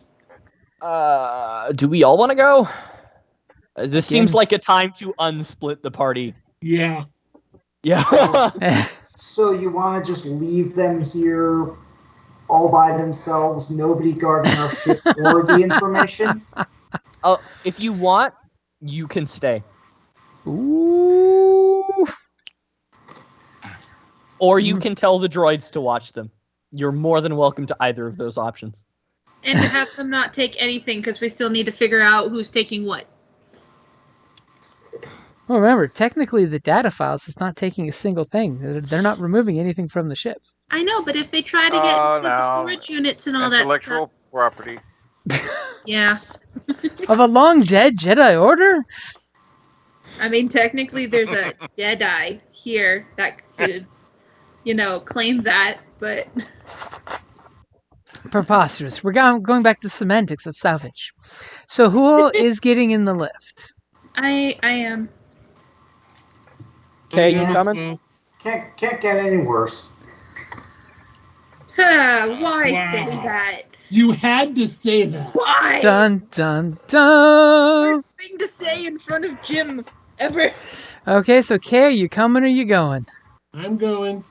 Do we all want to go? This seems like a time to unsplit the party. Yeah. So you want to just leave them here all by themselves, nobody guarding our ship or the information? If you want, you can stay. Ooh. Or you can tell the droids to watch them. You're more than welcome to either of those options. And to have them not take anything, because we still need to figure out who's taking what. Well, remember, technically the data files is not taking a single thing. They're not removing anything from the ship. I know, but if they try to get into the storage units and all that Intellectual stuff. property. Yeah. Of a long dead Jedi Order? I mean, technically there's a Jedi here that could, claim that, but... Preposterous. We're going back to semantics of salvage. So who all is getting in the lift? I am. Okay, you coming? Can't get any worse. Why Wow. say that? You had to say that. Why? Dun, dun, dun. Worst thing to say in front of Jim ever. Okay, so Kay, you coming or you going? I'm going.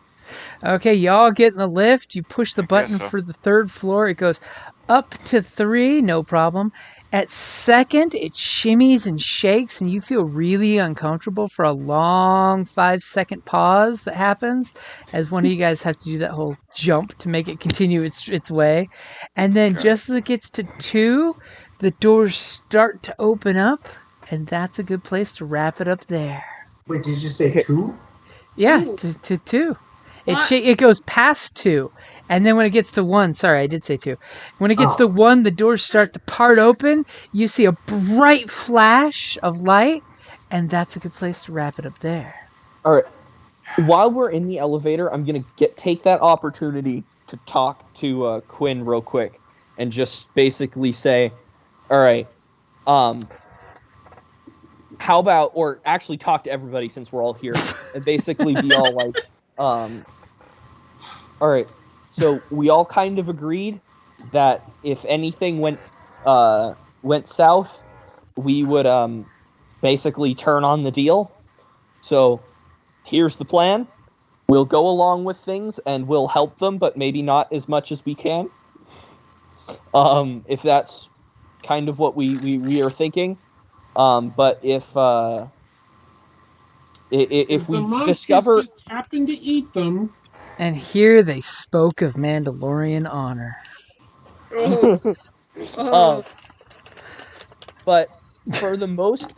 Okay, y'all get in the lift. You push the button so. for the 3rd floor. It goes up to 3, no problem. At 2nd, it shimmies and shakes, and you feel really uncomfortable for a long 5-second pause that happens as one of you guys have to do that whole jump to make it continue its way. And then just as it gets to 2, the doors start to open up, and that's a good place to wrap it up there. Wait, did you say 2? Yeah, Ooh. to 2. What? It goes past 2, and then when it gets to 1, sorry, I did say 2. When it gets to 1, the doors start to part open. You see a bright flash of light, and that's a good place to wrap it up there. All right. While we're in the elevator, I'm gonna take that opportunity to talk to Quinn real quick, and just basically say, "All right, how about, or actually talk to everybody since we're all here, and basically be all like, all right, so we all kind of agreed that if anything went south, we would basically turn on the deal. So here's the plan. We'll go along with things and we'll help them, but maybe not as much as we can. If that's kind of what we are thinking. But if we the monsters discover, just happen to eat them, And here they spoke of Mandalorian honor. Oh. but for the most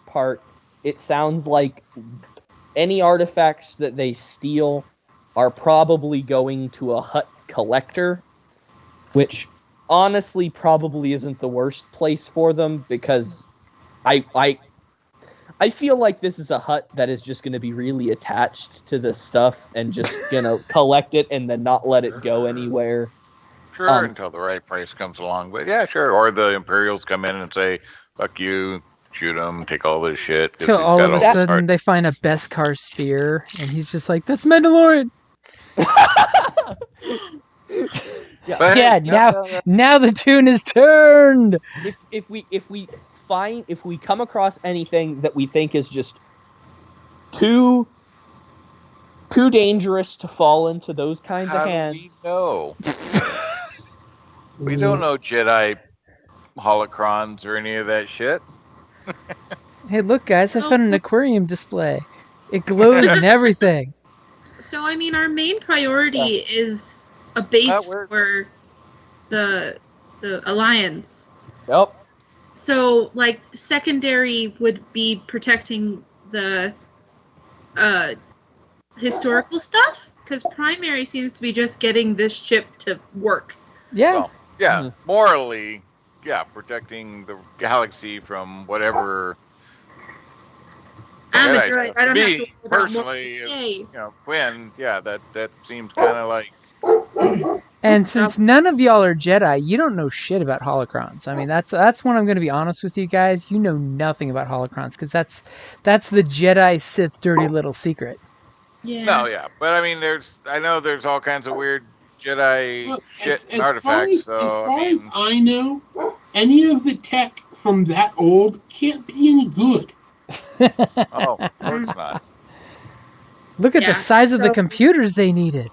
part, it sounds like any artifacts that they steal are probably going to a Hutt collector, which honestly probably isn't the worst place for them, because I feel like this is a Hutt that is just going to be really attached to the stuff and just going to collect it and then not let it go anywhere. Sure, until the right price comes along. But yeah, sure. Or the Imperials come in and say, "Fuck you, shoot them, take all this shit." 'cause Till he's all got of a all- sudden they find a Beskar spear, and he's just like, "That's Mandalorian." But hey, Yeah, now the tune is turned. If we come across anything that we think is just too dangerous to fall into those kinds how of do hands, we know? We don't know Jedi holocrons or any of that shit. Hey, look, guys! I found an aquarium display. It glows and everything. So, I mean, our main priority is a base That works. for the Alliance. Yep. So, like, secondary would be protecting the historical stuff, because primary seems to be just getting this ship to work. Yeah. Well, yeah, Mhm. morally, yeah, protecting the galaxy from whatever. I'm a Jedi droid. stuff. I don't Me, have to worry about personally, more. Yay. Quinn, yeah, that seems kind of like. And since none of y'all are Jedi, you don't know shit about holocrons. I mean, that's when I'm going to be honest with you guys. You know nothing about holocrons, because that's the Jedi Sith dirty little secret. Yeah. No, yeah, but I mean, I know there's all kinds of weird Jedi look, shit and as far artifacts. as So as I know, any of the tech from that old can't be any good. oh, of course not. Look at Yeah, the size of the so- computers they needed.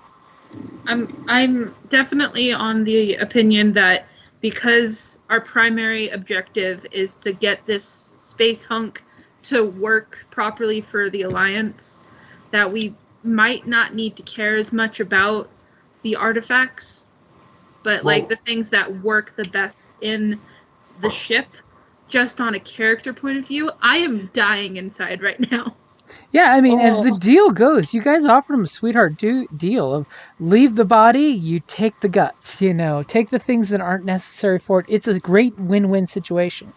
I'm definitely on the opinion that because our primary objective is to get this space hunk to work properly for the Alliance, that we might not need to care as much about the artifacts, but like the things that work the best in the ship, just on a character point of view, I am dying inside right now. Yeah, I mean, as the deal goes, you guys offered him a sweetheart deal of leave the body, you take the guts, take the things that aren't necessary for it. It's a great win-win situation.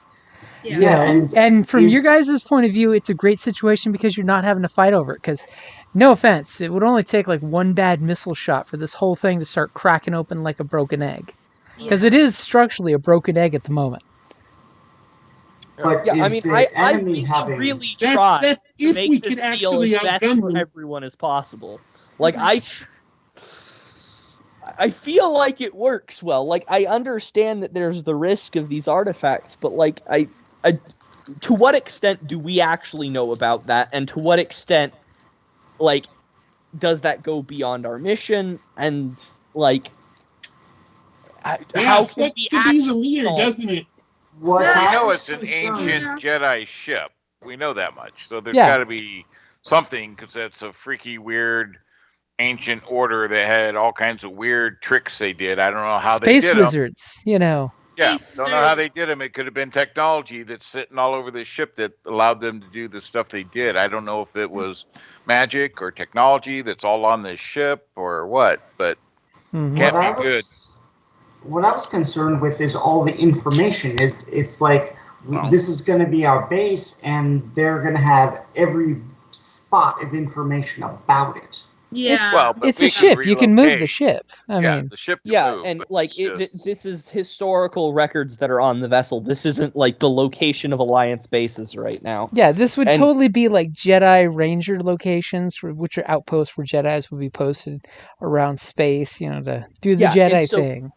Yeah. And from your guys' point of view, it's a great situation because you're not having to fight over it. Because, no offense, it would only take like one bad missile shot for this whole thing to start cracking open like a broken egg. Because it is structurally a broken egg at the moment. But Yeah, I is mean, the I enemy having... really That's tried if to we make could this deal actually as best outgun for them. everyone as possible. Like, I feel like it works well. Like, I understand that there's the risk of these artifacts, but like, I to what extent do we actually know about that, and to what extent, like, does that go beyond our mission, and like, how can sucks we to be the actually leader, solve? doesn't it? What Yeah. We I know was it's an concerned- ancient Jedi ship. We know that much. So there's Yeah. got to be something, because that's a freaky, weird, ancient order that had all kinds of weird tricks they did. I don't know how they Space did them. wizards, Yeah, Space don't know how wizard. they did them. It could have been technology that's sitting all over the ship that allowed them to do the stuff they did. I don't know if it was magic or technology that's all on this ship or what, but Mhm. Can't what be I what I was concerned with is all the information. It's like Well. this is going to be our base, and they're going to have every spot of information about it. Yeah. well, but It's we a can ship. You can move the relocate. ship. I Yeah, mean, the ship can Yeah, move, and but like it's just- this is historical records that are on the vessel. This isn't like the location of Alliance bases right now. yeah, this would And- totally be like Jedi Ranger locations, which are outposts where Jedis would be posted around space, to do the Yeah, and Jedi so- thing.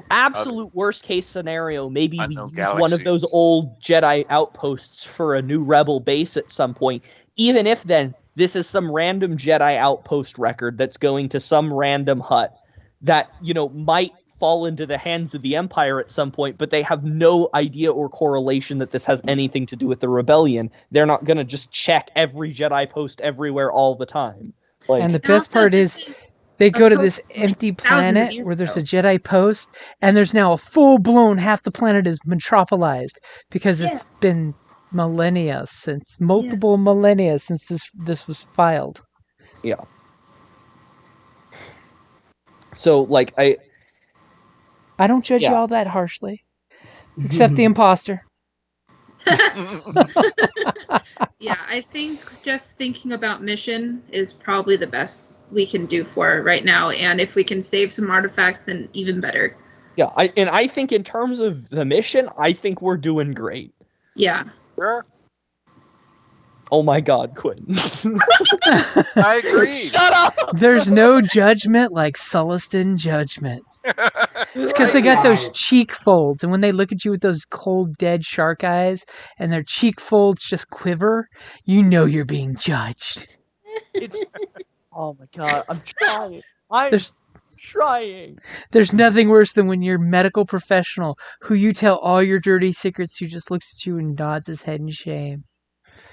Absolute worst case scenario, maybe we Unknown use one of those galaxies. old Jedi outposts for a new Rebel base at some point. Even if then this is some random Jedi outpost record that's going to some random hut that, might fall into the hands of the Empire at some point, but they have no idea or correlation that this has anything to do with the rebellion. They're not going to just check every Jedi post everywhere all the time. Like, And the And best also, part this is they go to post, this like, empty thousands of planet years where there's a ago. Jedi post, and there's now a full-blown half the planet is metropolized because it's been multiple millennia since this was filed. so like I don't judge you Yeah. all that harshly, except the imposter. Yeah, I think just thinking about mission is probably the best we can do for it right now. And if we can save some artifacts, then even better. Yeah, I think in terms of the mission, I think we're doing great. Yeah. Sure. Oh my God, Quinn. I agree. Shut up! There's no judgment like Sullustan judgment. It's because they got those Guys. cheek folds, and when they look at you with those cold, dead shark eyes, and their cheek folds just quiver, you know you're being judged. It's oh my God, I'm trying. I'm There's trying. there's nothing worse than when your medical professional, who you tell all your dirty secrets, who just looks at you and nods his head in shame.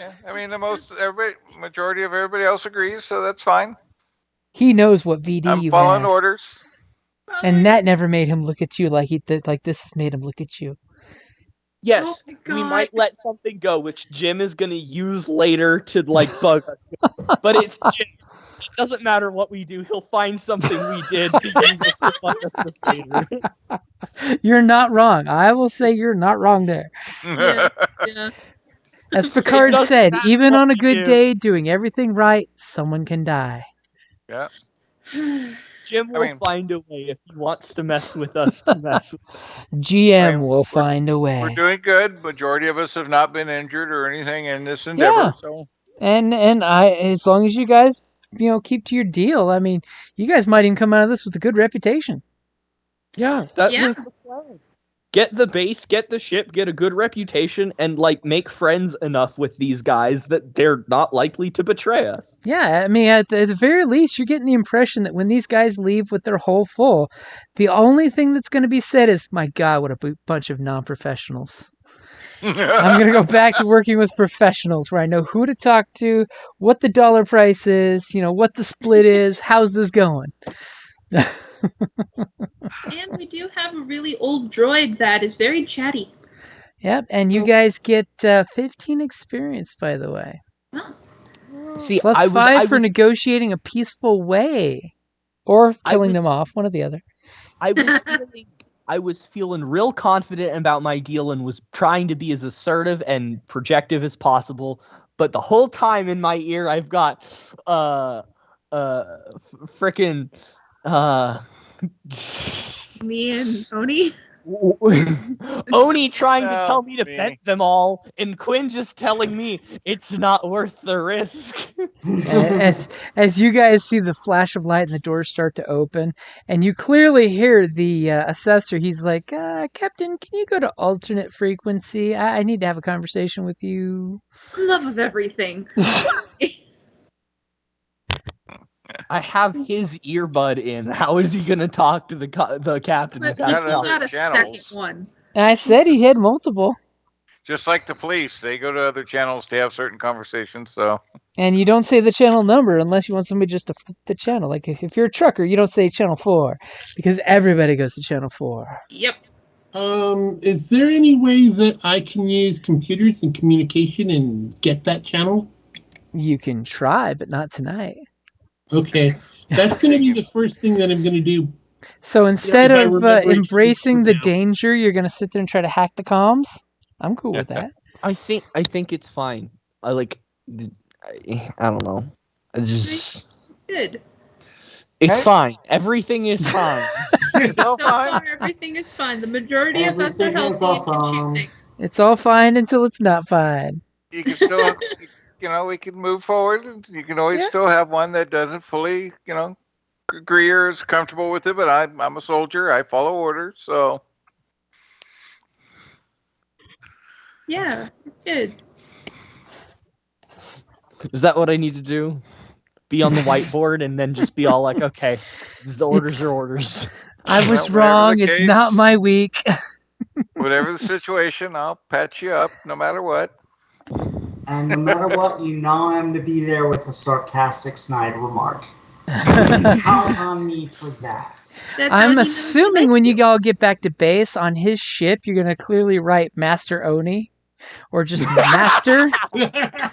Yeah, I mean, majority of everybody else agrees, so that's fine. He knows what VD I'm you following have, orders. and that never made him look at you like this has made him look at you. Yes, Oh my we God. might let something go, which Jim is gonna use later to like bug us. But it's Jim. It doesn't matter what we do; he'll find something we did to use us to bug us with later. You're not wrong. I will say you're not wrong there. Yeah. As It Picard doesn't said, matter even what on a we good do. day, doing everything right, someone can die. Yeah. Jim I will mean- find a way if he wants to mess with us. To mess with GM Right, will find a We're way. doing good. Majority of us have not been injured or anything in this endeavor. Yeah. So And I, as long as you guys, keep to your deal, I mean, you guys might even come out of this with a good reputation. Yeah, that Yeah. was the plan. Get the base, get the ship, get a good reputation, and like make friends enough with these guys that they're not likely to betray us. Yeah, I mean, at the very least, you're getting the impression that when these guys leave with their hull full, the only thing that's going to be said is, "My God, what a bunch of non-professionals." I'm going to go back to working with professionals where I know who to talk to, what the dollar price is, what the split is, how's this going? And we do have a really old droid that is very chatty. Yep, and you guys get 15 experience, by the way. Oh. See, Plus I 5 for was negotiating a peaceful way. Or killing was- them off, one or the other. I was feeling real confident about my deal and was trying to be as assertive and projective as possible. But the whole time in my ear, I've got frickin' Me and Oni. Oni trying to Oh, tell me to me. vent them all, and Quinn just telling me it's not worth the risk. As you guys see the flash of light and the doors start to open, and you clearly hear the assessor. He's like, Captain, can you go to alternate frequency? I need to have a conversation with you. Love of everything. I have his earbud in. How is he gonna talk to the captain? But without he Got talking? got a channels. second one. I said he had multiple. Just like the police, they go to other channels to have certain conversations. So And you don't say the channel number unless you want somebody just to flip the channel. Like if you're a trucker, you don't say channel 4 because everybody goes to channel 4. Yep. Is there any way that I can use computers and communication and get that channel? You can try, but not tonight. Okay, that's going to be the first thing that I'm going to do. So instead if I of remember it embracing the now. danger, you're going to sit there and try to hack the comms? I'm cool with that. I think it's fine. I don't know. I just Good. it's Hey. fine. Everything is fine. it's all So fine. far, everything is fine. The majority of us are Everything is healthy and can awesome. shoot things. It's all fine until it's not fine. You can still, we can move forward. And you can always Yeah. still have one that doesn't fully, agree or is comfortable with it. But I'm a soldier. I follow orders. So Yeah, good. Is that what I need to do? Be on the whiteboard and then just be all like, okay, these orders are orders. I was Well, whatever wrong. the It's case. not my week. whatever the situation, I'll patch you up no matter what. And no matter what, you know I'm to be there with a sarcastic snide remark. Count on me for that. That's how I'm he knows assuming he when likes you all get back to base on his ship, you're going to clearly write Master Oni or just Master. Put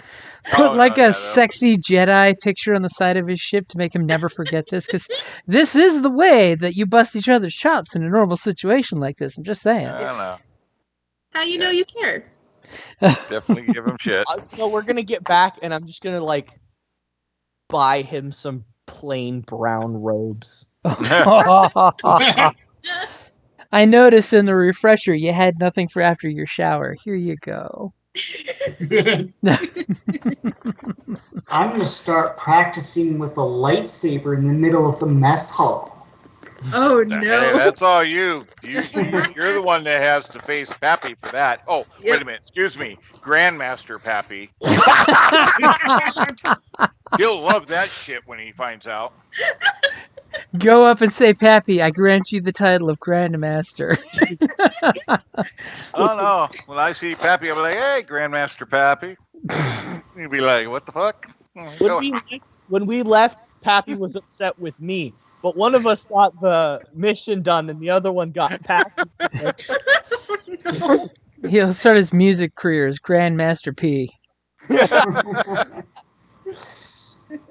Oh, like no, a no. sexy Jedi picture on the side of his ship to make him never forget this, because this is the way that you bust each other's chops in a normal situation like this. I'm just saying. I don't know. How you know you care? Definitely give him shit. No, we're gonna get back, and I'm just gonna buy him some plain brown robes. I noticed in the refresher you had nothing for after your shower. Here you go. I'm going to start practicing with a lightsaber in the middle of the mess hall. Oh Hey, no. that's all you. You're the one that has to face Pappy for that. Oh, wait Yep. a minute. Excuse me. Grandmaster Pappy. He'll love that shit when he finds out. Go up and say, Pappy, I grant you the title of Grandmaster. Oh, no. When I see Pappy, I'll be like, hey, Grandmaster Pappy. He'll be like, what the fuck? When we left, Pappy was upset with me. But one of us got the mission done, and the other one got Pappy. He'll start his music career as Grandmaster P.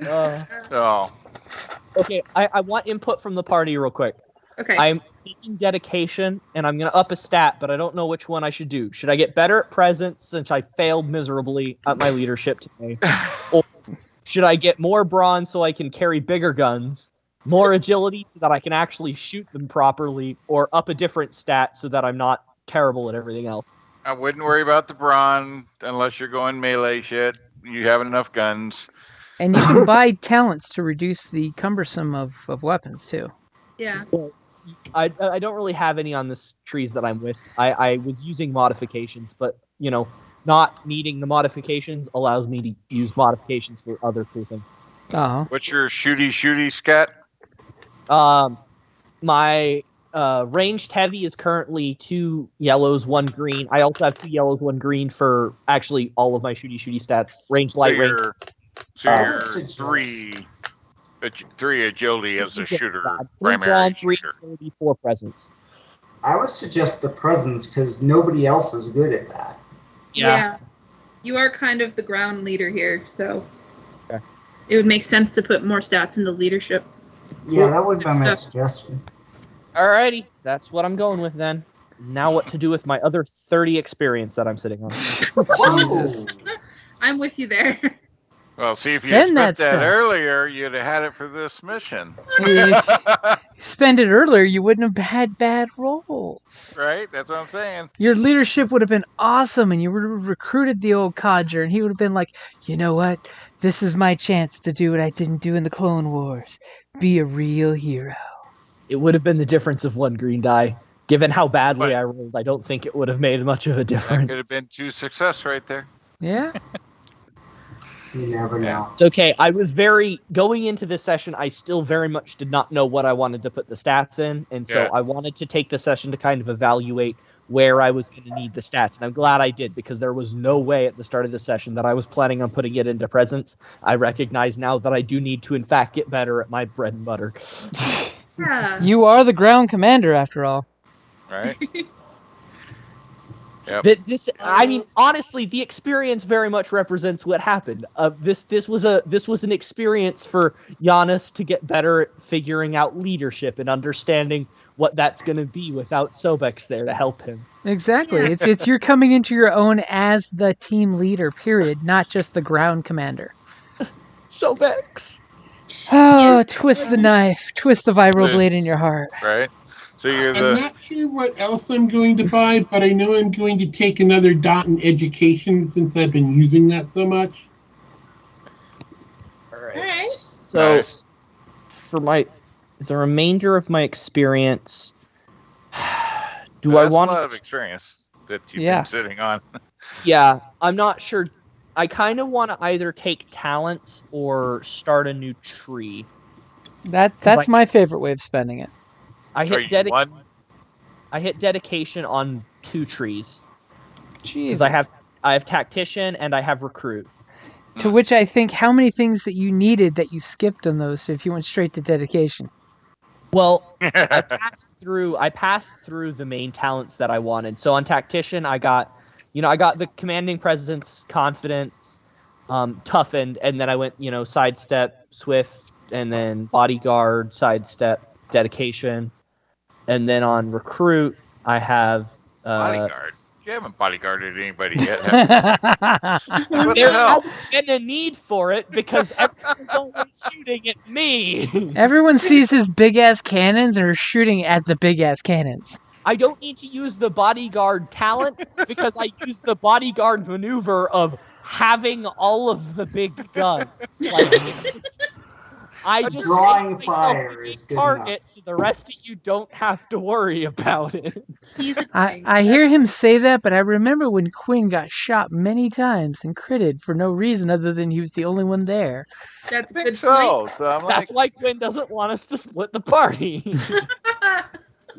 Oh. Okay, I want input from the party real quick. Okay. I'm taking dedication, and I'm gonna up a stat, but I don't know which one I should do. Should I get better at presence since I failed miserably at my leadership today? Or should I get more brawn so I can carry bigger guns? More agility so that I can actually shoot them properly? Or up a different stat so that I'm not terrible at everything else? I wouldn't worry about the brawn unless you're going melee shit. You have enough guns. And you can buy talents to reduce the cumbersome of weapons, too. Yeah. I don't really have any on this trees that I'm with. I was using modifications, but, not needing the modifications allows me to use modifications for other cool things. Oh. What's your shooty scat? My ranged heavy is currently 2 yellows, 1 green. I also have 2 yellows, 1 green for actually all of my shooty stats. Ranged light, range. You're suggest- 3 agility as a shooter, 3 primary brawn, 3 shooter. agility, 4 presence. I would suggest the presence because nobody else is good at that. Yeah. You are kind of the ground leader here, so Okay. it would make sense to put more stats into leadership. Yeah, that would be my Stuff. suggestion. Alrighty, that's what I'm going with then. Now what to do with my other 30 experience that I'm sitting on? Jesus. I'm with you there. Well, see, if you Spend spent that that stuff. earlier, you'd have had it for this mission. If you spend it earlier, you wouldn't have had bad rolls. Right? That's what I'm saying. Your leadership would have been awesome, and you would have recruited the old codger, and he would have been like, you know what? This is my chance to do what I didn't do in the Clone Wars. Be a real hero. It would have been the difference of 1 green die. Given how badly But- I rolled, I don't think it would have made much of a That difference. could have been 2 success right there. Yeah? You never know. It's okay. I was going into this session, I still very much did not know what I wanted to put the stats in. And so Yeah. I wanted to take the session to kind of evaluate where I was going to need the stats. And I'm glad I did, because there was no way at the start of the session that I was planning on putting it into presence. I recognize now that I do need to, in fact, get better at my bread and butter. Yeah. You are the ground commander, after all. Right? Yep. I mean, honestly, the experience very much represents what happened. This was an experience for Giannis to get better at figuring out leadership and understanding what that's going to be without Sobex there to help him. Exactly. Yeah. It's you're coming into your own as the team leader, period, not just the ground commander. Sobex. Oh, twist the knife. Twist the vibro Yeah. blade in your heart. Right? So you're I'm the. not sure what else I'm going to buy, but I know I'm going to take another dot in education since I've been using that so much. All right. Alright. So Nice. for the remainder of my experience, do That's I want a lot of to? experience that you've Yeah. been sitting on. Yeah, I'm not sure. I kind of want to either take talents or start a new tree. That's my favorite way of spending it. I Are hit you one? I hit dedication on 2 trees Jesus. because I have tactician and I have recruit. To which I think, how many things that you needed that you skipped on those if you went straight to dedication? Well, I passed through the main talents that I wanted. So on tactician, I got the commanding presence, confidence, toughened, and then I went, sidestep, swift, and then bodyguard, sidestep, dedication. And then on recruit, I have Bodyguard. You haven't bodyguarded anybody yet. Have you? What the there hell? hasn't been a need for it because everyone's always shooting at me. Everyone sees his big ass cannons and are shooting at the big ass cannons. I don't need to use the bodyguard talent because I use the bodyguard maneuver of having all of the big guns. Like, I just Drawing make myself fire the is big good target, so the rest of you don't have to worry about it. He's I hear him say that, but I remember when Quinn got shot many times and critted for no reason other than he was the only one there. That's a I think good so. So I'm like, That's why Quinn doesn't want us to split the party. point.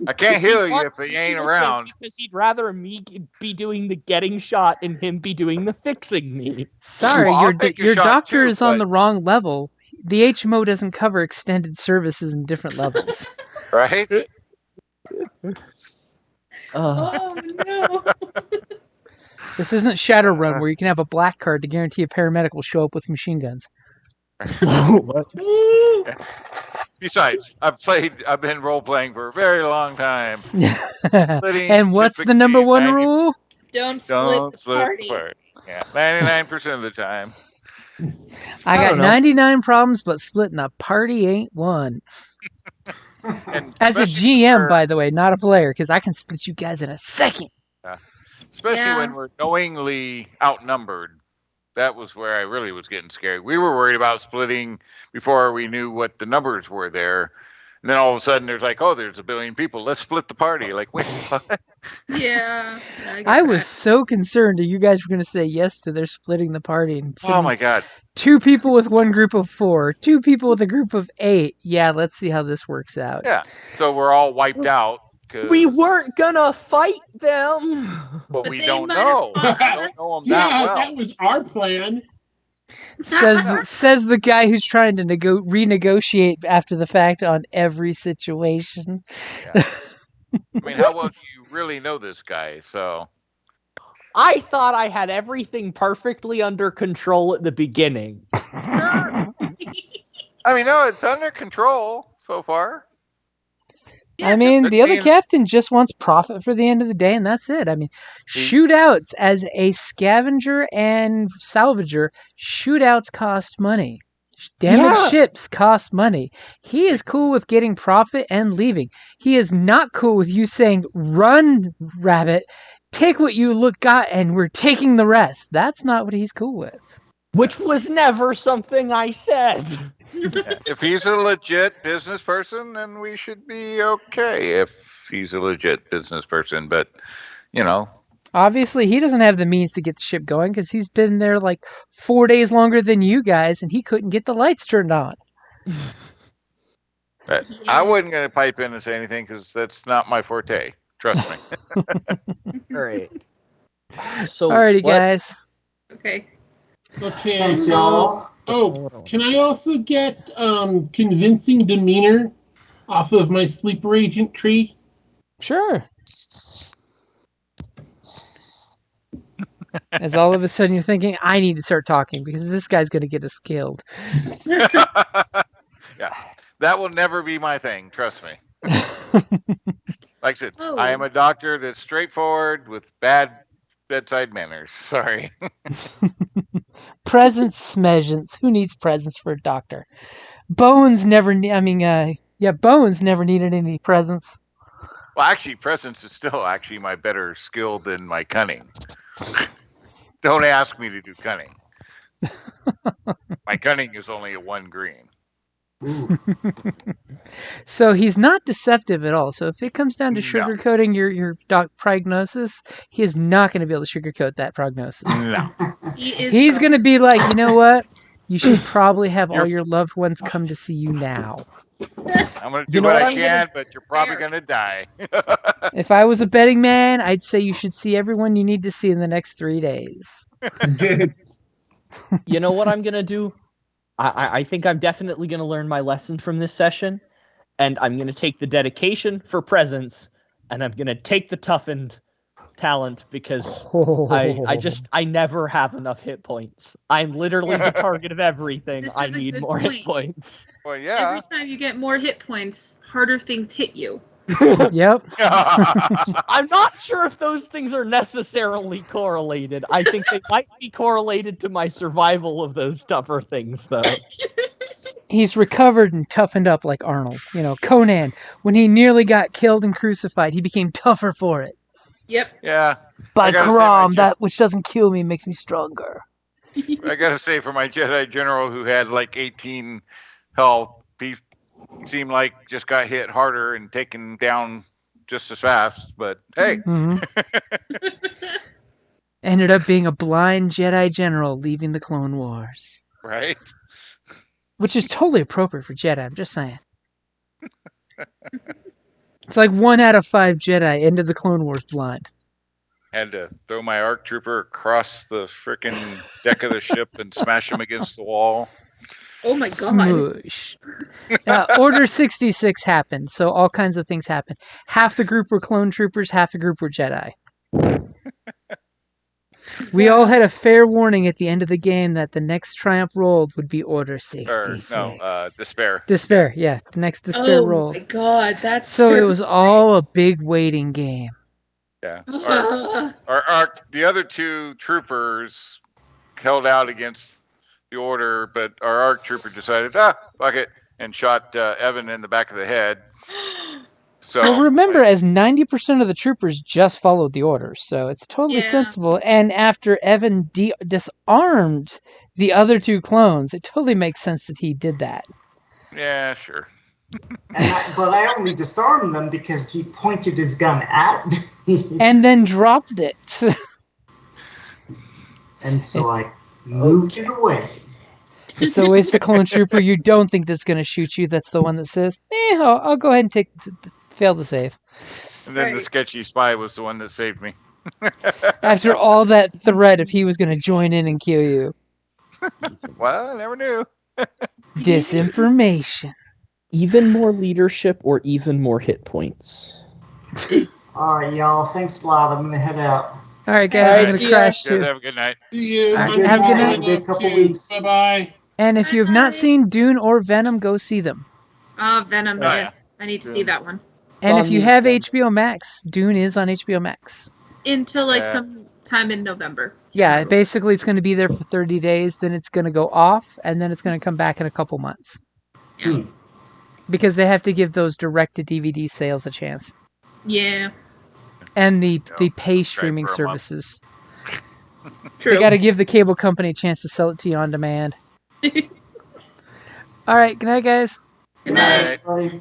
I can't heal you wants if to you ain't do it around. because he'd rather me be doing the getting shot and him be doing the fixing me. Sorry, Well, I'll your take a your shot doctor too, is on but- the wrong level. The HMO doesn't cover extended services in different levels. Right? Oh no. This isn't Shadowrun where you can have a black card to guarantee a paramedic will show up with machine guns. Ooh. Besides, I've been role playing for a very long time. Splitting And what's the number typically one 90 rule? Don't Don't split the split party. the party. Yeah, 99% of the time. I got don't know. 99 problems, but splitting a party ain't one. And As a especially GM, for- by the way, not a player, because I can split you guys in a second. Especially Yeah. when we're knowingly outnumbered. That was where I really was getting scared. We were worried about splitting before we knew what the numbers were there. And then all of a sudden there's like, oh, there's 1 billion people. Let's split the party. Like, wait, what? Yeah. get I was that. so concerned that you guys were going to say yes to their splitting the party and Oh my God. 2 people with one group of 4, 2 people with a group of 8. Yeah, let's see how this works out. Yeah. So we're all wiped out. We weren't gonna fight them. But But we they don't might have know. fought We us. don't know them Yeah, that well. that was our plan. Says the guy who's trying to renegotiate after the fact on every situation. I mean, how well do you really know this guy? So I thought I had everything perfectly under control at the beginning. I mean, no, it's under control so far. I mean, the other being- captain just wants profit for the end of the day, and that's it. I mean, shootouts as a scavenger and salvager, shootouts cost money. Damaged Yeah. ships cost money. He is cool with getting profit and leaving. He is not cool with you saying, "Run, rabbit, take what you got, and we're taking the rest." That's not what he's cool with. Which was never something I said. If he's a legit business person, then we should be okay. If he's a legit business person, but you know, Obviously, he doesn't have the means to get the ship going because he's been there like 4 days longer than you guys, and he couldn't get the lights turned on. but I wasn't gonna pipe in and say anything because that's not my forte. Trust me. All right. So, Alrighty, what- guys. Okay. Okay. Thanks, y'all. Oh, can I also get convincing demeanor off of my sleeper agent tree? Sure. As all of a sudden you're thinking, I need to start talking because this guy's going to get us killed. Yeah, that will never be my thing. Trust me. Like I said, Oh. I am a doctor that's straightforward with bad bedside manners. Sorry. Presents, smezents. Who needs presents for a doctor? Bones never. Bones never needed any presents. Well, actually, presence is still actually my better skill than my cunning. Don't ask me to do cunning. My cunning is only a 1 green. Ooh. So he's not deceptive at all. So if it comes down to No. sugarcoating your prognosis, he is not going to be able to sugarcoat that prognosis. No. He's going to be like, you know what? You should probably have all You're- your loved ones come to see you now. I'm going to You do know what what I I'm can, but you're probably Fair. going to die. If I was a betting man, I'd say you should see everyone you need to see in the next 3 days. You know what I'm gonna do? I think I'm definitely gonna learn my lesson from this session, and I'm gonna take the dedication for presence, and I'm gonna take the toughened talent because I never have enough hit points. I'm literally the target of everything. This I is a need good more hit point. points. Well, yeah. Every time you get more hit points, harder things hit you. Yep. I'm not sure if those things are necessarily correlated. I think they might be correlated to my survival of those tougher things, though. He's recovered and toughened up like Arnold. You know, Conan, when he nearly got killed and crucified, he became tougher for it. Yep. Yeah. By gotta say, Karam, my that which doesn't kill me makes me stronger. I got to say, for my Jedi General who had like 18 health, he seemed like just got hit harder and taken down just as fast. But hey, hmm Ended up being a blind Jedi general leaving the Clone Wars. right? Which is totally appropriate for Jedi, I'm just saying. It's like 1 out of 5 Jedi ended the Clone Wars blind. Had to throw my ARC Trooper across the frickin' deck of the ship and smash him against the wall. Oh my god. Smoosh. Order 66 happened, so all kinds of things happened. Half the group were clone troopers, half the group were Jedi. We all had a fair warning at the end of the game that the next triumph rolled would be Order Or 66. no, Despair. Despair, yeah. The next Despair Oh roll. my god, that's So it was all a big waiting game. Yeah. terrifying. The other 2 troopers held out against the order, but our ARC Trooper decided, fuck it, and shot Evan in the back of the head. So Well, remember, as 90% of the troopers just followed the orders, so it's totally Yeah. sensible. And after Evan disarmed the other 2 clones, it totally makes sense that he did that. yeah, sure. But I only disarmed them because he pointed his gun at me. And then dropped it. And so I moved it away. It's always the clone trooper you don't think that's going to shoot you. That's the one that says, I'll go ahead and fail the save. And then the Right. sketchy spy was the one that saved me. After all that threat if he was going to join in and kill you. Well, I never knew. Disinformation. Even more leadership or even more hit points? All right, y'all. Thanks a lot. I'm gonna head out. All right, guys, All right, I'm going see to ya. crash You guys too. have a good night. See you. All right, have a good night. Have a couple weeks. Bye bye. And if you have not Bye. seen Dune or Venom, go see them. Venom, Oh, yeah. yes. I need to see that one. And on if you the have agenda. HBO Max, Dune is on HBO Max. Until like Yeah. some time in November. Yeah, basically it's going to be there for 30 days, then it's going to go off, and then it's going to come back in a couple months. Yeah. Because they have to give those direct-to-DVD sales a chance. Yeah. And the pay subscribe streaming for a month. services. True. They got to give the cable company a chance to sell it to you on demand. All right, good night, guys. Good night. Everybody.